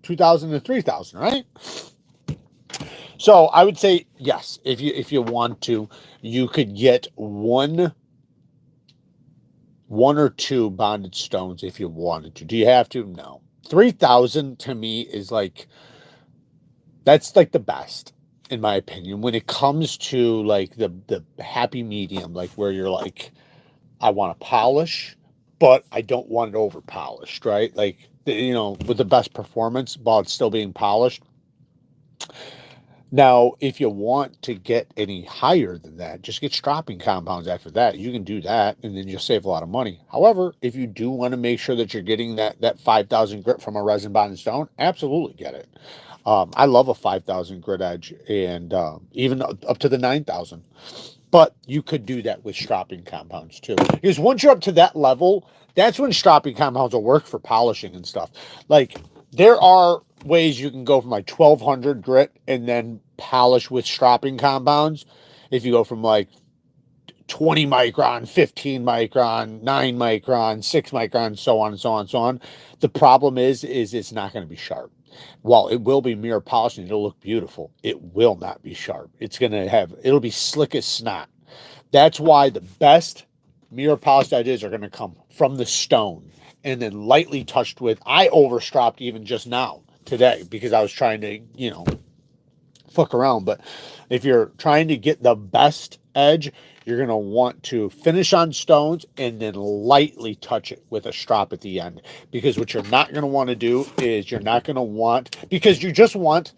2,000 to 3,000, right? So I would say yes. If you want to, you could get one or two bonded stones if you wanted to. Do you have to? No. 3,000 to me is like, that's like the best in my opinion when it comes to like the happy medium, like where you're like, I want to polish, but I don't want it over polished, right? Like, you know, with the best performance while it's still being polished. Now, if you want to get any higher than that, just get stropping compounds after that. You can do that, and then you'll save a lot of money. However, if you do want to make sure that you're getting that 5,000 grit from a resin bonded stone, absolutely get it. I love a 5,000 grit edge, and even up to the 9,000. But you could do that with stropping compounds too. Because once you're up to that level, that's when stropping compounds will work for polishing and stuff. Like, there are ways you can go from like 1,200 grit and then polish with stropping compounds. If you go from like 20 micron, 15 micron, 9 micron, 6 micron, so on and so on and so on. The problem is it's not going to be sharp. While it will be mirror polished and it'll look beautiful, it will not be sharp. It'll be slick as snot. That's why the best mirror polished edges are going to come from the stone and then lightly touched with. I overstropped even just now today because I was trying to, you know, fuck around. But if you're trying to get the best edge, you're going to want to finish on stones and then lightly touch it with a strop at the end. Because what you're not going to want to do is because you just want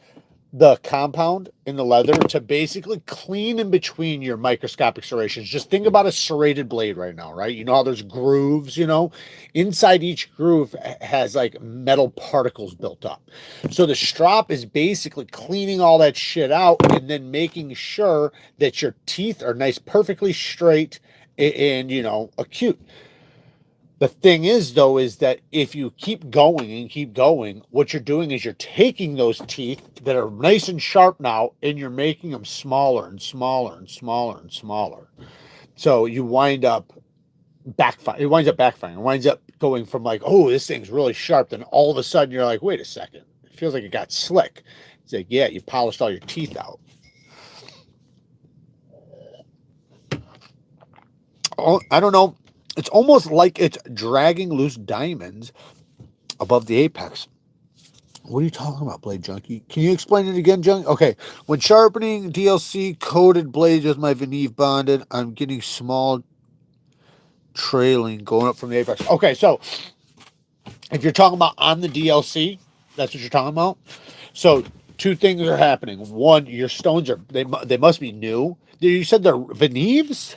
the compound in the leather to basically clean in between your microscopic serrations. Just think about a serrated blade right now, right? You know how there's grooves, you know? Inside each groove has like metal particles built up. So the strop is basically cleaning all that shit out and then making sure that your teeth are nice, perfectly straight and, you know, acute. The thing is, though, is that if you keep going and keep going, what you're doing is you're taking those teeth that are nice and sharp now, and you're making them smaller and smaller and smaller and smaller. So you wind up backfiring. It winds up backfiring. It winds up going from like, oh, this thing's really sharp. Then all of a sudden you're like, wait a second. It feels like it got slick. It's like, yeah, you polished all your teeth out. Oh, I don't know. It's almost like it's dragging loose diamonds above the apex. What are you talking about, Blade Junkie? Can you explain it again, Junkie? Okay. When sharpening DLC coated blades with my Veneve bonded, I'm getting small trailing going up from the apex. Okay, so if you're talking about on the DLC, that's what you're talking about. So 2 things are happening. One, your stones they must be new. You said they're Veneves?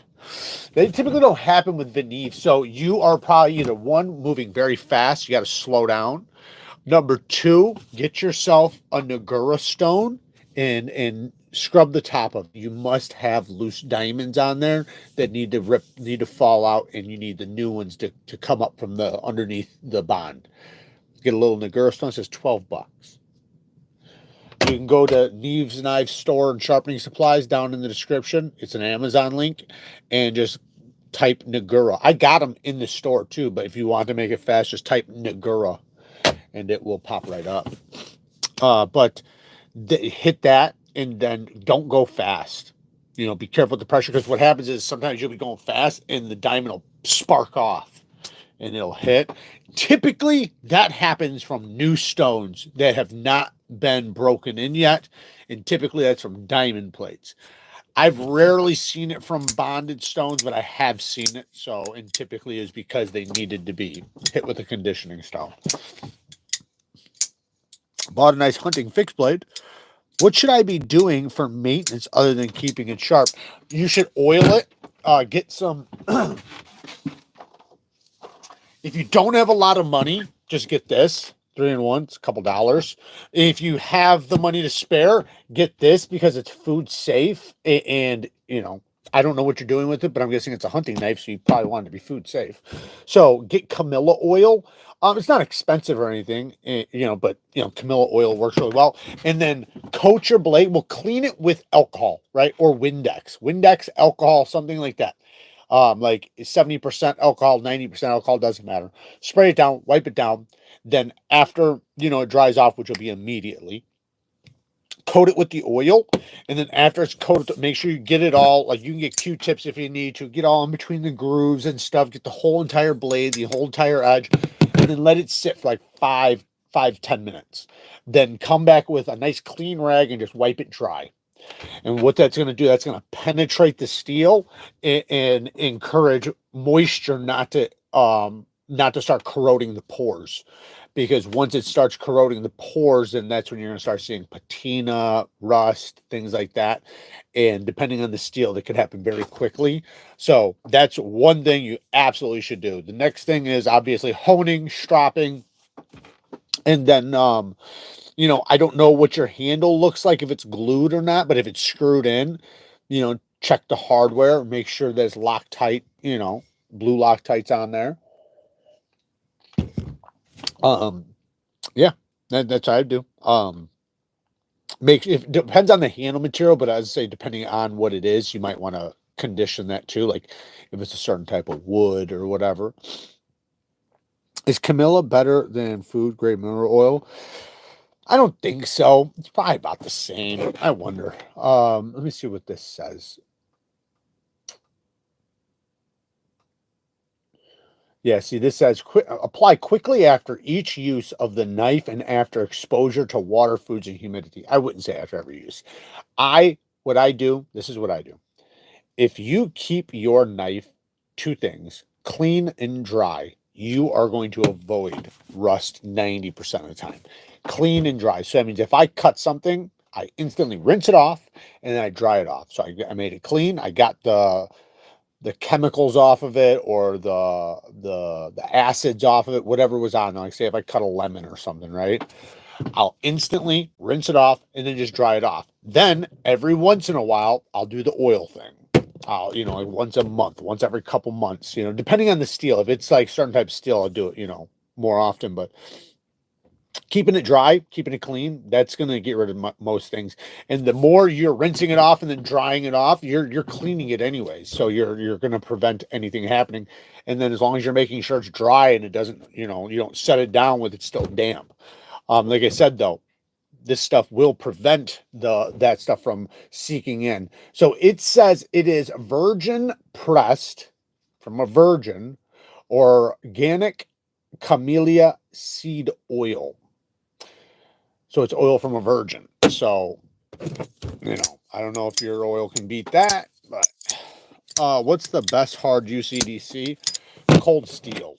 They typically don't happen with Venive. So you are probably either one, moving very fast. You got to slow down. Number two, get yourself a Nagura stone and scrub the top of it. You must have loose diamonds on there that need to fall out, and you need the new ones to come up from the underneath the bond. Get a little Nagura stone. It says $12. You can go to Neeves Knives Store and Sharpening Supplies down in the description. It's an Amazon link, and just type Nagura. I got them in the store too, but if you want to make it fast, just type Nagura and it will pop right up. But hit that, and then don't go fast. You know, be careful with the pressure, because what happens is sometimes you'll be going fast and the diamond will spark off and it'll hit. Typically, that happens from new stones that have not been broken in yet, and typically that's from diamond plates. I've rarely seen it from bonded stones, but I have seen it. So, and typically is because they needed to be hit with a conditioning stone. Bought a nice hunting fixed blade. What should I be doing for maintenance other than keeping it sharp? You should oil it. Get some. If you don't have a lot of money, just get this. 3-in-1. It's a couple dollars. If you have the money to spare, get this, because it's food safe. And, you know, I don't know what you're doing with it, but I'm guessing it's a hunting knife, so you probably want it to be food safe. So get Camilla oil. It's not expensive or anything, you know, but, you know, Camilla oil works really well. And then coat your blade. We'll clean it with alcohol, right? Or Windex, alcohol, something like that. Like 70% alcohol, 90% alcohol, doesn't matter. Spray it down, wipe it down. Then after, you know, it dries off, which will be immediately, coat it with the oil. And then after it's coated, make sure you get it all, like you can get Q-tips if you need to, get all in between the grooves and stuff, get the whole entire blade, the whole entire edge, and then let it sit for like 10 minutes. Then come back with a nice clean rag and just wipe it dry. And what that's going to do, that's going to penetrate the steel and encourage moisture not to start corroding the pores. Because once it starts corroding the pores, then that's when you're going to start seeing patina, rust, things like that. And depending on the steel, that could happen very quickly. So that's one thing you absolutely should do. The next thing is obviously honing, stropping, and then you know, I don't know what your handle looks like, if it's glued or not, but if it's screwed in, you know, check the hardware, make sure that it's Loctite, you know, blue Loctite's on there. Yeah, that's what I do. It depends on the handle material, but as I say, depending on what it is, you might want to condition that too. Like if it's a certain type of wood or whatever. Is Camilla better than food grade mineral oil? I don't think so. It's probably about the same. I wonder. Let me see what this says. Yeah, see, this says apply quickly after each use of the knife and after exposure to water, foods, and humidity. I wouldn't say after every use. What I do, this is what I do. If you keep your knife, two things, clean and dry, you are going to avoid rust 90% of the time. Clean and dry. So that means if I cut something, I instantly rinse it off and then I dry it off. So I made it clean. I got the chemicals off of it, or the acids off of it, whatever was on. Like say if I cut a lemon or something, right? I'll instantly rinse it off and then just dry it off. Then every once in a while, I'll do the oil thing. I'll, you know, like once a month, once every couple months, you know, depending on the steel. If it's like certain type of steel, I'll do it, you know, more often, but keeping it dry, keeping it clean, that's going to get rid of most things. And the more you're rinsing it off and then drying it off, you're cleaning it anyways. So you're going to prevent anything happening. And then as long as you're making sure it's dry and it doesn't, you know, you don't set it down with it still damp. Like I said, though, this stuff will prevent that stuff from seeking in. So it says it is virgin pressed from a virgin organic camellia seed oil. So it's oil from a virgin. So, you know, I don't know if your oil can beat that, but what's the best hard UCDC? Cold steel.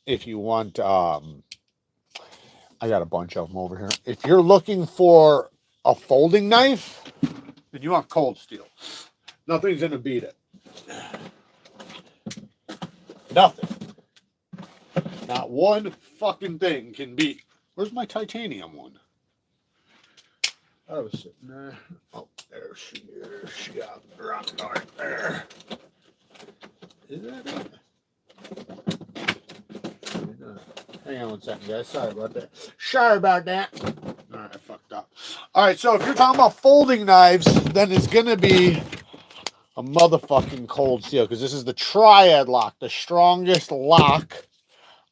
If you want, I got a bunch of them over here. If you're looking for a folding knife, then you want cold steel. Nothing's going to beat it. Nothing. Not one fucking thing can beat. Where's my titanium one? I was sitting there. Oh, there she is. She got right there. Is that it? Hang on one second, guys. Sorry about that. Sorry about that. All right, I fucked up. All right, so if you're talking about folding knives, then it's going to be a motherfucking cold steel, because this is the triad lock, the strongest lock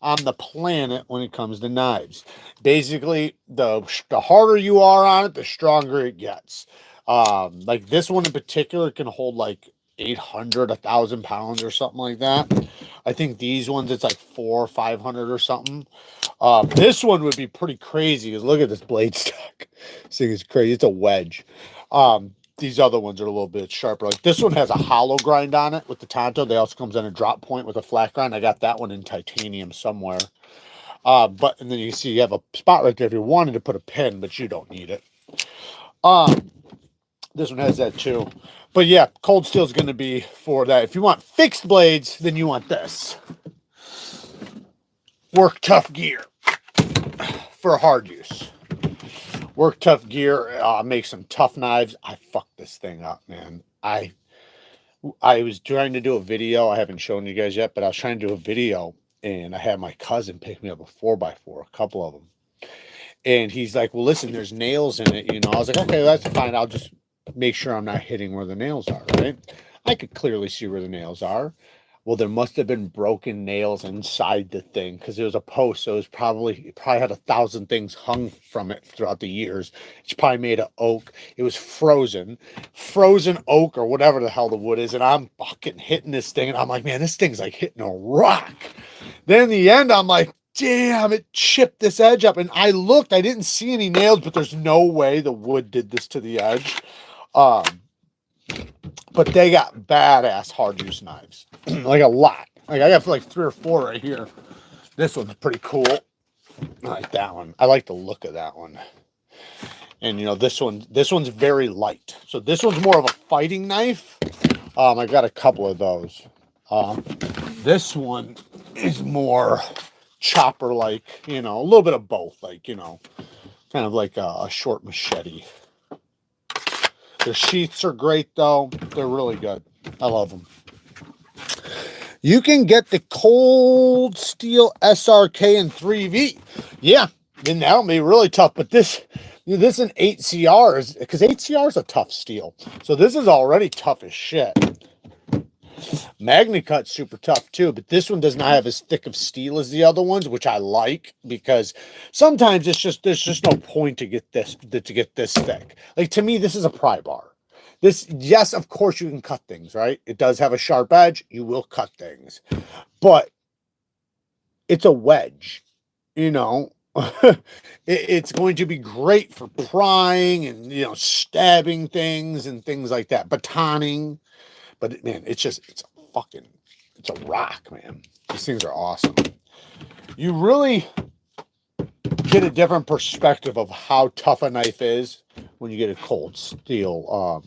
on the planet when it comes to knives. Basically, the harder you are on it, the stronger it gets. Like this one in particular can hold like 800, 1,000 pounds or something like that. I think these ones, it's like 400 or 500 or something. This one would be pretty crazy, because look at this blade stock. This thing is crazy. It's a wedge. These other ones are a little bit sharper. Like this one has a hollow grind on it with the Tonto. They also comes in a drop point with a flat grind. I got that one in titanium somewhere. But and then you see you have a spot right there if you wanted to put a pin, but you don't need it. This one has that too. But yeah, cold steel is going to be for that. If you want fixed blades, then you want this. Work Tough gear for hard use. Work Tough gear, make some tough knives. I fucked this thing up, man. I was trying to do a video. I haven't shown you guys yet, but I was trying to do a video, and I had my cousin pick me up a 4x4, a couple of them. And he's like, well, listen, there's nails in it. You know, I was like, okay, that's fine. I'll just make sure I'm not hitting where the nails are, right? I could clearly see where the nails are. Well, there must have been broken nails inside the thing, because it was a post, so it probably had 1,000 things hung from it throughout the years. It's probably made of oak. It was frozen oak or whatever the hell the wood is, and I'm fucking hitting this thing, and I'm like, man, this thing's like hitting a rock. Then in the end, I'm like, damn, it chipped this edge up, and I looked, I didn't see any nails, but there's no way the wood did this to the edge. But they got badass hard use knives. Like a lot. Like I got like 3 or 4 right here. This one's pretty cool. I like that one. I like the look of that one. And you know, this one's very light. So this one's more of a fighting knife. I got a couple of those. This one is more chopper like, you know, a little bit of both, like, you know, kind of like a short machete. Their sheaths are great, though. They're really good. I love them. You can get the Cold Steel SRK in 3V. Yeah, then that'll be really tough. But this is an 8CR, because 8CR is a tough steel. So this is already tough as shit. MagnaCut's super tough too, but this one does not have as thick of steel as the other ones, which I like, because sometimes there's just no point to get this thick. Like, to me, this is a pry bar. This, yes, of course you can cut things, right? It does have a sharp edge. You will cut things, but it's a wedge, you know. It's going to be great for prying and, you know, stabbing things and things like that, batoning. But man, it's a rock, man. These things are awesome. You really get a different perspective of how tough a knife is when you get a cold steel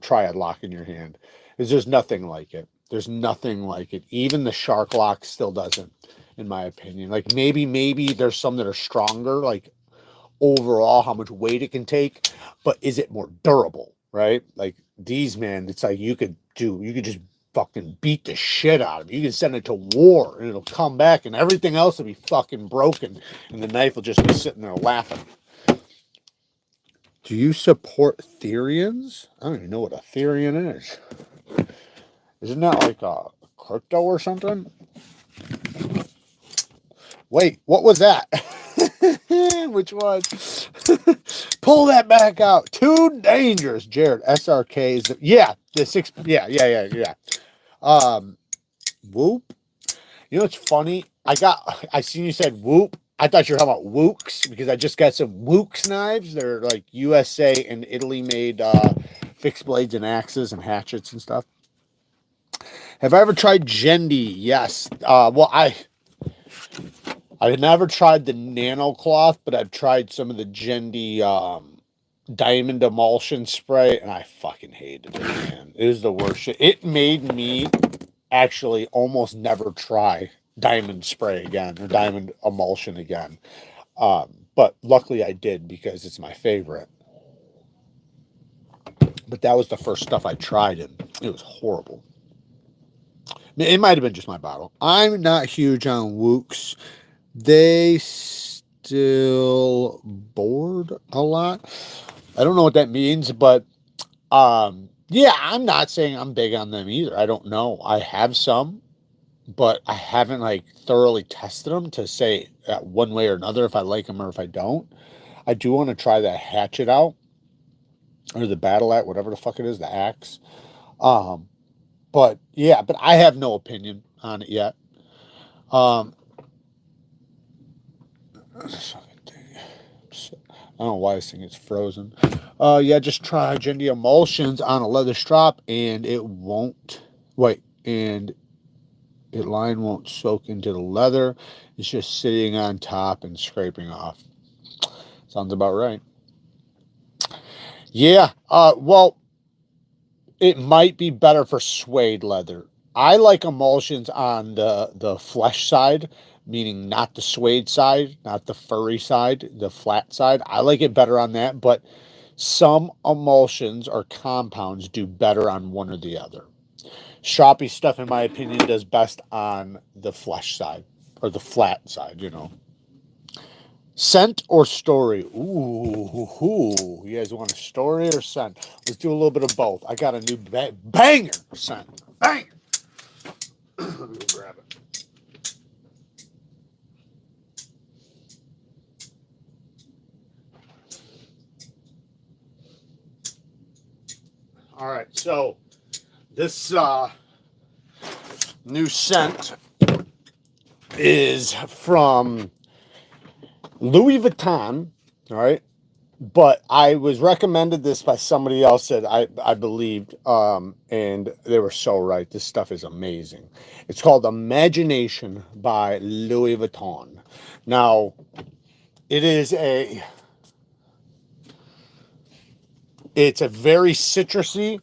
triad lock in your hand. Because there's nothing like it. There's nothing like it. Even the shark lock still doesn't, in my opinion. Like maybe there's some that are stronger, like overall how much weight it can take, but is it more durable, right? Like these, man, it's like you could just fucking beat the shit out of it. You can send it to war and it'll come back and everything else will be fucking broken and the knife will just be sitting there laughing. Do you support Therians? I don't even know what a Therian is. Isn't that like a crypto or something? Wait, what was that? Which one? Pull that back out. Too dangerous, Jared. SRK is yeah, the 6. Yeah. Whoop. You know what's funny? I seen you said whoop. I thought you were talking about Wooks, because I just got some Wooks knives. They're like USA and Italy made fixed blades and axes and hatchets and stuff. Have I ever tried Jendi? Yes. Well, I've never tried the nano cloth, but I've tried some of the Jendi diamond emulsion spray, and I fucking hated it, man. It was the worst shit. It made me actually almost never try diamond spray again or diamond emulsion again. But luckily I did because it's my favorite. But that was the first stuff I tried, and it was horrible. It might have been just my bottle. I'm not huge on Wooks. They still board a lot. I don't know what that means, but yeah, I'm not saying I'm big on them either. I don't know. I have some, but I haven't like thoroughly tested them to say one way or another if I like them or if I don't. I do want to try that hatchet out, or the battle axe, whatever the fuck it is, the axe. But yeah, but I have no opinion on it yet. I don't know why this thing is frozen. Yeah, just try Gendy emulsions on a leather strap, and it won't wait, and it line won't soak into the leather. It's just sitting on top and scraping off. Sounds about right. Yeah. Well, it might be better for suede leather. I like emulsions on the flesh side, meaning not the suede side, not the furry side, the flat side. I like it better on that, but some emulsions or compounds do better on one or the other. Sharpie stuff, in my opinion, does best on the flesh side or the flat side, you know. Scent or story? Ooh, you guys want a story or scent? Let's do a little bit of both. I got a new banger scent. Banger. Let me go grab it. All right, so this new scent is from Louis Vuitton, all right? But I was recommended this by somebody else that I believed, and they were so right. This stuff is amazing. It's called Imagination by Louis Vuitton. Now, it's a very citrusy.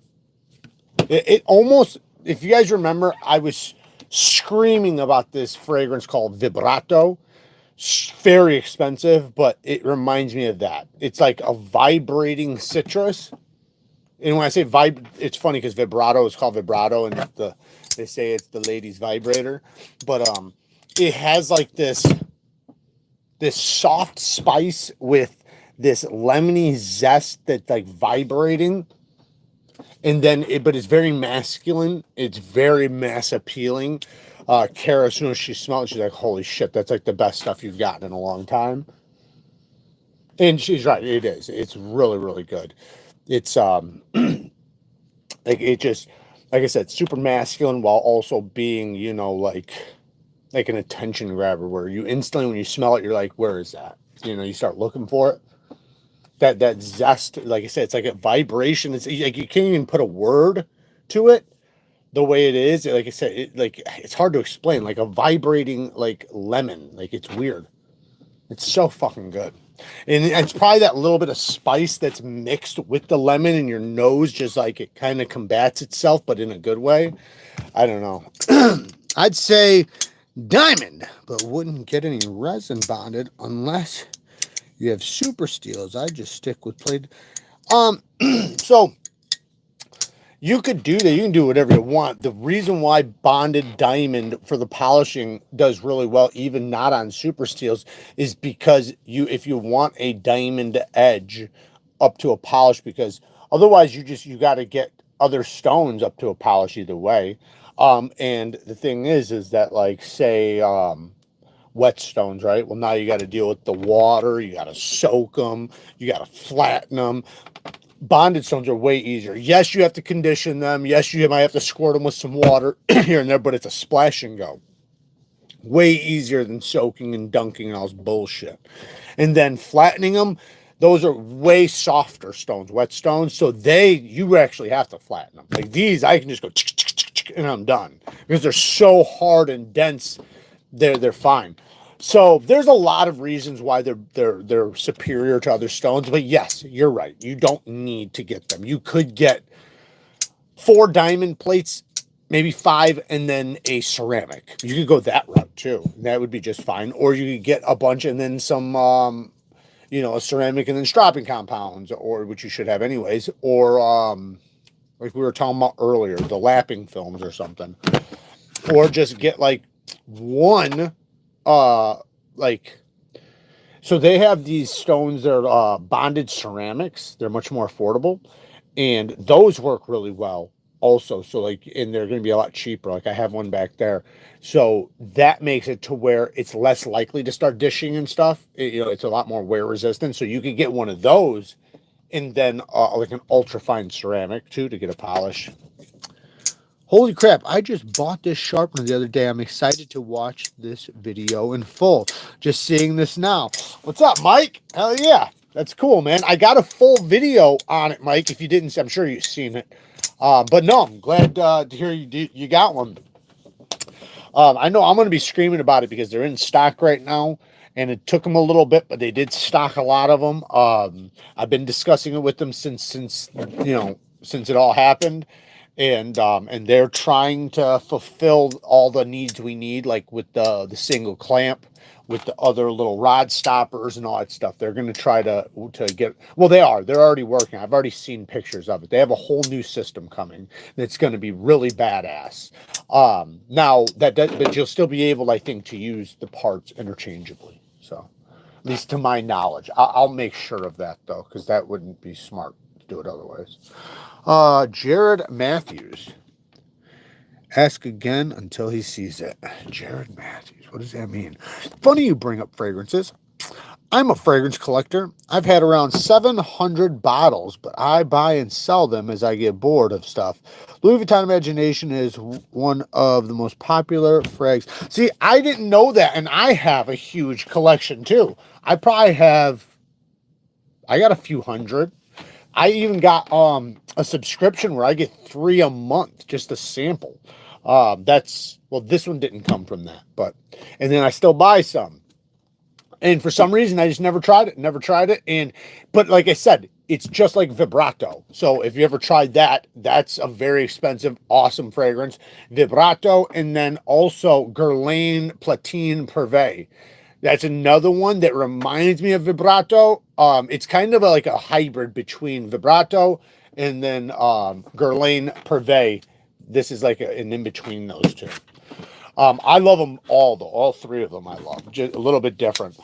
It almost, if you guys remember, I was screaming about this fragrance called Vibrato. Very expensive, but it reminds me of that. It's like a vibrating citrus. And when I say it's funny because vibrato is called vibrato, and they say it's the lady's vibrator. But it has like this soft spice with this lemony zest that's like vibrating. And then but it's very masculine. It's very mass appealing. Kara, as soon as she smelled it, she's like, holy shit, that's like the best stuff you've gotten in a long time. And she's right, it is. It's really, really good. It's like it just, like I said, super masculine while also being, you know, like an attention grabber where you instantly, when you smell it, you're like, where is that? You know, you start looking for it. That zest, like I said, it's like a vibration. It's like you can't even put a word to it. The way it is, like I said, it's hard to explain. Like a vibrating like lemon, like it's weird. It's so fucking good, and it's probably that little bit of spice that's mixed with the lemon, and your nose just like it kind of combats itself, but in a good way. I don't know. I'd say diamond, but wouldn't get any resin bonded unless you have super steels. I just stick with plated. So. You could do that. You can do whatever you want. The reason why bonded diamond for the polishing does really well, even not on super steels, is because if you want a diamond edge up to a polish, because otherwise you got to get other stones up to a polish either way. And the thing is that like say wet stones, right? Well, now you got to deal with the water. You got to soak them. You got to flatten them. Bonded stones are way easier. Yes, you have to condition them. Yes, you might have to squirt them with some water here and there, but it's a splash and go. Way easier than soaking and dunking and all this bullshit. And then flattening them, those are way softer stones, wet stones. So you actually have to flatten them. Like these, I can just go and I'm done. Because they're so hard and dense, they're fine. So there's a lot of reasons why they're superior to other stones, but yes, you're right. You don't need to get them. You could get 4 diamond plates, maybe 5, and then a ceramic. You could go that route too. That would be just fine. Or you could get a bunch and then some, you know, a ceramic and then stropping compounds, or which you should have anyways. Or like we were talking about earlier, the lapping films or something. Or just get like one, like, so they have these stones that are bonded ceramics. They're much more affordable, and those work really well also. So like, and they're going to be a lot cheaper. Like I have one back there, so that makes it to where it's less likely to start dishing and stuff. You know, it's a lot more wear resistant. So you could get one of those, and then like an ultra fine ceramic too to get a polish. Holy crap, I just bought this sharpener the other day. I'm excited to watch this video in full. Just seeing this now. What's up, Mike? Hell yeah. That's cool, man. I got a full video on it, Mike. If you didn't, I'm sure you've seen it. But no, I'm glad to hear you got one. I know I'm going to be screaming about it because they're in stock right now. And it took them a little bit, but they did stock a lot of them. I've been discussing it with them since it all happened. And they're trying to fulfill all the needs we need, like with the single clamp, with the other little rod stoppers and all that stuff. They're going to try to get, well, they're already working. I've already seen pictures of it. They have a whole new system coming that's going to be really badass. Now but you'll still be able, I think, to use the parts interchangeably. So at least to my knowledge, I'll make sure of that though, because that wouldn't be smart to do it otherwise. Jared Matthews. Ask again until he sees it. Jared Matthews. What does that mean? Funny you bring up fragrances. I'm a fragrance collector. I've had around 700 bottles, but I buy and sell them as I get bored of stuff. Louis Vuitton Imagination is one of the most popular frags. See, I didn't know that, and I have a huge collection too. I got a few hundred. I even got a subscription where I get 3 a month just to sample. This one didn't come from that, and then I still buy some. And for some reason, I just never tried it. But like I said, it's just like Vibrato. So if you ever tried that, that's a very expensive, awesome fragrance. Vibrato, and then also Guerlain Platine Privé. That's another one that reminds me of Vibrato. It's kind of like a hybrid between Vibrato and then Guerlain Privé. This is like an in-between those two. I love them all, though. All 3 of them I love. Just a little bit different.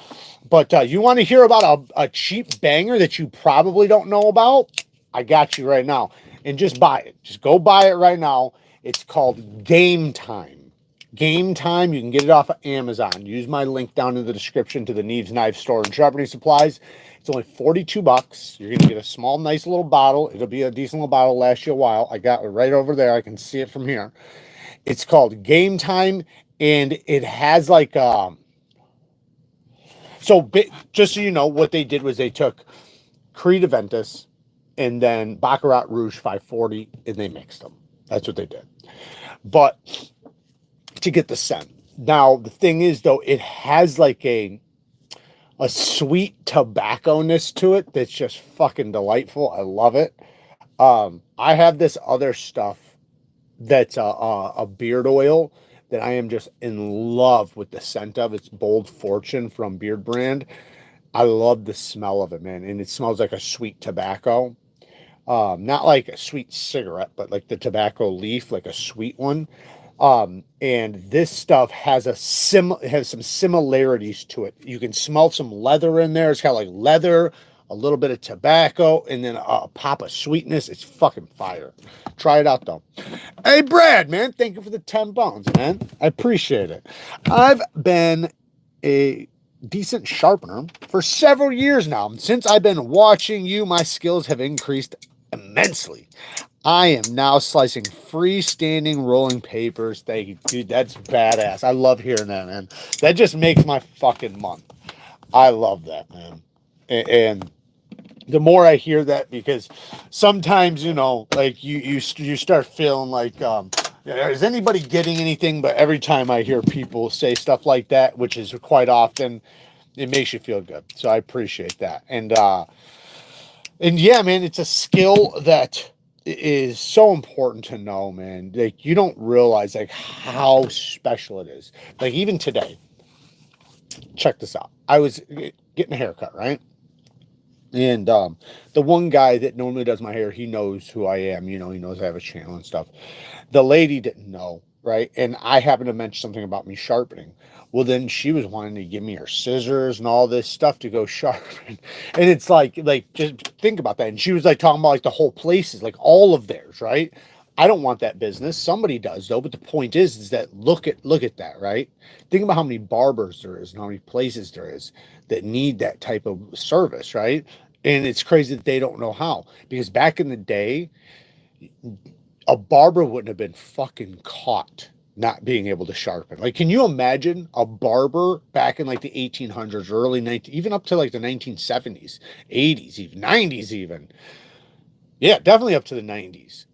But you want to hear about a cheap banger that you probably don't know about? I got you right now. And just buy it. Just go buy it right now. It's called Game Time. Game Time. You can get it off of Amazon. Use my link down in the description to the NEEVESKNIVES store and sharpening supplies. It's only $42. You're going to get a small, nice little bottle. It'll be a decent little bottle. Last you a while. I got it right over there. I can see it from here. It's called Game Time, and it has like just so you know, what they did was they took Creed Aventus and then Baccarat Rouge 540, and they mixed them. That's what they did. But to get the scent. Now, the thing is, though, it has like a sweet tobacco-ness to it that's just fucking delightful. I love it. I have this other stuff that's a beard oil that I am just in love with the scent of. It's Bold Fortune from Beard Brand. I love the smell of it, man. And it smells like a sweet tobacco. Not like a sweet cigarette, but like the tobacco leaf, like a sweet one. And this stuff has some similarities to it. You can smell some leather in there. It's got like leather, a little bit of tobacco, and then a pop of sweetness. It's fucking fire. Try it out, though. Hey, Brad, man, thank you for the 10 pounds, man. I appreciate it. I've been a decent sharpener for several years now. Since I've been watching you, my skills have increased immensely. I am now slicing freestanding rolling papers. Thank you, dude. That's badass. I love hearing that, man. That just makes my fucking month. I love that, man. And the more I hear that, because sometimes, you know, like you start feeling like Is anybody getting anything? But every time I hear people say stuff like that, which is quite often, it makes you feel good. So I appreciate that. And yeah, man, it's a skill that is so important to know, man. Like, you don't realize like how special it is. Like, even today, check this out. I was getting a haircut, right? And the one guy that normally does my hair, he knows who I am. You know, he knows I have a channel and stuff. The lady didn't know, right? And I happened to mention something about me sharpening. Well, then she was wanting to give me her scissors and all this stuff to go sharpen. And it's like just think about that. And she was like talking about like the whole places, like all of theirs, right? I don't want that business. Somebody does though. But the point is that look at that, right? Think about how many barbers there is and how many places there is that need that type of service, right? And it's crazy that they don't know how, because back in the day, a barber wouldn't have been fucking caught not being able to sharpen. Like, can you imagine a barber back in like the 1800s, early 19, even up to like the 1970s, 80s, even 90s, even. Yeah, definitely up to the 90s.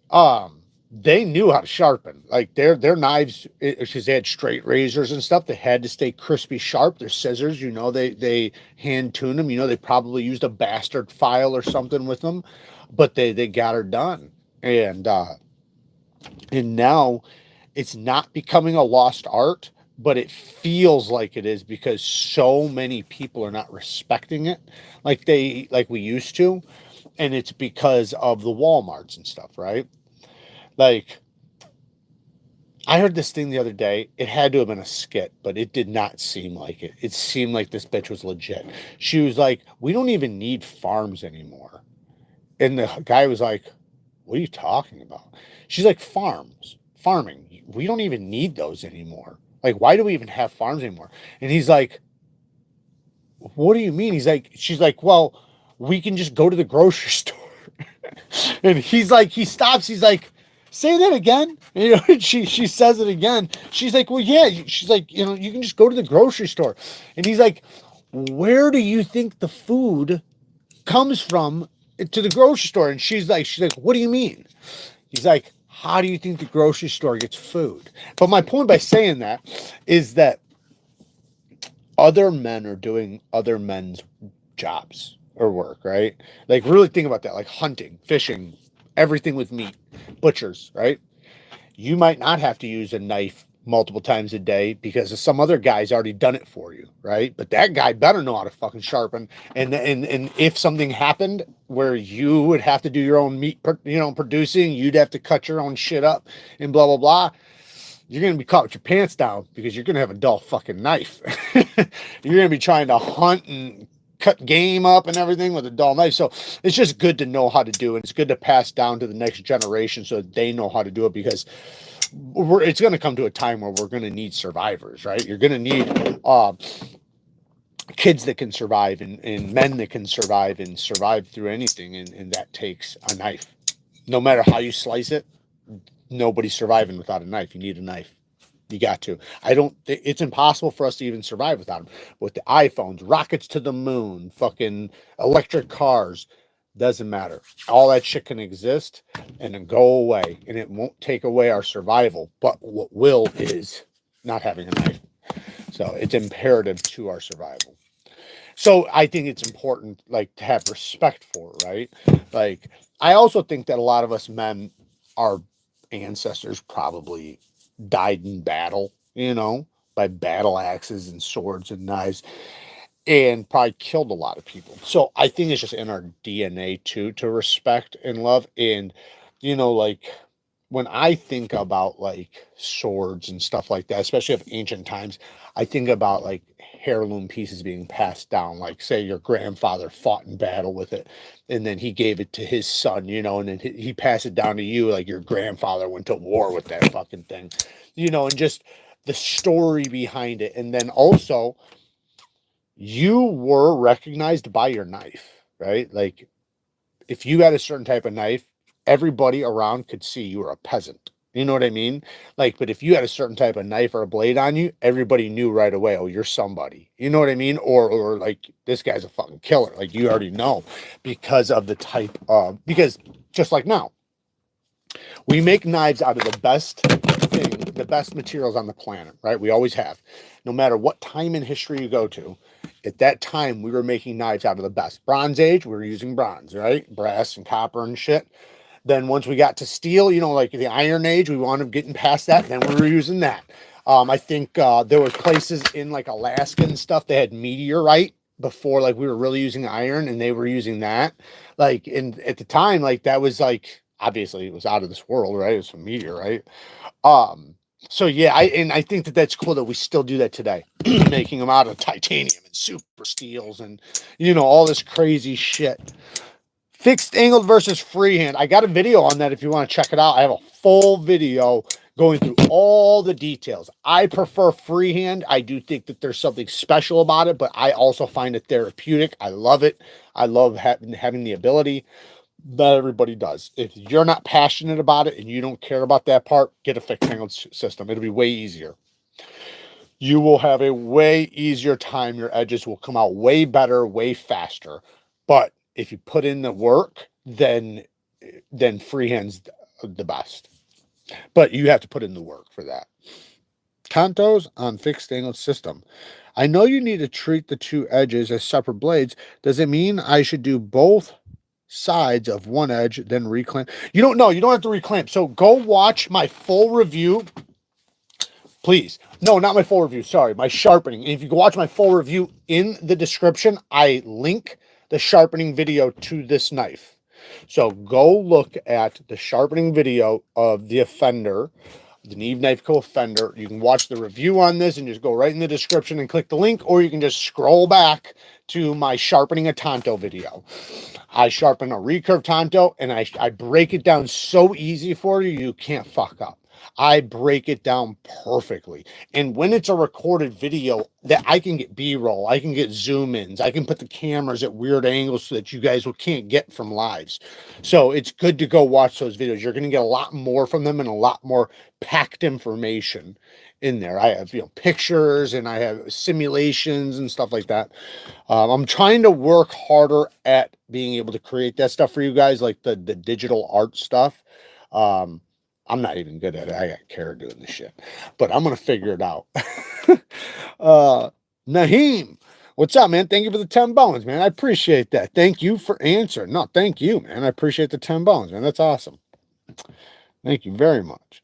They knew how to sharpen. Like their knives, because they had straight razors and stuff. They had to stay crispy sharp. Their scissors, you know, they hand tune them. You know, they probably used a bastard file or something with them, but they got her done. And now it's not becoming a lost art, but it feels like it is, because so many people are not respecting it like we used to. And it's because of the Walmarts and stuff, right? Like, I heard this thing the other day. It had to have been a skit, but it did not seem like it. It seemed like this bitch was legit. She was like, we don't even need farms anymore. And the guy was like, what are you talking about? She's like, farming. We don't even need those anymore. Like, why do we even have farms anymore? And he's like, what do you mean? She's like, well, we can just go to the grocery store. And he's like, he stops. He's like, say that again. And, you know, she says it again. She's like, well, yeah. She's like, you know, you can just go to the grocery store. And he's like, where do you think the food comes from to the grocery store? And she's like, what do you mean? He's like, how do you think the grocery store gets food? But my point by saying that is that other men are doing other men's jobs or work, right? Like, really think about that. Like hunting, fishing, everything with meat, butchers, right? You might not have to use a knife multiple times a day because some other guy's already done it for you, right? But that guy better know how to fucking sharpen. And if something happened where you would have to do your own meat, producing, you'd have to cut your own shit up and blah, blah, blah. You're going to be caught with your pants down because you're going to have a dull fucking knife. You're going to be trying to hunt and cut game up and everything with a dull knife. So it's just good to know how to do it. It's good to pass down to the next generation so that they know how to do it, because it's going to come to a time where we're going to need survivors, right? You're going to need kids that can survive and men that can survive and survive through anything. And that takes a knife. No matter how you slice it, nobody's surviving without a knife. You need a knife. You got to. It's impossible for us to even survive without them. With the iPhones, rockets to the moon, fucking electric cars, doesn't matter. All that shit can exist and then go away, and it won't take away our survival. But what will is not having a knife. So it's imperative to our survival. So I think it's important, like, to have respect for it, right? Like, I also think that a lot of us men, our ancestors probably died in battle, by battle axes and swords and knives, and probably killed a lot of people. So I think it's just in our DNA too, to respect and love. And, like, when I think about like swords and stuff like that, especially of ancient times, I think about like heirloom pieces being passed down. Like, say your grandfather fought in battle with it, and then he gave it to his son, and then he passed it down to you. Like, your grandfather went to war with that fucking thing, and just the story behind it. And then also, you were recognized by your knife, right? Like, if you had a certain type of knife, everybody around could see you were a peasant. You know what I mean? Like, but if you had a certain type of knife or a blade on you, everybody knew right away, oh, you're somebody. You know what I mean? Or like, this guy's a fucking killer. Like, you already know because of the type of, because just like now, we make knives out of the best the best materials on the planet, right? We always have. No matter what time in history you go to, at that time, we were making knives out of the best. Bronze Age, we were using bronze, right? Brass and copper and shit. Then once we got to steel, you know, like the Iron Age, we wound up getting past that. Then we were using that. I think there was places in like Alaska and stuff, they had meteorite before, like we were really using iron, and they were using that. Like at the time, like that was like, obviously it was out of this world, right? It was a meteorite. So yeah, I think that that's cool that we still do that today, making them out of titanium and super steels and, you know, all this crazy shit. Fixed angled versus freehand. I got a video on that if you want to check it out. I have a full video going through all the details. I prefer freehand. I do think that there's something special about it, but I also find it therapeutic. I love it. I love having the ability. Not everybody does. If you're not passionate about it and you don't care about that part, get a fixed angled system. It'll be way easier. You will have a way easier time. Your edges will come out way better, way faster. But if you put in the work, then freehand's the best. But you have to put in the work for that. Contos on fixed angled system. I know you need to treat the two edges as separate blades. Does it mean I should do both sides of one edge, then reclamp? You don't know. You don't have to reclamp. So go watch my full review. Please. No, not my full review. Sorry, my sharpening. And if you go watch my full review in the description, I link the sharpening video to this knife. So go look at the sharpening video of the offender, the Neve Knife Co. offender. You can watch the review on this and just go right in the description and click the link, or you can just scroll back to my sharpening a Tonto video. I sharpen a recurve Tonto, and I break it down so easy for you, you can't fuck up. I break it down perfectly. And when it's a recorded video, that I can get B-roll, I can get zoom ins, I can put the cameras at weird angles so that you guys can't get from lives. So it's good to go watch those videos. You're going to get a lot more from them and a lot more packed information in there. I have, you know, pictures and I have simulations and stuff like that. I'm trying to work harder at being able to create that stuff for you guys, like the digital art stuff. I'm not even good at it. I got Kara doing this shit, but I'm going to figure it out. Naheem, what's up, man? Thank you for the 10 bones, man. I appreciate that. Thank you for answering. No, thank you, man. I appreciate the 10 bones, man. That's awesome. Thank you very much.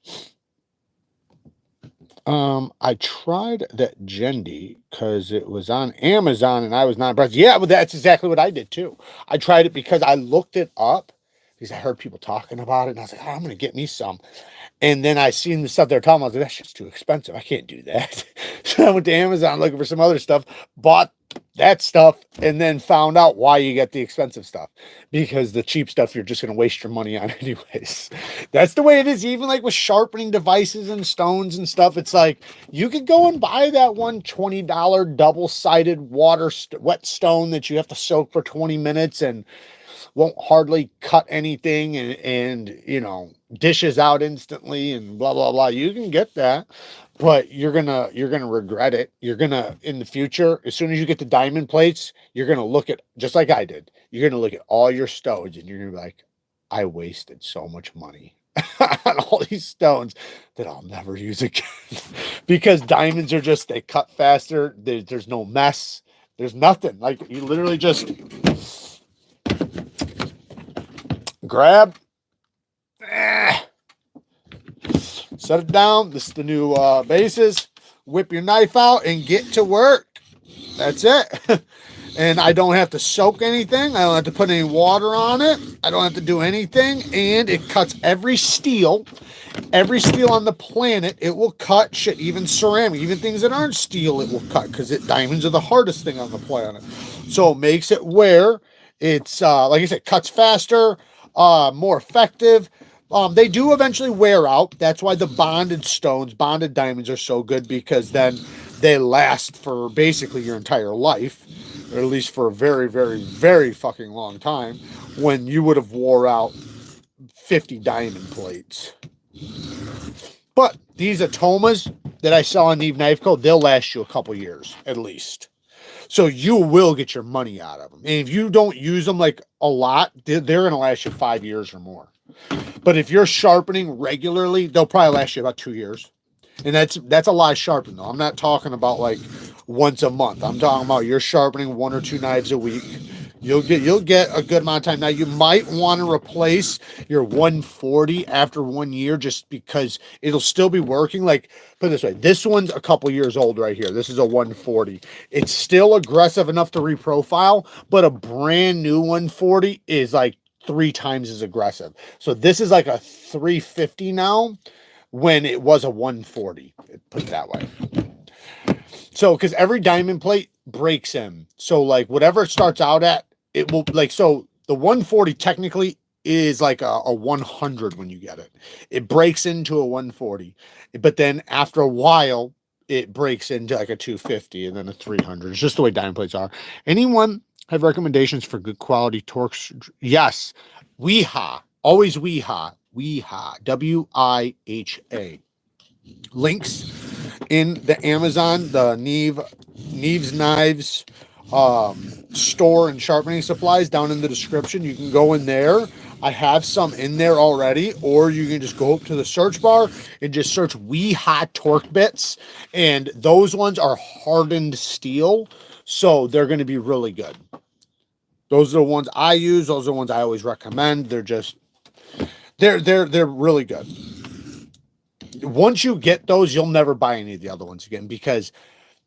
I tried that Jendi because it was on Amazon and I was not impressed. Yeah, but that's exactly what I did too. I tried it because I looked it up because I heard people talking about it, and I was like, oh, I'm going to get me some. And then I seen the stuff they're talking about. I was like, that's just too expensive. I can't do that. So I went to Amazon looking for some other stuff, bought that stuff, and then found out why you get the expensive stuff. Because the cheap stuff, you're just going to waste your money on anyways. That's the way it is. Even like with sharpening devices and stones and stuff, it's like you could go and buy that one $20 double-sided wet stone that you have to soak for 20 minutes and won't hardly cut anything and you know, dishes out instantly and blah blah blah. You can get that, but you're gonna regret it. You're gonna, in the future, as soon as you get the diamond plates, you're gonna look at, just like I did, you're gonna look at all your stones and you're gonna be like, I wasted so much money on all these stones that I'll never use again. Because diamonds are just, they cut faster. There's no mess, there's nothing. Like, you literally just grab, set it down. This is the new bases. Whip your knife out and get to work. That's it. And I don't have to soak anything. I don't have to put any water on it. I don't have to do anything. And it cuts every steel on the planet. It will cut shit, even ceramic, even things that aren't steel, it will cut, because diamonds are the hardest thing on the planet. So it makes it where it's, like I said, cuts faster, more effective. They do eventually wear out. That's why the bonded stones, bonded diamonds are so good, because then they last for basically your entire life, or at least for a very, very, very fucking long time, when you would have wore out 50 diamond plates. But these Atomas that I sell on Neve Knife Co., they'll last you a couple years at least. So you will get your money out of them. And if you don't use them like a lot, they're going to last you 5 years or more. But if you're sharpening regularly, they'll probably last you about 2 years. And that's a lot of sharpening though. I'm not talking about like once a month. I'm talking about you're sharpening 1 or 2 knives a week. You'll get a good amount of time. Now you might want to replace your 140 after 1 year just because it'll still be working. Like, put it this way, this one's a couple years old right here. This is a 140. It's still aggressive enough to reprofile, but a brand new 140 is like 3 times as aggressive. So this is like a 350 now when it was a 140, put it that way. So, because every diamond plate breaks in. So, like, whatever it starts out at, it will, like, so the 140 technically is like a 100 when you get it. It breaks into a 140. But then after a while, it breaks into like a 250 and then a 300. It's just the way diamond plates are. Anyone have recommendations for good quality Torx? Yes. WIHA. Always WIHA. WIHA. W-I-H-A. Links in the Amazon, the Neeves Knives store and sharpening supplies down in the description. You can go in there. I have some in there already, or you can just go up to the search bar and just search WIHA torque bits, and those ones are hardened steel, so they're going to be really good. Those are the ones I use. Those are the ones I always recommend. They're just they're really good. Once you get those, you'll never buy any of the other ones again, because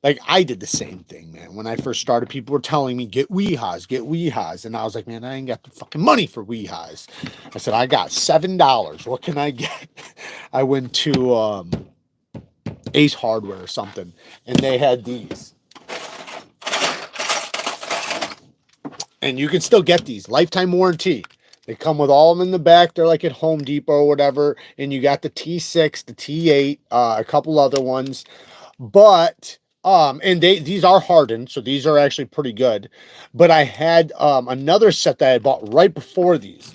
like I did the same thing, man. When I first started, people were telling me, get WIHAs. And I was like, man, I ain't got the fucking money for WIHAs. I said, I got $7. What can I get? I went to Ace Hardware or something, and they had these. And you can still get these. Lifetime warranty. They come with all of them in the back. They're like at Home Depot or whatever. And you got the T6, the T8, a couple other ones. But, and these are hardened. So these are actually pretty good. But I had another set that I bought right before these.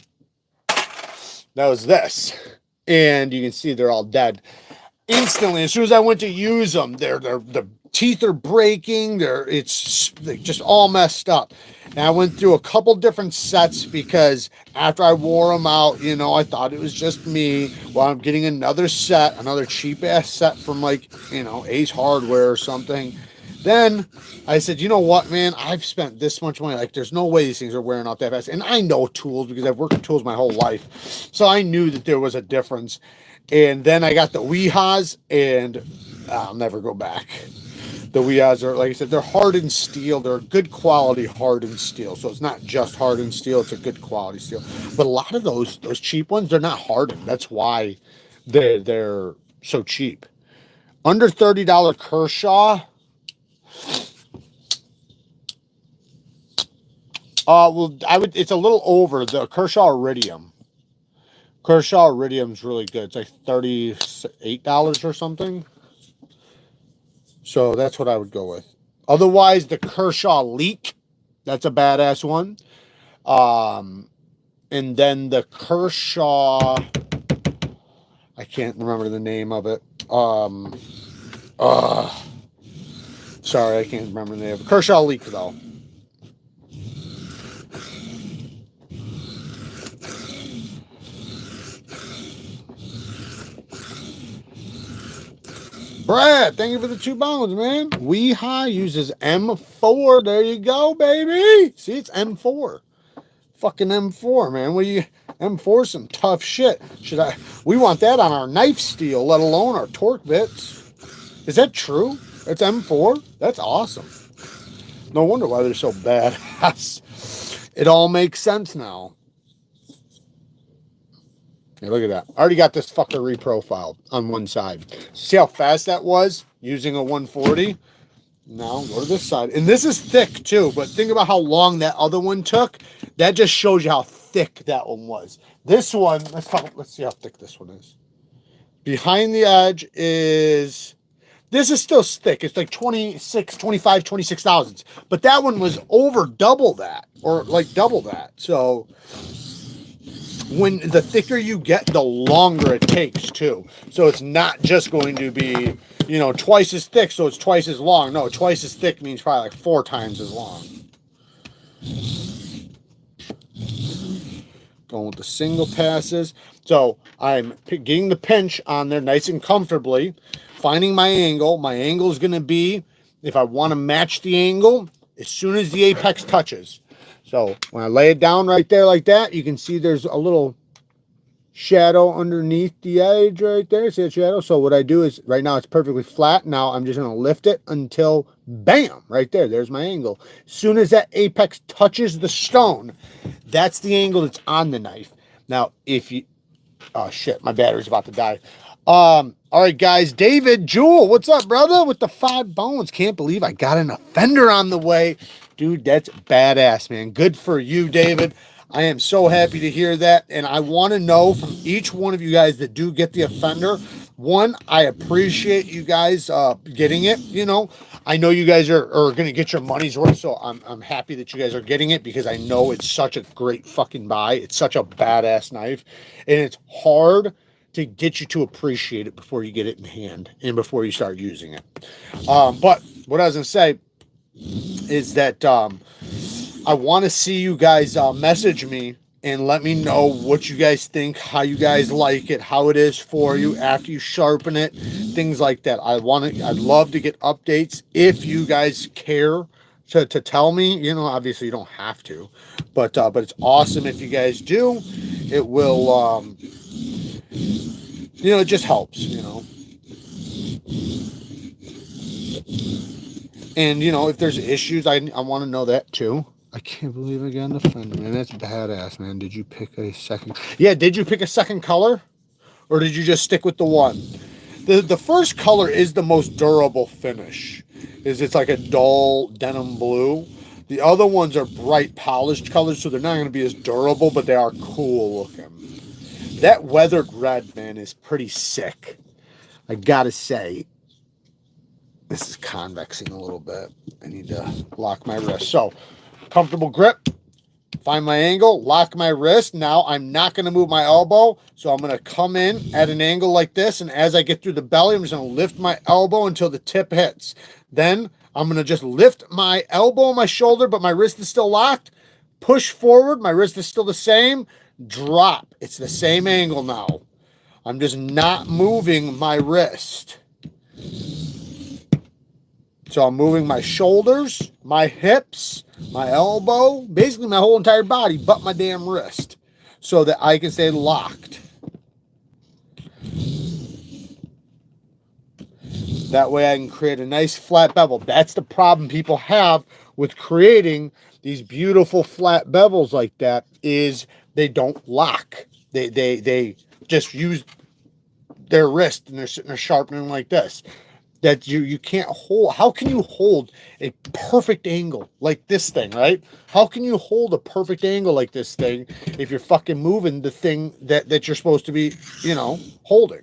That was this. And you can see they're all dead. Instantly, as soon as I went to use them, the teeth are breaking. It's just all messed up. And I went through a couple different sets because after I wore them out, you know, I thought it was just me. Well, I'm getting another set, another cheap ass set from like, you know, Ace Hardware or something. Then I said, you know what, man, I've spent this much money. Like, there's no way these things are wearing out that fast. And I know tools because I've worked with tools my whole life. So I knew that there was a difference. And then I got the WIHAs, and I'll never go back. The WIHAs are, like I said, they're hardened steel. They're good quality hardened steel. So it's not just hardened steel, it's a good quality steel. But a lot of those cheap ones, they're not hardened. That's why they're so cheap. Under $30 Kershaw. Well, it's a little over the Kershaw Iridium. Kershaw Iridium's really good. It's like $38 or something. So that's what I would go with. Otherwise, the Kershaw Leak, that's a badass one. And then the Kershaw, I can't remember the name of it. Sorry, I can't remember the name of it. Kershaw Leak, though. Brad, thank you for the 2 pounds, man. WIHA uses M4. There you go, baby. See, it's M4. Fucking M4, man. What do you... M4 some tough shit. We want that on our knife steel, let alone our torque bits. Is that true? It's M4? That's awesome. No wonder why they're so badass. It all makes sense now. Hey, look at that. I already got this fucker reprofiled on one side. See how fast that was using a 140? Now go to this side. And this is thick too, but think about how long that other one took. That just shows you how thick that one was. This one, let's see how thick this one is. Behind the edge is, this is still thick. It's like 25, 26 thousandths. But that one was over double that, or like double that. So when the thicker you get, the longer it takes too. So it's not just going to be, you know, twice as thick, so it's twice as long. No, twice as thick means probably like 4 times as long. Going with the single passes. So I'm getting the pinch on there nice and comfortably finding my angle. My angle is going to be, if I want to match the angle, as soon as the apex touches. So when I lay it down right there like that, you can see there's a little shadow underneath the edge right there. See that shadow? So what I do is, right now it's perfectly flat. Now I'm just going to lift it until, bam, right there. There's my angle. As soon as that apex touches the stone, that's the angle that's on the knife. Now, if you, oh shit, my battery's about to die. All right, guys. David Jewel, what's up, brother? With the 5 bones. Can't believe I got an offender on the way. Dude, that's badass, man. Good for you, David. I am so happy to hear that. And I want to know from each one of you guys that do get the offender, one, I appreciate you guys getting it. You know, I know you guys are going to get your money's worth. So I'm happy that you guys are getting it, because I know it's such a great fucking buy. It's such a badass knife. And it's hard to get you to appreciate it before you get it in hand and before you start using it. But what I was going to say is that I want to see you guys message me and let me know what you guys think, how you guys like it, how it is for you after you sharpen it, things like that. I'd love to get updates if you guys care to tell me. You know, obviously you don't have to, but it's awesome if you guys do. It will, you know, it just helps, you know. And, you know, if there's issues, I want to know that too. I can't believe I got an offender, man. That's badass, man. Did you pick a second? Yeah, did you pick a second color? Or did you just stick with the one? The first color is the most durable finish. It's like a dull denim blue. The other ones are bright polished colors, so they're not going to be as durable, but they are cool looking. That weathered red, man, is pretty sick. I gotta say. This is convexing a little bit. I need to lock my wrist. So, comfortable grip. Find my angle. Lock my wrist. Now, I'm not going to move my elbow. So, I'm going to come in at an angle like this. And as I get through the belly, I'm just going to lift my elbow until the tip hits. Then, I'm going to just lift my elbow and my shoulder, but my wrist is still locked. Push forward. My wrist is still the same. Drop. It's the same angle now. I'm just not moving my wrist. So I'm moving my shoulders, my hips, my elbow, basically my whole entire body, but my damn wrist, so that I can stay locked. That way I can create a nice flat bevel. That's the problem people have with creating these beautiful flat bevels like that, is they don't lock. They just use their wrist and they're sitting there sharpening like this. That you can't hold. How can you hold a perfect angle like this thing, right? How can you hold a perfect angle like this thing if you're fucking moving the thing that you're supposed to be, you know, holding?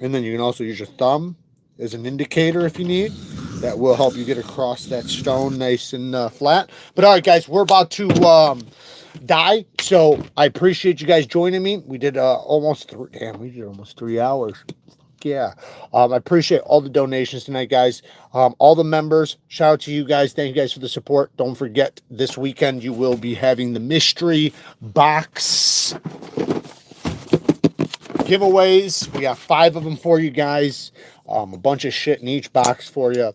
And then you can also use your thumb as an indicator if you need. That will help you get across that stone nice and flat. But all right, guys, we're about to die. So I appreciate you guys joining me. We did almost 3 hours. Yeah. I appreciate all the donations tonight, guys. All the members, shout out to you guys. Thank you guys for the support. Don't forget, this weekend you will be having the mystery box giveaways. We got 5 of them for you guys. A bunch of shit in each box for you. A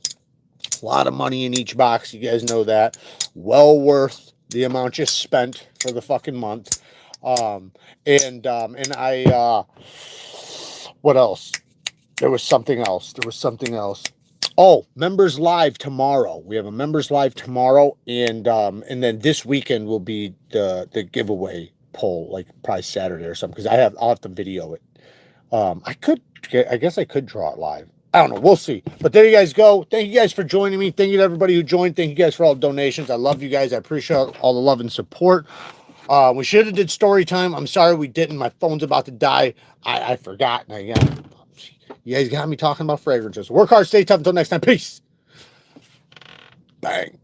lot of money in each box. You guys know that. Well worth the amount you spent for the fucking month. And I, what else? There was something else. Oh, members live tomorrow. We have a members live tomorrow. And then this weekend will be the giveaway poll, like probably Saturday or something. Cause I'll have to video it. I guess I could draw it live. I don't know. We'll see. But there you guys go. Thank you guys for joining me. Thank you to everybody who joined. Thank you guys for all the donations. I love you guys. I appreciate all the love and support. We should have did story time. I'm sorry we didn't. My phone's about to die. I forgot. And again, you guys got me talking about fragrances. Work hard, stay tough. Until next time. Peace. Bang.